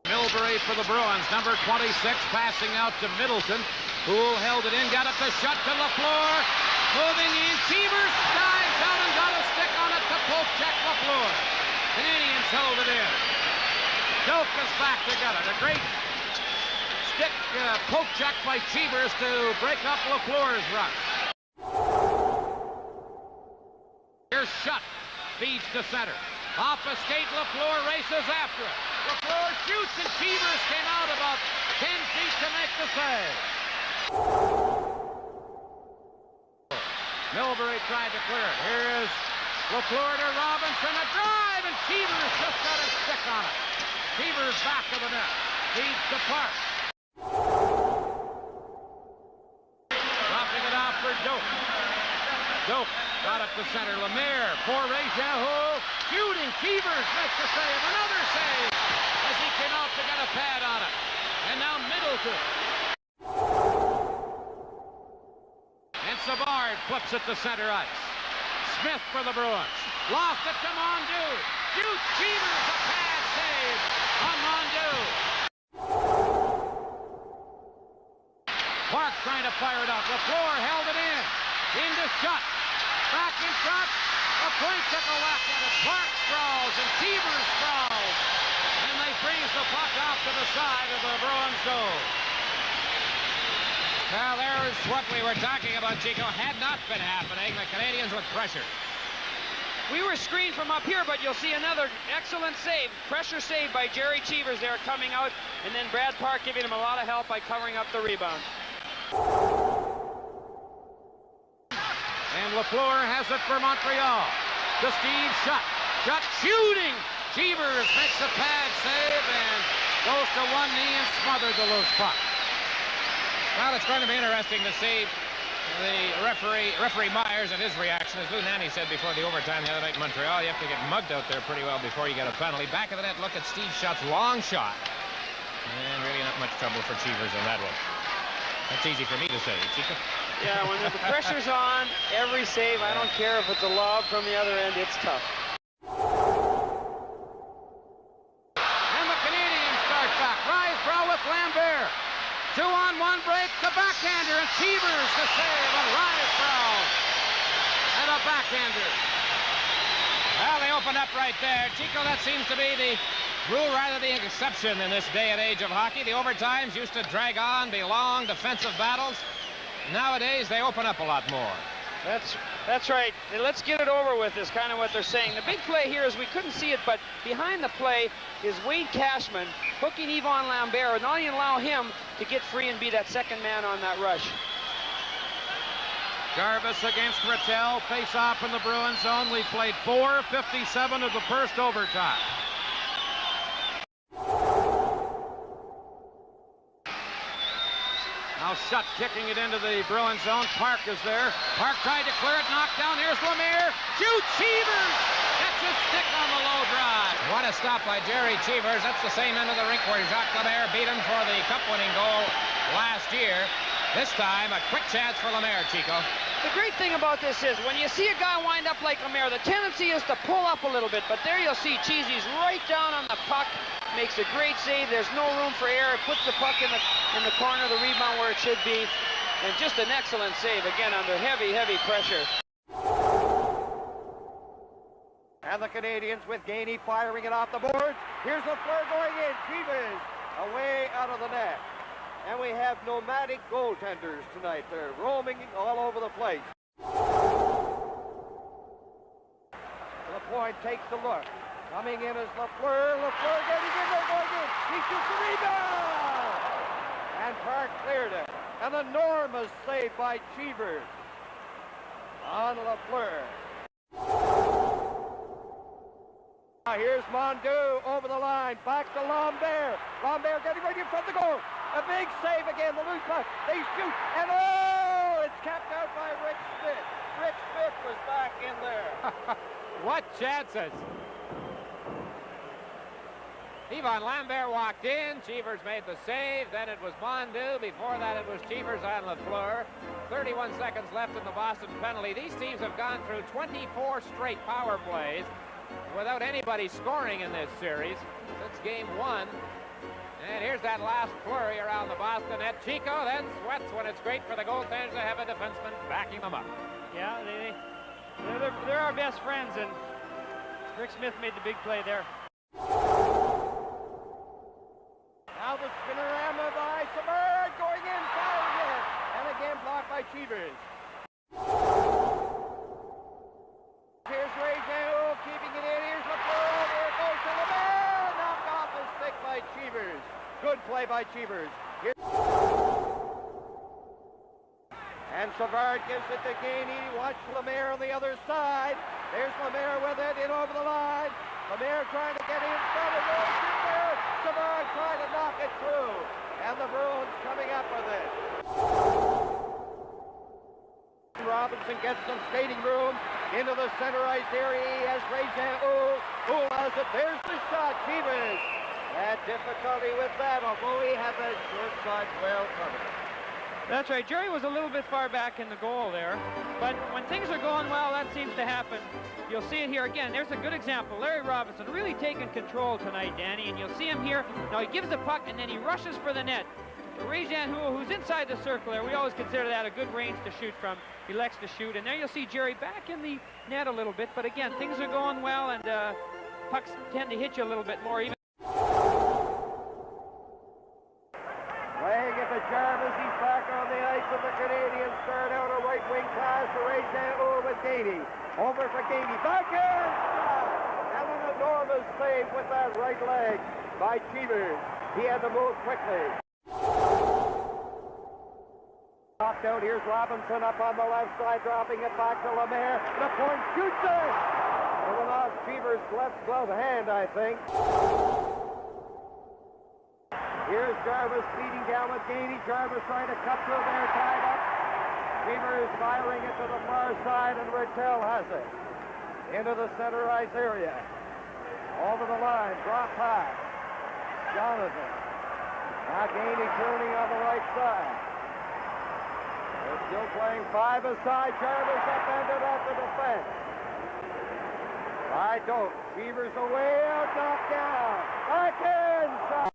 Speaker 6: Milbury for the Bruins, number 26, passing out to Middleton. Poole held it in, got it to shut to LaFleur. Moving in, Cheevers dives out and got a stick on it to poke-check LaFleur. Canadiens held it in. Doak is back to get it. A great stick poke-check by Cheevers to break up LaFleur's run. Here's Shutt, feeds to center. Off a skate, LaFleur races after it. LaFleur shoots, and Cheevers came out about 10 feet to make the save. Milbury tried to clear it. Here is LaFleur to Robinson, a drive, and Cheevers just got a stick on it. Cheevers back of the net, feeds to Park. Dropping it off for Doak. Doak got it to center. Lemaire for Réjean, shooting. Cheevers makes the save. Another save as he came out to get a pad on it. And now Middleton. And Savard flips it to center ice. Smith for the Bruins. Lost it to Mondeau. Shoots. Cheevers, a pad save on Mondeau. Clark trying to fire it up. LaFleur held it in. Into Shutt. Back in front. A point took a whack at it. Clark sprawls and Cheevers sprawls. And they freeze the puck off to the side of the Bruins goal. Now there's what we were talking about, Chico. Had not been happening. The Canadiens with pressure.
Speaker 17: We were screened from up here, but you'll see another excellent save. Pressure save by Gerry Cheevers there coming out. And then Brad Park giving him a lot of help by covering up the rebound.
Speaker 6: And LaFleur has it for Montreal. To Steve Shutt. Shutt shooting. Cheevers makes a pad save and goes to one knee and smothers the loose puck. Well, it's going to be interesting to see the referee Myers and his reaction. As Lou Nanny said before the overtime the other night in Montreal, you have to get mugged out there pretty well before you get a penalty. Back of the net, look at Steve Shutt's long shot. And really not much trouble for Cheevers on that one. That's easy for me to say, Chico.
Speaker 17: Yeah, when the pressure's on, every save, I don't care if it's a lob from the other end, it's tough.
Speaker 6: And the Canadiens start back. Rise throw with Lambert. 2-on-1 break, the backhander, and Cheevers to save on Rise throw. And a backhander. Well, they opened up right there. Chico, that seems to be the rule rather the exception in this day and age of hockey. The overtimes used to drag on, be long defensive battles. Nowadays, they open up a lot more.
Speaker 17: That's right. Let's get it over with is kind of what they're saying. The big play here is we couldn't see it, but behind the play is Wade Cashman hooking Yvon Lambert, not even allow him to get free and be that second man on that rush.
Speaker 6: Jarvis against Rattel, face-off in the Bruins zone. We played 4:57 of the first overtime. Now Shutt kicking it into the Bruins zone. Park is there. Park tried to clear it, knocked down. Here's Lemaire. Shoot, Cheevers! Gets a stick on the low drive. What a stop by Gerry Cheevers. That's the same end of the rink where Jacques Lemaire beat him for the cup-winning goal last year. This time, a quick chance for Lemaire, Chico.
Speaker 17: The great thing about this is when you see a guy wind up like Lemaire, the tendency is to pull up a little bit, but there you'll see Cheesie's right down on the puck, makes a great save. There's no room for error. Puts the puck in the corner of the rebound where it should be, and just an excellent save again under heavy pressure.
Speaker 15: And the Canadiens with Gainey firing it off the boards. Here's LaFleur going in. Cheevers away out of the net. And we have nomadic goaltenders tonight. They're roaming all over the place. LaPointe takes a look. Coming in is LaFleur. LaFleur getting in there, going in. He shoots the rebound. And Park cleared it. An enormous save by Cheevers on LaFleur. Here's Mondeau over the line, back to Lambert. Lambert getting right in front of the goal. A big save again, the loose puck. They shoot, and oh, it's kept out by Rick Smith. Rick Smith was back in there.
Speaker 1: What chances! Yvon Lambert walked in, Cheevers made the save, then it was Mondeau, before that it was Cheevers on Lafleur. 31 seconds left in the Boston penalty. These teams have gone through 24 straight power plays without anybody scoring in this series since game 1. And here's that last flurry around the Boston net. Chico then sweats when it's great for the goaltenders to have a defenseman backing them up.
Speaker 14: Yeah, they're our best friends, and Rick Smith made the big play there.
Speaker 15: Now the spinorama by Savard going in, firing it, and again blocked by Cheevers. Here's Ray Jean keeping it in. Here's Lafleur. There it goes to Lambert. Knocked off the stick by Cheevers. Good play by Cheevers. And Savard gives it to Gainey. Watch Lemaire on the other side. There's Lemaire with it in over the line. Lemaire trying to get in front of the shooter. Savard trying to knock it through. And the Bruins coming up with it. Robinson gets some skating room into the center ice area. He has Ray-Jean who has it. There's the shot. Cheevers had difficulty with that, although he had the short side well covered.
Speaker 14: That's right. Gerry was a little bit far back in the goal there, but when things are going well, that seems to happen. You'll see it here again. There's a good example. Larry Robinson really taking control tonight, Danny, and you'll see him here. Now he gives the puck, and then he rushes for the net. Ray-Jean who's inside the circle there, we always consider that a good range to shoot from. He elects to shoot, and there you'll see Gerry back in the net a little bit, but again, things are going well, and pucks tend to hit you a little bit more even.
Speaker 15: Playing it to Jarvis. He's back on the ice of the Canadiens. Start out a right wing pass to Ray-Jean with Gainey. Over for Gainey. Back in! And an enormous save with that right leg by Cheevers. He had to move quickly. Knocked out. Here's Robinson up on the left side, dropping it back to Lemaire. The point shoots it! It went off Cheevers' left glove hand, I think. Here's Jarvis feeding down with Gainey. Jarvis trying to cut through there, tied up. Cheevers firing it to the far side, and Rattel has it. Into the center ice area. Over the line, drop pass. Jonathan. Now Gainey turning on the right side. They're still playing five-a-side. Jarvis upended at the defense. I don't. Cheevers away out, knocked down. Back in, shot.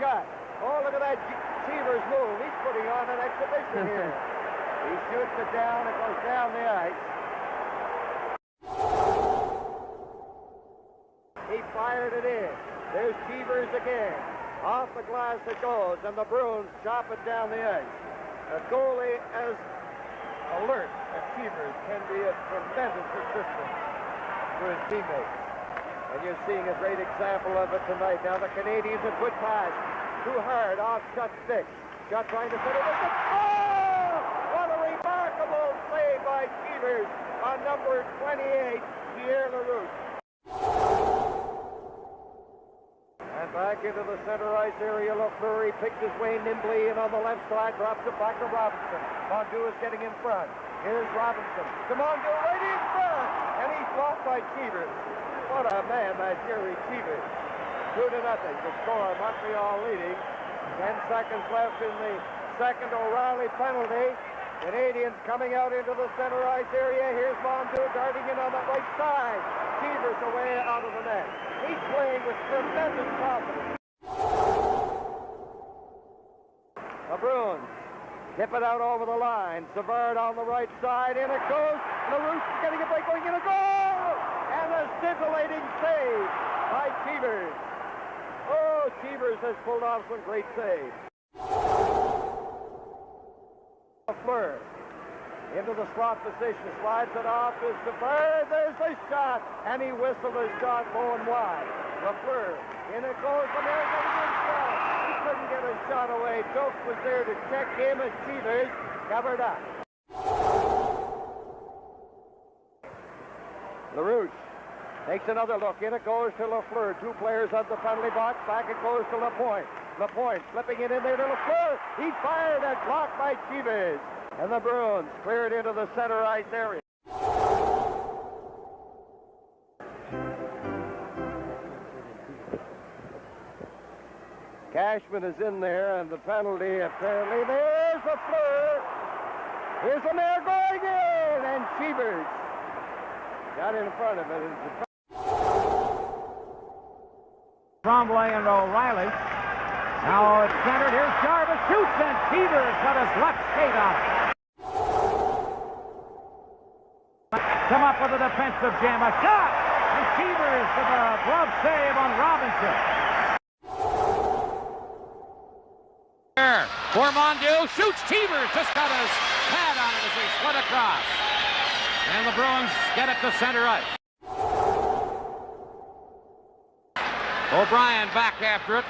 Speaker 15: Shot. Oh, look at that Cheevers move. He's putting on an exhibition here. He shoots it down. It goes down the ice. He fired it in. There's Cheevers again. Off the glass it goes, and the Bruins chop it down the ice. A goalie as alert as Cheevers can be a tremendous assistant to his teammates. And you're seeing a great example of it tonight. Now the Canadiens a good pass. Too hard off Shut stick. Shut trying to fit it. Oh! What a remarkable save by Cheevers on number 28, Pierre LaRouche. And back into the center ice area. Lafleur picks his way nimbly in on the left side, drops it back to Robinson. Mondeau is getting in front. Here's Robinson. To Mondeau right in front. And he's blocked by Cheevers. What a man, that Gerry Cheevers. 2-0 to score. Montreal leading. 10 seconds left in the second O'Reilly penalty. Canadiens coming out into the center ice area. Here's Mondeau darting in on the right side. Cheevers away out of the net. He's playing with tremendous confidence. The Bruins tip it out over the line. Savard on the right side. In it goes. LaRouche is getting a break, going in a goal! And a scintillating save by Cheevers. Oh, Cheevers has pulled off some great saves. Lafleur into the slot position, slides it off to Savard. There's the shot, and he whistled a shot going wide. Lafleur, in it goes. Lemaire got a good shot. He couldn't get a shot away. Doak was there to check him, and Cheevers covered up. LaRouche Takes another look. In it goes to Lafleur. Two players on the penalty box. Back it goes to Lapointe. Lapointe slipping it in there to Lafleur. He fired and blocked by Cheevers. And the Bruins cleared into the center ice area. Cashman is in there, and the penalty apparently. There's Lafleur. Here's the mayor going in, and Cheevers got in front of it.
Speaker 1: Tremblay and O'Reilly. Now it's centered. Here's Jarvis. Shoots, and Cheevers got his left skate on it. Come up with a defensive jam. A shot! And Cheevers with a glove save on Robinson.
Speaker 6: Formondu shoots. Cheevers just got his pad on it as he slid across. And the Bruins get it to center ice. O'Brien back after it.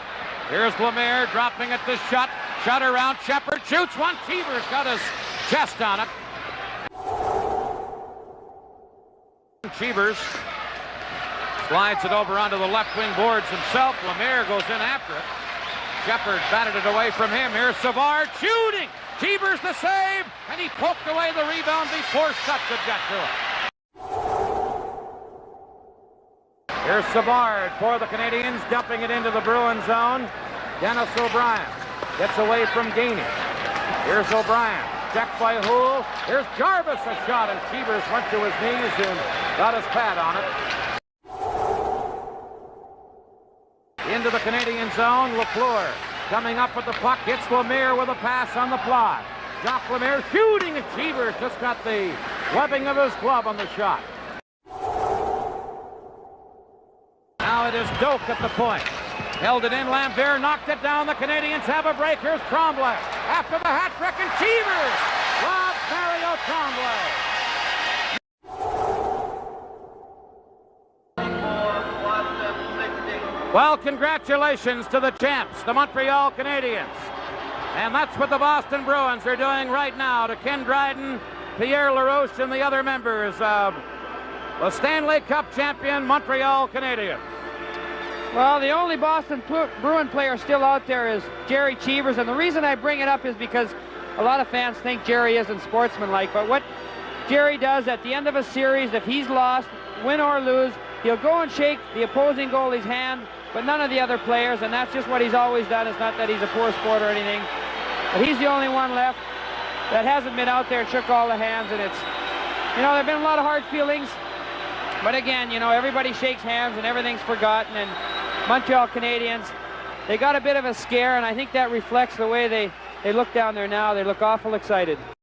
Speaker 6: Here's Lemaire dropping it to Shutt. Shutt around. Shepard shoots one. Cheevers got his chest on it. Cheevers slides it over onto the left wing boards himself. Lemaire goes in after it. Shepard batted it away from him. Here's Savard shooting. Cheevers the save, and he poked away the rebound before Shutt could get to it. Here's Savard for the Canadiens, dumping it into the Bruins zone. Dennis O'Brien gets away from Gainey. Here's O'Brien, checked by Houle. Here's Jarvis, a shot, and Cheevers went to his knees and got his pad on it. Into the Canadian zone, Lafleur coming up with the puck, hits Lemaire with a pass on the plot. Jacques Lemaire shooting, and Cheevers just got the webbing of his glove on the shot. Now it is Doak at the point. Held it in, Lambert knocked it down. The Canadiens have a break. Here's Tremblay after the hat trick, and Cheevers robs Mario Tremblay. Well, congratulations to the champs, the Montreal Canadiens. And that's what the Boston Bruins are doing right now to Ken Dryden, Pierre LaRoche, and the other members of the Stanley Cup champion Montreal Canadiens.
Speaker 14: Well, the only Boston Bruin player still out there is Gerry Cheevers, and the reason I bring it up is because a lot of fans think Gerry isn't sportsmanlike, but what Gerry does at the end of a series, if he's lost, win or lose, he'll go and shake the opposing goalie's hand, but none of the other players, and that's just what he's always done. It's not that he's a poor sport or anything, but he's the only one left that hasn't been out there and shook all the hands, and it's, you know, there have been a lot of hard feelings, but again, you know, everybody shakes hands and everything's forgotten, and Montreal Canadiens, they got a bit of a scare, and I think that reflects the way they look down there now. They look awful excited.